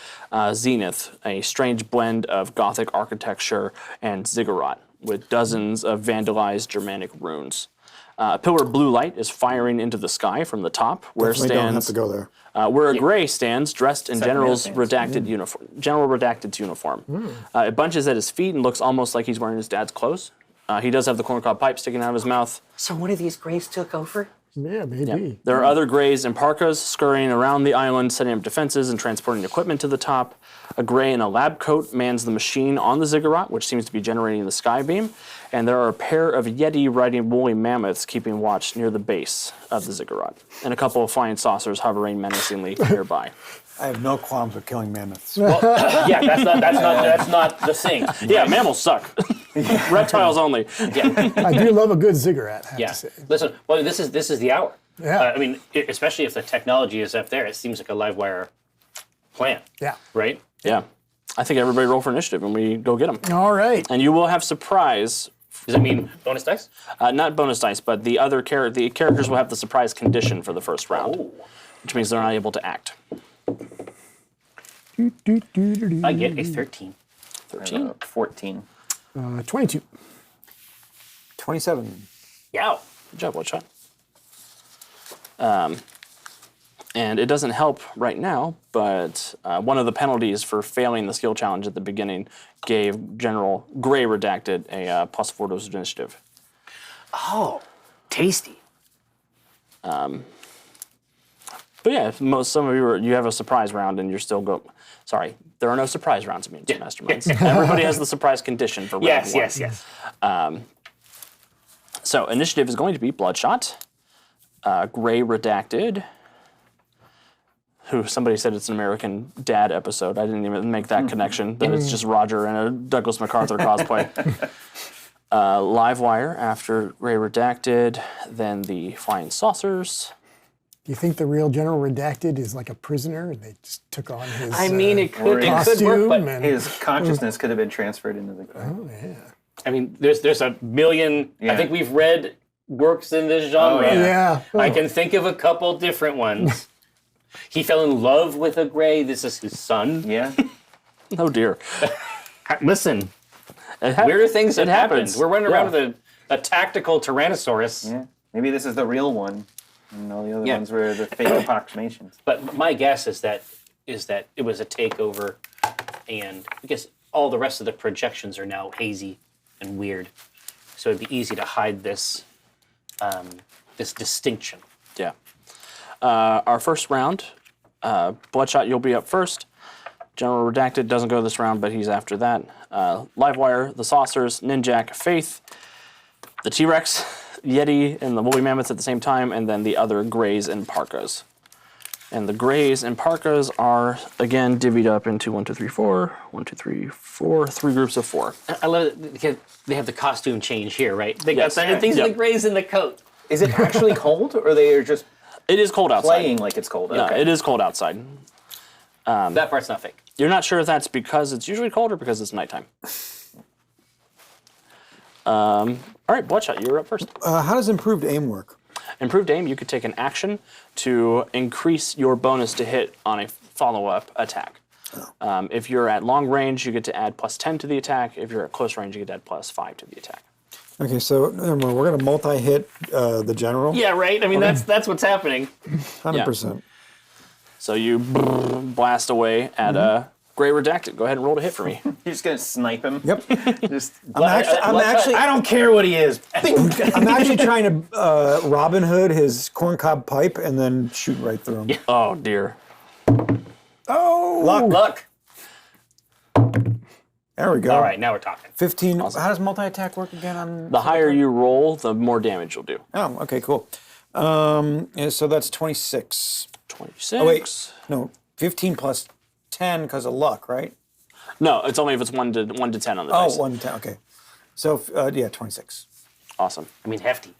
Zenith, a strange blend of Gothic architecture and ziggurat, with dozens of vandalized Germanic runes. A pillar of blue light is firing into the sky from the top, where Definitely don't have stands to go there. where a gray stands dressed in General stands. Redacted's uniform. It bunches at his feet and looks almost like he's wearing his dad's clothes. He does have the corncob pipe sticking out of his mouth. So one of these grays took over? Yeah, maybe. There are other grays and parkas scurrying around the island, setting up defenses and transporting equipment to the top. A gray in a lab coat mans the machine on the ziggurat, which seems to be generating the sky beam. And there are a pair of Yeti riding woolly mammoths keeping watch near the base of the ziggurat, and a couple of flying saucers hovering menacingly nearby. I have no qualms with killing mammoths. Yeah, that's not the thing. Yeah, mammals suck. Reptiles only. Yeah. I do love a good ziggurat, I have Yeah. to say. Listen, well, this is the hour. Yeah. I mean, especially if the technology is up there, it seems like a Livewire plan, Yeah. right? Yeah. I think everybody roll for initiative and we go get them. All right. And you will have surprise. Does it mean bonus dice? Not bonus dice, but the characters will have the surprise condition for the first round, which means they're not able to act. I get a 13. 13. 14. 22. 27. Yeah. Good job, Bloodshot. And it doesn't help right now, but one of the penalties for failing the skill challenge at the beginning gave General Gray Redacted a +4 to his initiative. Oh, tasty. But yeah, if some of you have a surprise round and you're still Sorry, there are no surprise rounds in Mutants Masterminds. Everybody has the surprise condition for round Yes, one. yes, yes. So initiative is going to be Bloodshot, Gray Redacted, who somebody said it's an American Dad episode. I didn't even make that connection, that it's just Roger in a Douglas MacArthur cosplay. Livewire after Gray Redacted, then the Flying Saucers. Do you think the real General Redacted is like a prisoner and they just took on his I mean, it could work, costume? but And, His consciousness could have been transferred into the car. oh, yeah. I mean, there's a million. I Yeah. think we've read works in this genre. Oh, Yeah. I can think of a couple different ones. He fell in love with a gray. This is his son. Yeah. Oh dear. Listen, It weirder things have happened. happens. We're running around Yeah. with a tactical Tyrannosaurus. Yeah. Maybe this is the real one. And all the other Yeah. ones were the fake approximations. But my guess is that it was a takeover, and I guess all the rest of the projections are now hazy and weird. So it'd be easy to hide this this distinction. Yeah. Our first round, Bloodshot, you'll be up first. General Redacted doesn't go this round, but he's after that. Livewire, the Saucers, Ninjak, Faith, the T-Rex, Yeti, and the Woolly Mammoths at the same time, and then the other Greys and Parkas. And the Greys and Parkas are, again, divvied up into 1, 2, 3, 4, 1, 2, 3, 4, 3 groups of 4. I love it because they have the costume change here, right? They Yes. got these are the grays in the coat. Is it actually cold, or they are just It is cold outside. playing like it's cold? Yeah, Okay. it is cold outside. That part's not fake. You're not sure if that's because it's usually cold or because it's nighttime. All right, Bloodshot, you're up first. How does improved aim work? Improved aim, you could take an action to increase your bonus to hit on a follow-up attack. If you're at long range, you get to add +10 to the attack. If you're at close range, you get to add +5 to the attack. Okay, so never mind, we're going to multi-hit the general. Yeah, right. I mean, that's what's happening. 100%. So you blast away at Gray Redacted, go ahead and roll to hit for me. You're just gonna snipe him. Yep. Just. I'm actually I don't care what he is. I'm actually trying to Robin Hood his corncob pipe and then shoot right through him. Oh, dear. Oh, Luck. there we go. All right, now we're talking. 15. How does multi-attack work again? On The higher you roll, the more damage you'll do. Oh, okay, cool. So that's 26. 26. Oh wait, no, 15 plus 10 because of luck, right? No, it's only if it's 1 to 10 on the Oh, dice. 1 to 10. Okay. So yeah, 26. Awesome. I mean, hefty.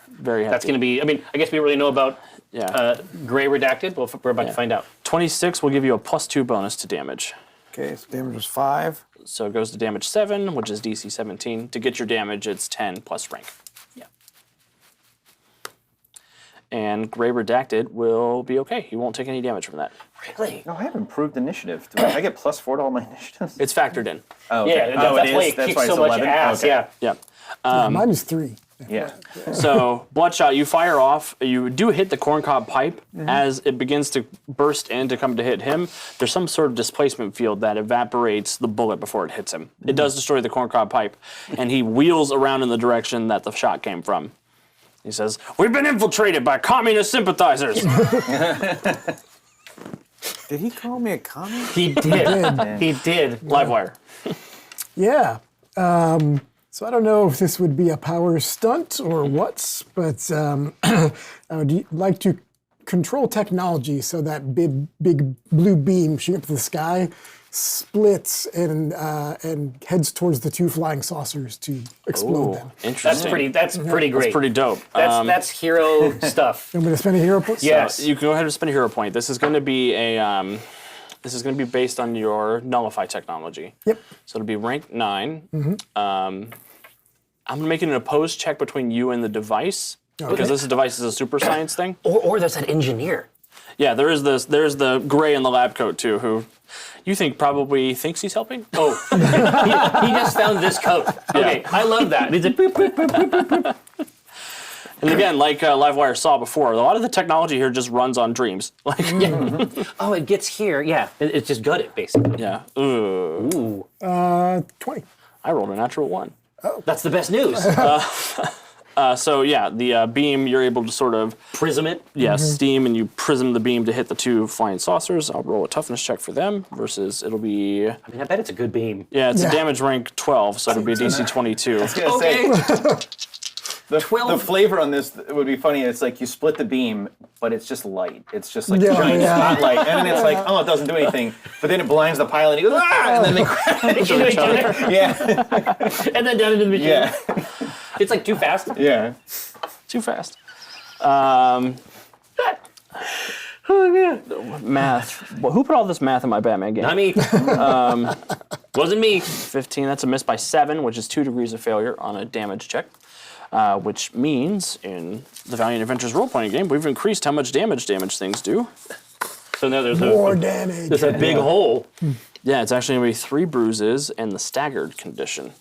Very happy. That's going to be, I mean, I guess we really know about Gray Redacted. Well, we're about to find out. 26 will give you a +2 bonus to damage. Okay, so damage was 5. So it goes to damage 7, which is DC 17. To get your damage, it's 10 plus rank. Yeah. And Gray Redacted will be okay. He won't take any damage from that. Really? No, I have improved initiative. Do I get +4 to all my initiatives? It's factored in. Oh, okay. Yeah, that's why it That's kicks why so it's much 11? ass. Okay. Yeah. Yeah. Mine is 3. Yeah. So, Bloodshot, you fire off. You do hit the corncob pipe. As it begins to burst in to come to hit him, there's some sort of displacement field that evaporates the bullet before it hits him. It does destroy the corncob pipe, and he wheels around in the direction that the shot came from. He says, "We've been infiltrated by communist sympathizers." Did he call me a commie? He did. He did. Livewire. Yeah. So I don't know if this would be a power stunt or what, but I would like to control technology so that big blue beam shooting up to the sky splits and heads towards the 2 flying saucers to explode them. Interesting. That's pretty great. That's pretty dope. That's hero stuff. I'm going to spend a hero point? Yes. You can go ahead and spend a hero point. This is going to be a. This is going to be based on your nullify technology. Yep. So it'll be rank 9. I'm going to make it an opposed check between you and the device because this device is a super science thing. Or there's that engineer. Yeah, there is this. There's the gray in the lab coat too, who you think probably thinks he's helping. Oh, he just found this coat. Okay, I love that. He's like, boop, boop, boop, boop, boop, boop. And again, like Livewire saw before, a lot of the technology here just runs on dreams. Like, Oh, it gets here. Yeah, it's just gutted, basically. yeah. Ooh. Ooh, 20. I rolled a natural 1. that's the best news. So yeah, the beam, you're able to sort of Prism it. steam, and you prism the beam to hit the 2 flying saucers. I'll roll a toughness check for them versus it'll be I mean, I bet it's a good beam. it's Yeah. a damage rank 12, so it'll be a DC 22. I was gonna say, the flavor on this would be funny. It's like you split the beam, but it's just light. It's just like a giant spotlight, and then it's like, oh, it doesn't do anything. But then it blinds the pilot, and he goes, ah! And then they crash into each other. Yeah, And then down into the machine. yeah, It's like too fast. yeah. Too fast. Oh, yeah. Math. Well, who put all this math in my Batman game? Not me. Wasn't me. 15. That's a miss by 7, which is 2 degrees of failure on a damage check. Which means in the Valiant Adventures role-playing game, we've increased how much damage things do. So now there's More damage. there's a big hole. Yeah, it's actually going to be 3 bruises and the staggered condition.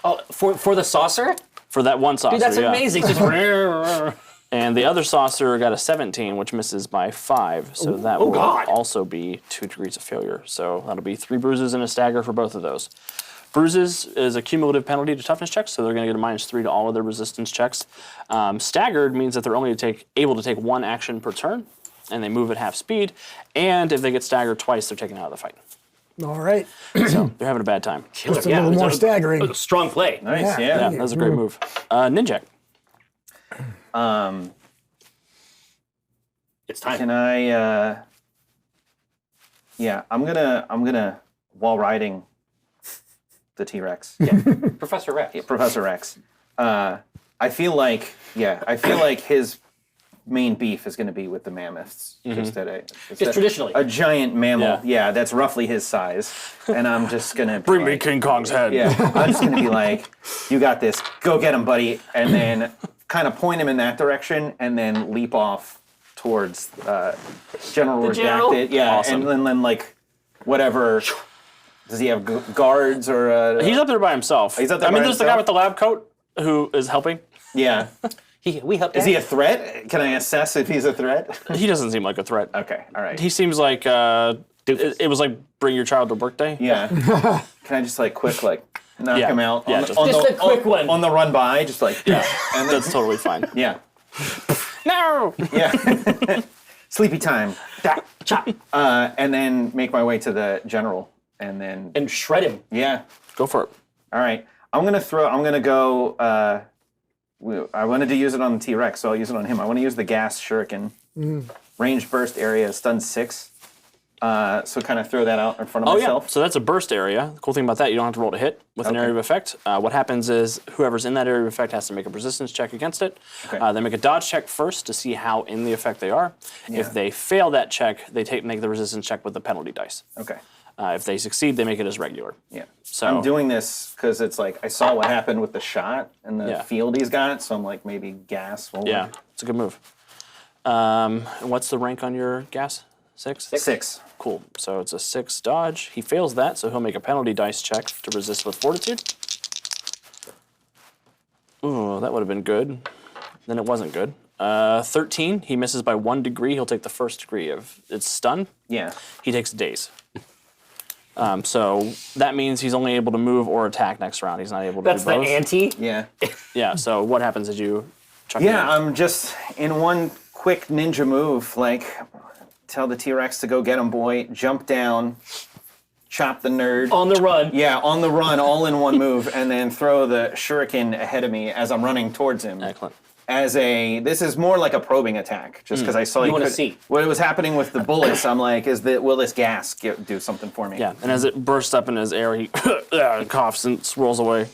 Oh, for the saucer? For that one saucer, Dude, that's yeah. amazing. Just And the other saucer got a 17, which misses by 5. So that will God. also be 2 degrees of failure. So that'll be 3 bruises and a stagger for both of those. Bruises is a cumulative penalty to toughness checks, so they're going to get a -3 to all of their resistance checks. Staggered means that they're only able to take 1 action per turn, and they move at half speed. And if they get staggered twice, they're taken out of the fight. All right. So they're having a bad time. Just a little more staggering. Strong play. Nice, Yeah. Yeah, yeah. that was a great move. Ninjak. It's time. Can I? Yeah, I'm gonna while riding the T-Rex. Professor Rex. Professor Rex. I feel like his main beef is going to be with the mammoths. Just that traditionally. a giant mammal. Yeah. Yeah, that's roughly his size. And I'm just going to Bring me King Kong's head. Yeah, I'm just going to be like, you got this. Go get him, buddy. And then kind of point him in that direction, and then leap off towards General The general? Redacted. Yeah, Awesome. and then like whatever. Does he have guards or? He's up there by himself. He's up there I mean, by there's the guy himself? with the lab coat who is helping. Yeah. We helped. Is he a threat? Can I assess if he's a threat? He doesn't seem like a threat. Okay, all right. He seems like It was like bring your child to work day. Yeah. Can I just like quick knock Yeah. him out? Yeah, on, just- on Just the, a quick one. on the run by, just like Yeah, and then, that's totally fine. yeah, No. yeah. Sleepy time. Chop. And then make my way to the general, and then And shred him. yeah. Go for it. All right. I'm gonna go. I wanted to use it on the T-Rex, so I'll use it on him. I want to use the gas shuriken. Range burst area, stun 6. So kind of throw that out in front of Oh yeah, myself. so that's a burst area. The cool thing about that, you don't have to roll to hit with an Okay. area of effect. What happens is whoever's in that area of effect has to make a resistance check against it. Okay. They make a dodge check first to see how in the effect they are. Yeah. If they fail that check, they make the resistance check with the penalty dice. Okay. If they succeed, they make it as regular. Yeah. So- I'm doing this because it's like I saw what happened with the shot and the Yeah. field he's got, so I'm like maybe gas will Yeah, work. it's a good move. And what's the rank on your gas? 6? 6. Cool. So it's a 6 dodge. He fails that, so he'll make a penalty dice check to resist with fortitude. Ooh, that would have been good. Then it wasn't good. 13, he misses by 1 degree. He'll take the first degree of its stun. Yeah. He takes daze. So that means he's only able to move or attack next round. He's not able to That's do the both. ante. Yeah. Yeah, so what happens as you chuck him Yeah, in? I'm just in one quick ninja move, like tell the T-Rex to go get him, boy. Jump down, chop the nerd. On the run. Yeah, on the run, all in one move, and then throw the shuriken ahead of me as I'm running towards him. Excellent. This is more like a probing attack, just because I saw You wanna could- see. what was happening with the bullets. I'm like, will this gas do something for me? Yeah, and as it bursts up in his air, he coughs and swirls away.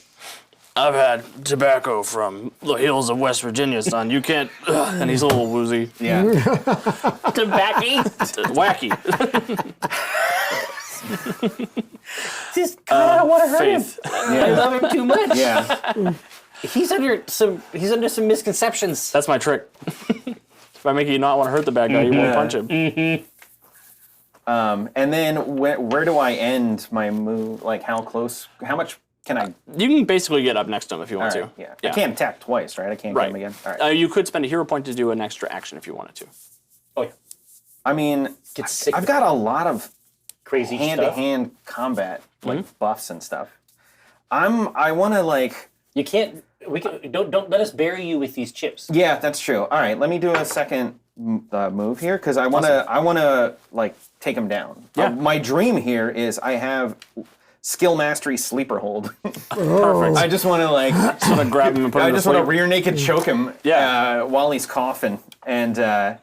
I've had tobacco from the hills of West Virginia, son. You can't. And he's a little woozy. Yeah. Tobacco. Wacky. Just, God, I don't want to hurt Faith. him. I love him too much. Yeah. He's under some misconceptions. That's my trick. If I make you not want to hurt the bad guy, you won't punch him. And then where do I end my move? Like how much can I? You can basically get up next to him if you want All right, to. yeah. I can't attack twice, right? I can't Right. get him again. All right. You could spend a hero point to do an extra action if you wanted to. Oh yeah. I mean, Get sick I've of got a lot of crazy stuff. hand-to-hand combat, like Mm-hmm. buffs and stuff. I want to like. You can't. Don't let us bury you with these chips. Yeah, that's true. All right, let me do a second move here because I want to like take him down. Yeah. My dream here is I have skill mastery sleeper hold. Perfect. I just want to like. Want to grab him and put him I to just want to sleep. rear naked choke him Yeah. while he's coughing and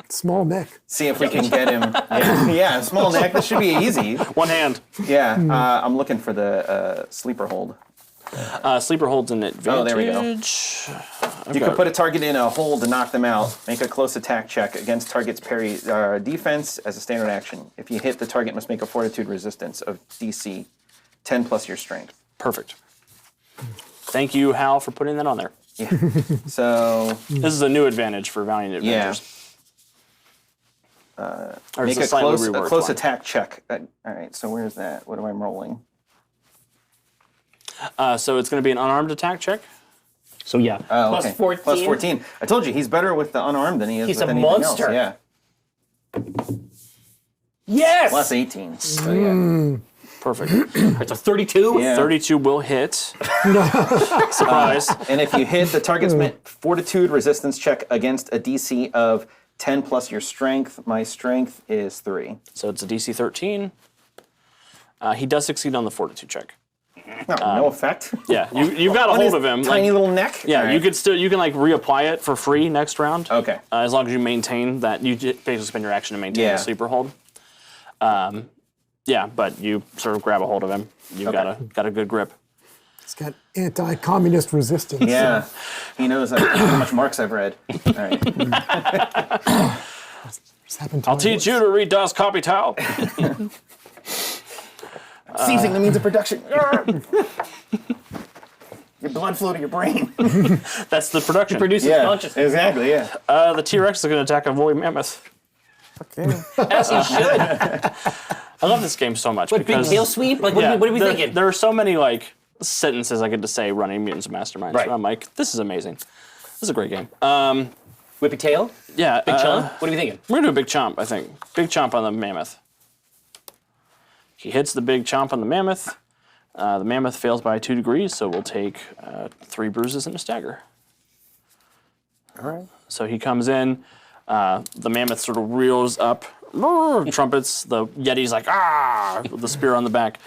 Small neck. see if we can get him. Yeah, small neck. This should be easy. One hand. Yeah, I'm looking for the sleeper hold. Sleeper holds an advantage. Oh, there we go. You can put a target in a hold to knock them out. Make a close attack check against target's parry defense as a standard action. If you hit, the target must make a fortitude resistance of DC 10 plus your strength. Perfect. Thank you, Hal, for putting that on there. Yeah. So This is a new advantage for Valiant Adventures. Or make it's a slightly close reworked one. attack check. All right. So where's that? What am I rolling? So it's going to be an unarmed attack check. So yeah. Oh, Plus okay. 14. Plus 14. I told you he's better with the unarmed than he is He's with a anything monster. else. Yeah. Yes. Plus 18. So yeah. Perfect. It's a 32. Yeah. 32 will hit. Surprise. And if you hit, the target's fortitude resistance check against a DC of 10 plus your strength. My strength is 3. So it's a DC 13. He does succeed on the fortitude check. No effect. Yeah, you've got a On hold his of him. Tiny like- little neck. yeah, All right. you can like reapply it for free next round. Okay. As long as you maintain that, you basically spend your action to maintain Yeah. the sleeper hold. Yeah, but you sort of grab a hold of him. You've got a good grip. It's got anti-communist resistance. Yeah. He knows how much Marx I've read. All right. It's happened to I'll my teach you to read Das Kapital. Seizing the means of production. Your blood flow to your brain. That's the production. Produces consciousness. Exactly. Yeah. The T-Rex is going to attack a woolly mammoth. Okay. As he should. I love this game so much Big because tail sweep. Like what are we thinking? There are so many like sentences I get to say running Mutants Masterminds. Right. And I'm like, this is amazing. This is a great game. Whippy tail. Yeah. Big chomp. What are we thinking? We're gonna do a big chomp, I think. Big chomp on the mammoth. He hits the big chomp on the mammoth. The mammoth fails by 2 degrees, so we'll take 3 bruises and a stagger. All right. So he comes in. The mammoth sort of reels up, trumpets. The Yeti's like, ah, with the spear on the back.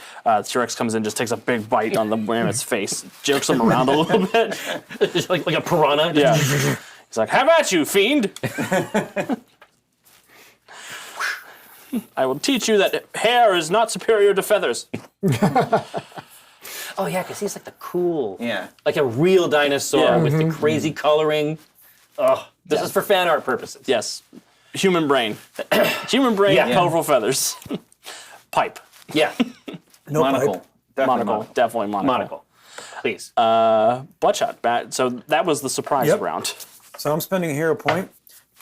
T-Rex comes in, just takes a big bite on the mammoth's face, jerks him around a little bit. like a piranha. Yeah. He's like, have at you, fiend! I will teach you that hair is not superior to feathers. Oh yeah, because he's like the cool, Yeah. like a real dinosaur with the crazy coloring. Oh, this is for fan art purposes. Yes. Human brain. Human brain, Yeah. colorful feathers. Pipe. Yeah, No Monocle. pipe. Definitely Monocle. Definitely monocle. monocle, please. Bloodshot. So that was the surprise Yep. round. So I'm spending a hero point,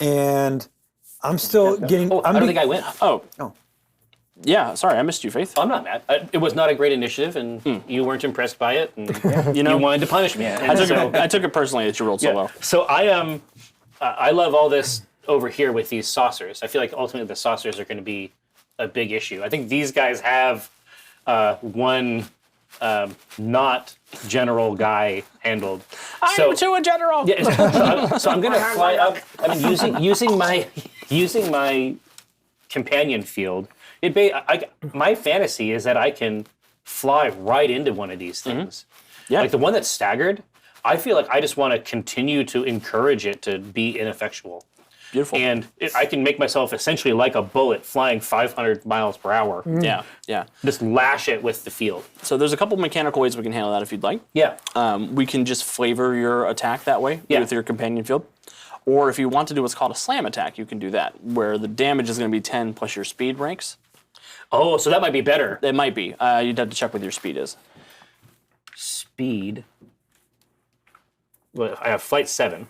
and I'm still getting. Oh, I don't think I win. Oh. Oh. Yeah, sorry, I missed you, Faith. I'm not mad. It was not a great initiative, and you weren't impressed by it, and You know, you wanted to punish me. I took it personally that you rolled so low. So I am. I love all this over here with these saucers. I feel like ultimately the saucers are going to be a big issue. I think these guys have one not general guy handled. I'm too a general. Yeah, so I'm going to fly up. I mean, using my companion field. My fantasy is that I can fly right into one of these things. Yeah. Like the one that's staggered. I feel like I just want to continue to encourage it to be ineffectual. Beautiful. And I can make myself essentially like a bullet flying 500 miles per hour. Yeah, yeah. Just lash it with the field. So there's a couple mechanical ways we can handle that if you'd like. Yeah. We can just flavor your attack that way with your companion field. Or if you want to do what's called a slam attack, you can do that, where the damage is going to be 10 plus your speed ranks. Oh, so that might be better. It might be. You'd have to check what your speed is. Speed. Well, I have flight 7.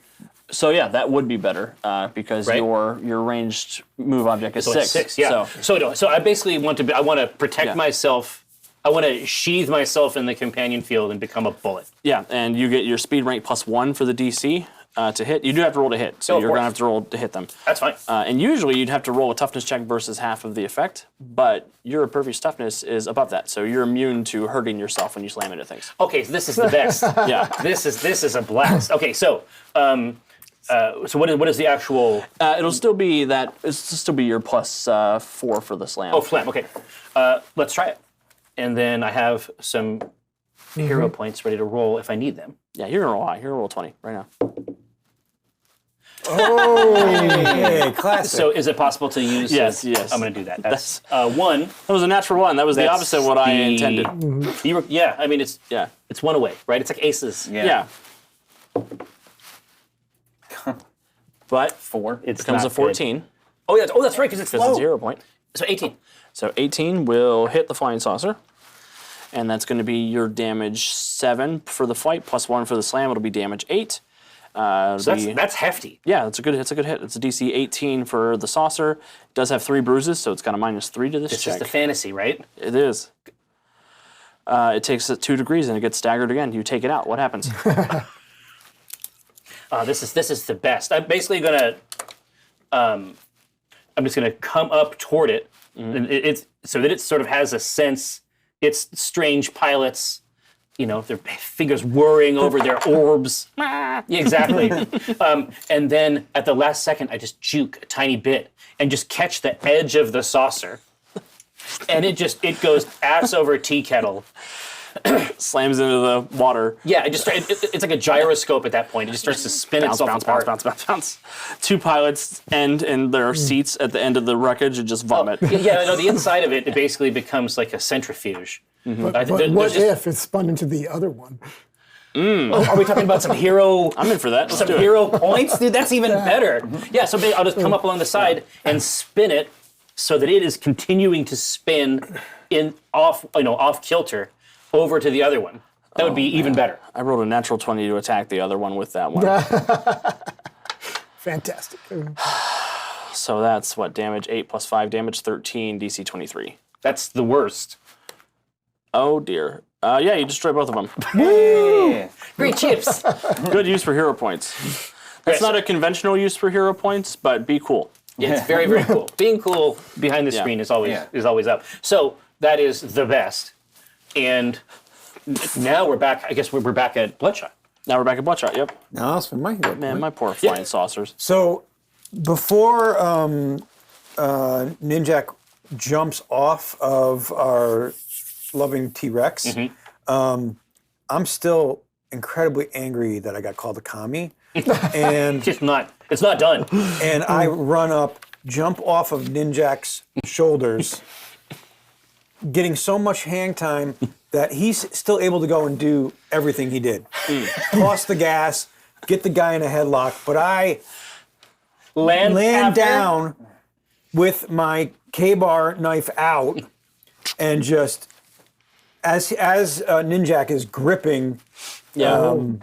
So yeah, that would be better because Right. your ranged move object is So 6. it's 6, yeah. So I basically want to protect Yeah. myself. I want to sheathe myself in the companion field and become a bullet. Yeah, and you get your speed rank plus 1 for the DC to hit. You do have to roll to hit, so Oh, of you're going to course. have to roll to hit them. That's fine. And usually you'd have to roll a toughness check versus half of the effect, but your impervious toughness is above that, so you're immune to hurting yourself when you slam into things. Okay, so this is the best. Yeah. This is a blast. Okay, so what is the actual? It'll still be that. It'll still be your plus 4 for the slam. Oh, slam. Okay, let's try it. And then I have some hero points ready to roll if I need them. Yeah, you're gonna roll high. You're gonna roll 20 right now. Hey, classic. So is it possible to use? Yes, yes. I'm going to do that. That's 1. That was a natural 1. That was the That's opposite of what I the- intended. Yeah, I mean it's Yeah. 1 away, right? It's like aces. Yeah. But 4. It becomes a 14. Oh, that's right, because it's Because low. it's a 0 point. So 18. So 18 will hit the flying saucer. And that's going to be your damage 7 for the fight, plus 1 for the slam. It'll be damage 8. So that's hefty. Yeah, it's a good hit. It's a DC 18 for the saucer. It does have 3 bruises, so it's got a -3 to this It's check. just the fantasy, right? It is. It takes 2 degrees and it gets staggered again. You take it out. What happens? This is the best. I'm basically gonna, I'm just gonna come up toward it, and it's so that it sort of has a sense. It's strange pilots, their fingers whirring over their orbs. Yeah, exactly. And then at the last second, I just juke a tiny bit and just catch the edge of the saucer, and it goes ass over tea kettle. Slams into the water. Yeah, it's like a gyroscope at that point. It just starts to spin itself apart. Bounce. 2 pilots end in their seats at the end of the wreckage and just vomit. Yeah, no, the inside of it basically becomes like a centrifuge. But what if it's spun into the other one? Are we talking about some hero? I'm in for that. Let's Some do it. hero points, dude. That's even better. Yeah, so I'll just come up along the side and spin it so that it is continuing to spin off kilter over to the other one. That would be even better. I rolled a natural 20 to attack the other one with that one. Fantastic. So that's what, damage 8 plus 5 damage, 13, DC 23. That's the worst. Oh dear. Yeah, you destroy both of them. Yeah. Great chips. Good use for hero points. That's not a conventional use for hero points, but be cool. Yeah, it's very, very cool. Being cool behind the screen is always up. So That is the best. And now we're back. I guess we're back at Bloodshot. Now we're back at Bloodshot. Yep. No, that's been my hero Man, point. my poor flying saucers. So before Ninjak jumps off of our loving T-Rex, I'm still incredibly angry that I got called a commie. And It's not done. and I run up, jump off of Ninjak's shoulders, getting so much hang time that he's still able to go and do everything he did. Toss the gas, get the guy in a headlock, but I Land after? down with my K-bar knife out, and just as Ninjak is gripping the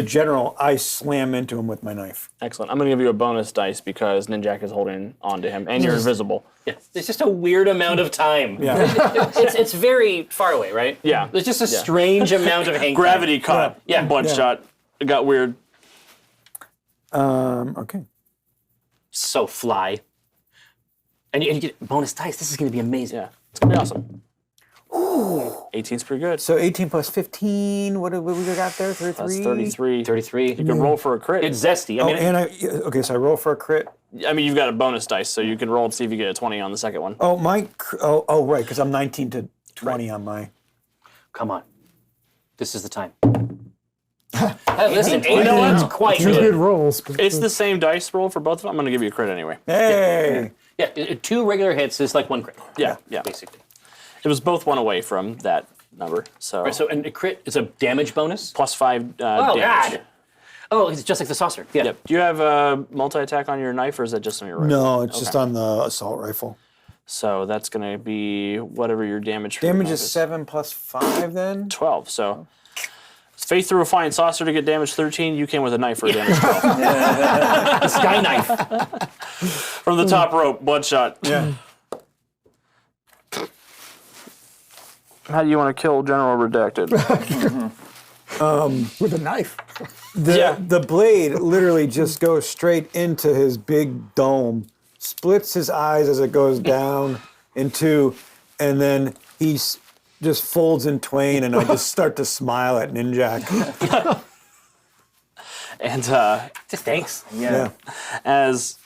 general, I slam into him with my knife. Excellent. I'm going to give you a bonus dice because Ninjak is holding on to him, and you're invisible. Yeah. It's just a weird amount of time. Yeah. It's very far away, right? Yeah. There's just a strange amount of hang time. Gravity caught. Yeah. Bloodshot. It got weird. Okay. So fly. And you get bonus dice. This is going to be amazing. Yeah. It's going to be awesome. 18's pretty good. So 18 plus 15, what we got there? 33? That's 33. 33. You can roll for a crit. It's zesty. I Oh, mean, and so I roll for a crit. I mean, you've got a bonus dice, so you can roll and see if you get a 20 on the second one. Oh, right, because I'm 19 to 20 on my. come on. This is the time. Listen, 18's quite Two good good. rolls. But It's the same dice roll for both of them. I'm going to give you a crit anyway. Hey! Yeah, 2 regular hits is like 1 crit. Yeah. Basically. It was both one away from that number. So, So, and a crit is a damage bonus? plus 5 Oh, damage. God. Oh, it's just like the saucer. Yeah. Yep. Do you have a multi-attack on your knife, or is that just on your rifle? No, it's just on the assault rifle. So that's going to be whatever your damage. for your Damage knife is 7 plus 5 then? 12. So Faith threw a flying saucer to get damage 13. You came with a knife for damage 12. The sky knife. From the top rope, Bloodshot. Yeah. How do you want to kill General Redacted? with a knife. The blade literally just goes straight into his big dome, splits his eyes as it goes down in two, and then just folds in twain, and I just start to smile at Ninjak. And Just thanks. Yeah. as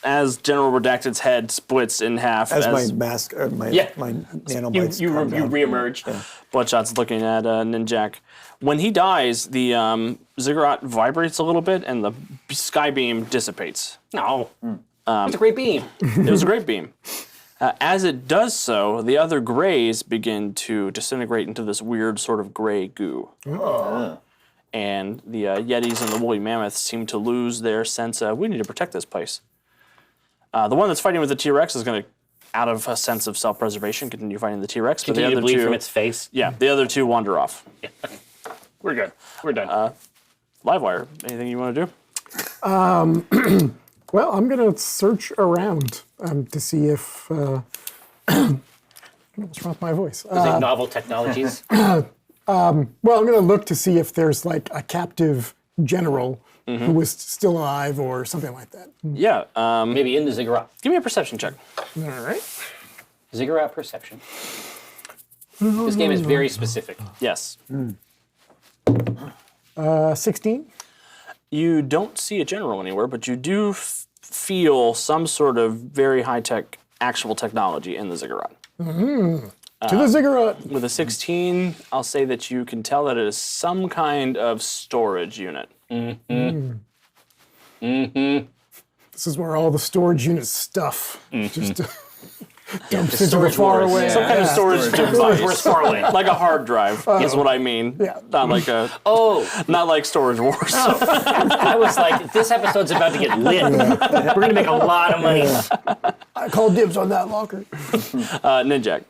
General Redacted's head splits in half, As my mask, my Yeah. nanobites You come down. reemerge. Bloodshot's looking at Ninjak. When he dies, the ziggurat vibrates a little bit, and the sky beam dissipates. No. It's a great beam. It was a great beam. As it does so, the other grays begin to disintegrate into this weird sort of gray goo. And the Yetis and the woolly mammoths seem to lose their sense of, we need to protect this place. The one that's fighting with the T-Rex is going to, out of a sense of self-preservation, continue fighting the T-Rex. But the Continue other to bleed two, from its face. yeah, the other two wander off. Yeah. Okay. We're good. We're done. Livewire, anything you want to do? Well, I'm going to search around to see if. What's wrong with my voice? Like novel technologies. Well, I'm going to look to see if there's like a captive general who was still alive or something like that. Yeah, Maybe in the ziggurat. give me a perception check. All right. Ziggurat perception. This game is very specific. Yes. 16. You don't see a general anywhere, but you do feel some sort of very high-tech actual technology in the ziggurat. To the ziggurat. With a 16, I'll say that you can tell that it is some kind of storage unit. This is where all the storage unit stuff just dumps into the storage far wars. away. Yeah. Some kind of storage device. Where's far away? Like a hard drive is what I mean. Yeah. Not like a not like Storage Wars. I was like, this episode's about to get lit. We're going to make a lot of money. I called dibs on that locker. Ninjak.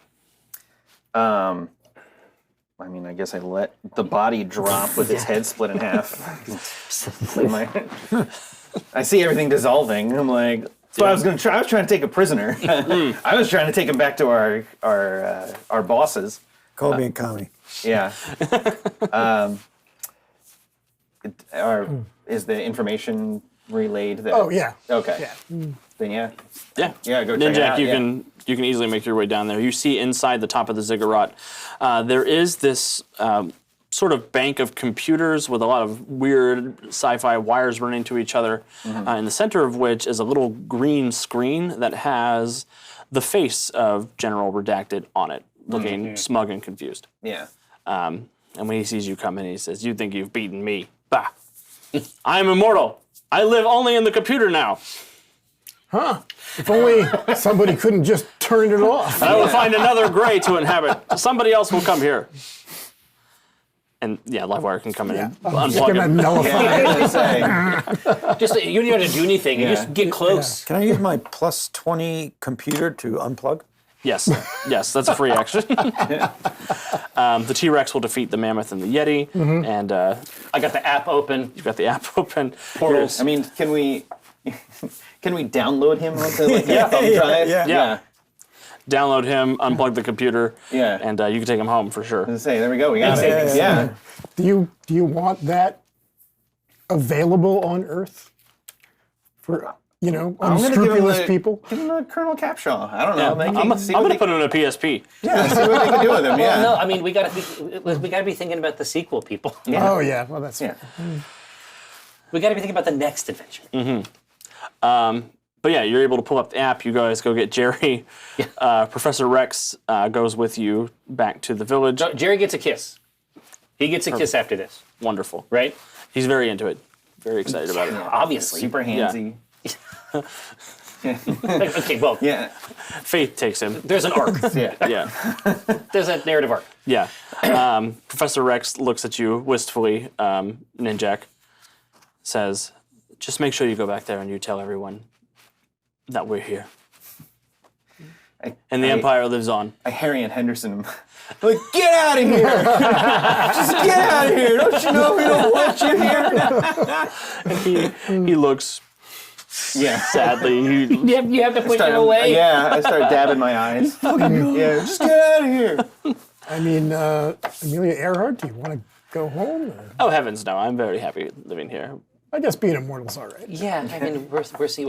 I mean, I guess I let the body drop with its head split in half. I see everything dissolving. I'm like, so I was going to try. I was trying to take a prisoner. I was trying to take him back to our bosses. Call me a commie. Yeah. Is the information relayed? That, Oh, yeah. Okay. Yeah. Then yeah. Yeah. Yeah. Go check it Ninjak, out. you yeah. can You can easily make your way down there. You see inside the top of the ziggurat, there is this sort of bank of computers with a lot of weird sci-fi wires running to each other, in the center of which is a little green screen that has the face of General Redacted on it, looking smug and confused. Yeah. And when he sees you come in, he says, "You think you've beaten me? Bah! I am immortal. I live only in the computer now. Huh. If only somebody couldn't just turn it off. I will find another gray to inhabit. Somebody else will come here." And yeah, Livewire can come in and unplug Gonna it. nullify. Just you don't have to do anything. You just get close. Can I use my plus 20 computer to unplug? Yes, that's a free action. The T-Rex will defeat the Mammoth and the Yeti, and I got the app open. you've got the app open. Portals. I mean, can we download him onto like a thumb drive? Yeah. Download him, unplug the computer, Yeah. and you can take him home for sure. Say, there we go. We got it. Yeah. Do you want that available on Earth for I'm gonna unscrupulous people? Give him the Colonel Capshaw. I don't know. I'm going to put him in a PSP. see what they can do with him. Yeah. No, I mean we gotta be thinking about the sequel, people. Oh yeah, well that's Yeah. We gotta be thinking about the next adventure. But yeah, you're able to pull up the app. You guys go get Jerry. Professor Rex goes with you back to the village. So Jerry gets a kiss. He gets a kiss after this, Wonderful. right? He's very into it. Very excited about it. Obviously. Super handsy. Okay, well, Yeah. Faith takes him. there's an arc. Yeah. Yeah. There's a narrative arc. Yeah. Professor Rex looks at you wistfully. Ninjak says, "Just make sure you go back there and you tell everyone that we're here. And the Empire lives on." I Harry and Henderson him. Like, get out of here! Just get out of here! Don't you know we don't want you here? He looks Yeah. sadly. You have to push him away. Yeah, I start dabbing my eyes. Yeah, just get out of here. I mean, Amelia Earhart, do you want to go home? Or? Oh heavens, no! I'm very happy living here. I guess being immortal's all right. Yeah, I mean, we're seeing.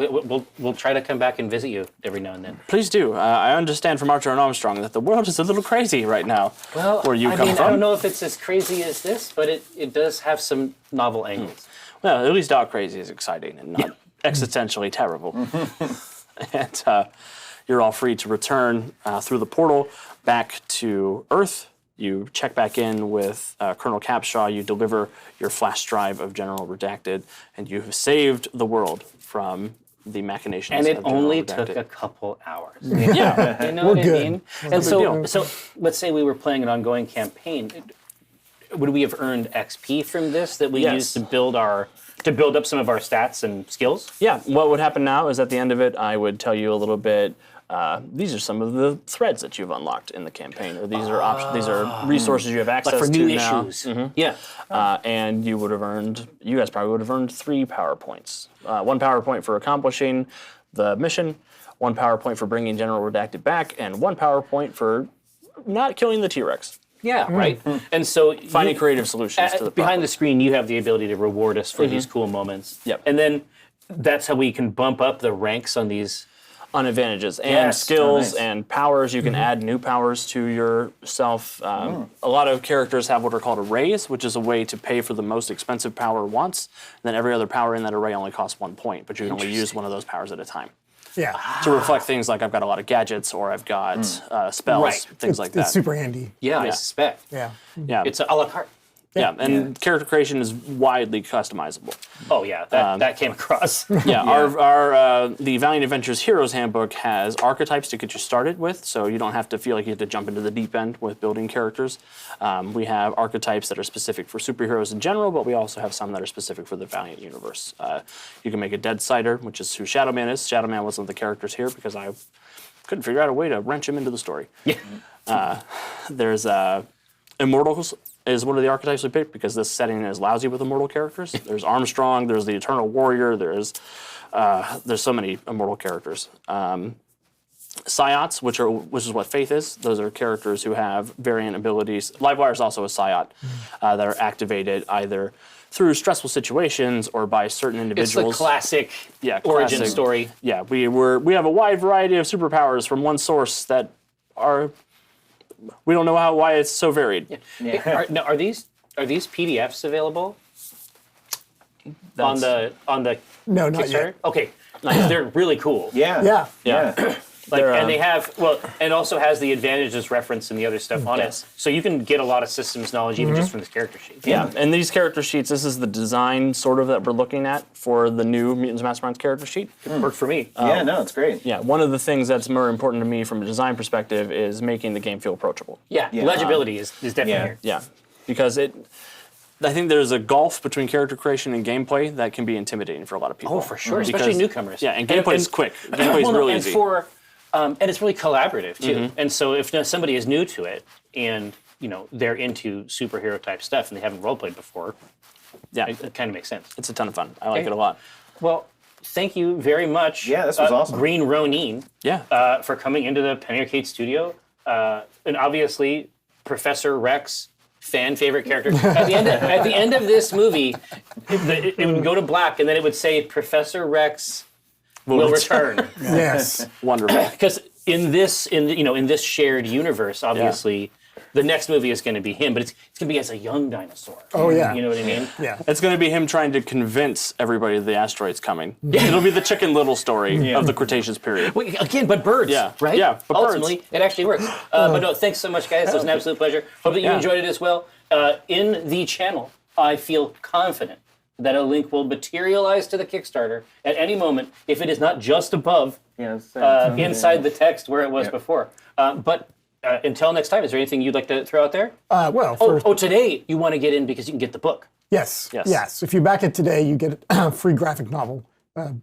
We'll try to come back and visit you every now and then. Please do. I understand from Archer and Armstrong that the world is a little crazy right now. Well, where you I come mean, from. I don't know if it's as crazy as this, but it does have some novel angles. Well, at least Dark Crazy is exciting and not existentially terrible. And you're all free to return through the portal back to Earth. You check back in with Colonel Capshaw. You deliver your flash drive of General Redacted, and you have saved the world from the machinations And it of General only Redacted. took a couple hours. Yeah. You know We're what good. I mean? We're And good. so let's say we were playing an ongoing campaign. Would we have earned XP from this that we Yes. used to build up some of our stats and skills? Yeah, what would happen now is at the end of it, I would tell you a little bit. These are some of the threads that you've unlocked in the campaign, or these are options. These are resources you have access Like for to new now. issues. Yeah. And you would have earned. You guys probably would have earned 3 power points. 1 power point for accomplishing the mission, 1 power point for bringing General Redacted back, and 1 power point for not killing the T-Rex. Yeah, right. And so Finding creative solutions to the behind problem. the screen, you have the ability to reward us for these cool moments. Yep. And then that's how we can bump up the ranks on these. On advantages and Yes. skills Oh, nice. and powers. You can add new powers to yourself. A lot of characters have what are called arrays, which is a way to pay for the most expensive power once. And then every other power in that array only costs 1 point, but you can only use one of those powers at a time. Yeah. To reflect things like I've got a lot of gadgets or I've got spells, Right. things like that. It's super handy. Yeah, I Yeah. suspect. Yeah. Yeah, It's a la carte. yeah, and character creation is widely customizable. Oh yeah, that came across. Yeah, our the Valiant Adventures Heroes Handbook has archetypes to get you started with, so you don't have to feel like you have to jump into the deep end with building characters. We have archetypes that are specific for superheroes in general, but we also have some that are specific for the Valiant universe. You can make a Deadsider, which is who Shadowman is. Shadowman wasn't the characters here because I couldn't figure out a way to wrench him into the story. Yeah. There's Immortals is one of the archetypes we picked because this setting is lousy with immortal characters. There's Armstrong, there's the Eternal Warrior, there's so many immortal characters. Psiots, which is what Faith is. Those are characters who have variant abilities. Livewire is also a Psiot that are activated either through stressful situations or by certain It's individuals. the classic origin classic. story. Yeah, we have a wide variety of superpowers from one source that are. We don't know why it's so varied. Yeah. Are these PDFs available on the No, not Kickstarter? yet. Okay, they're really cool. Yeah. Yeah. And they have and also has the advantages referenced and the other stuff on Yes. it. So you can get a lot of systems knowledge even just from this character sheet. Yeah, and these character sheets, this is the design sort of that we're looking at for the new Mutants Masterminds character sheet. Worked for me. Yeah, no, it's great. Yeah, one of the things that's more important to me from a design perspective is making the game feel approachable. Yeah, legibility is definitely here. Yeah, because I think there's a gulf between character creation and gameplay that can be intimidating for a lot of people. Oh, for sure, especially newcomers. Yeah, and gameplay is quick. Gameplay is really easy. And it's really collaborative too. And so if somebody is new to it and they're into superhero type stuff and they haven't role played before, yeah, it kind of makes sense. it's a ton of fun. I like it a lot. Well, thank you very much. Yeah, this was awesome. Green Ronin. Yeah. For coming into the Penny Arcade studio, and obviously Professor Rex. Fan favorite character. At the end of this movie, it would go to black, and then it would say Professor Rex will return. Yes. Wonderful. Because in this shared universe, obviously, the next movie is going to be him, but it's going to be as a young dinosaur. Oh, yeah. You know what I mean? Yeah. It's going to be him trying to convince everybody the asteroid's coming. It'll be the Chicken Little story of the Cretaceous period. Wait, again, but birds, Yeah. right? Yeah, but birds. Ultimately, it actually works. But no, thanks so much, guys. It was an absolute pleasure. Hope that you enjoyed it as well. In the channel, I feel confident that a link will materialize to the Kickstarter at any moment if it is not just above inside the text where it was before. But until next time, is there anything you'd like to throw out there? Today you want to get in because you can get the book. Yes. Yes. Yes. If you back it today, you get a free graphic novel. I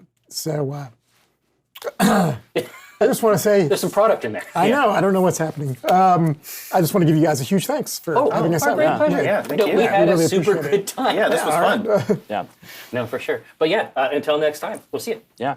just want to say, There's some product in there. I know, I don't know what's happening. I just want to give you guys a huge thanks for having us our out. great pleasure. Yeah, thank you. We had really a super appreciate it. good time. Yeah, this was fun. Yeah. No, for sure. But yeah, until next time, we'll see you. Yeah.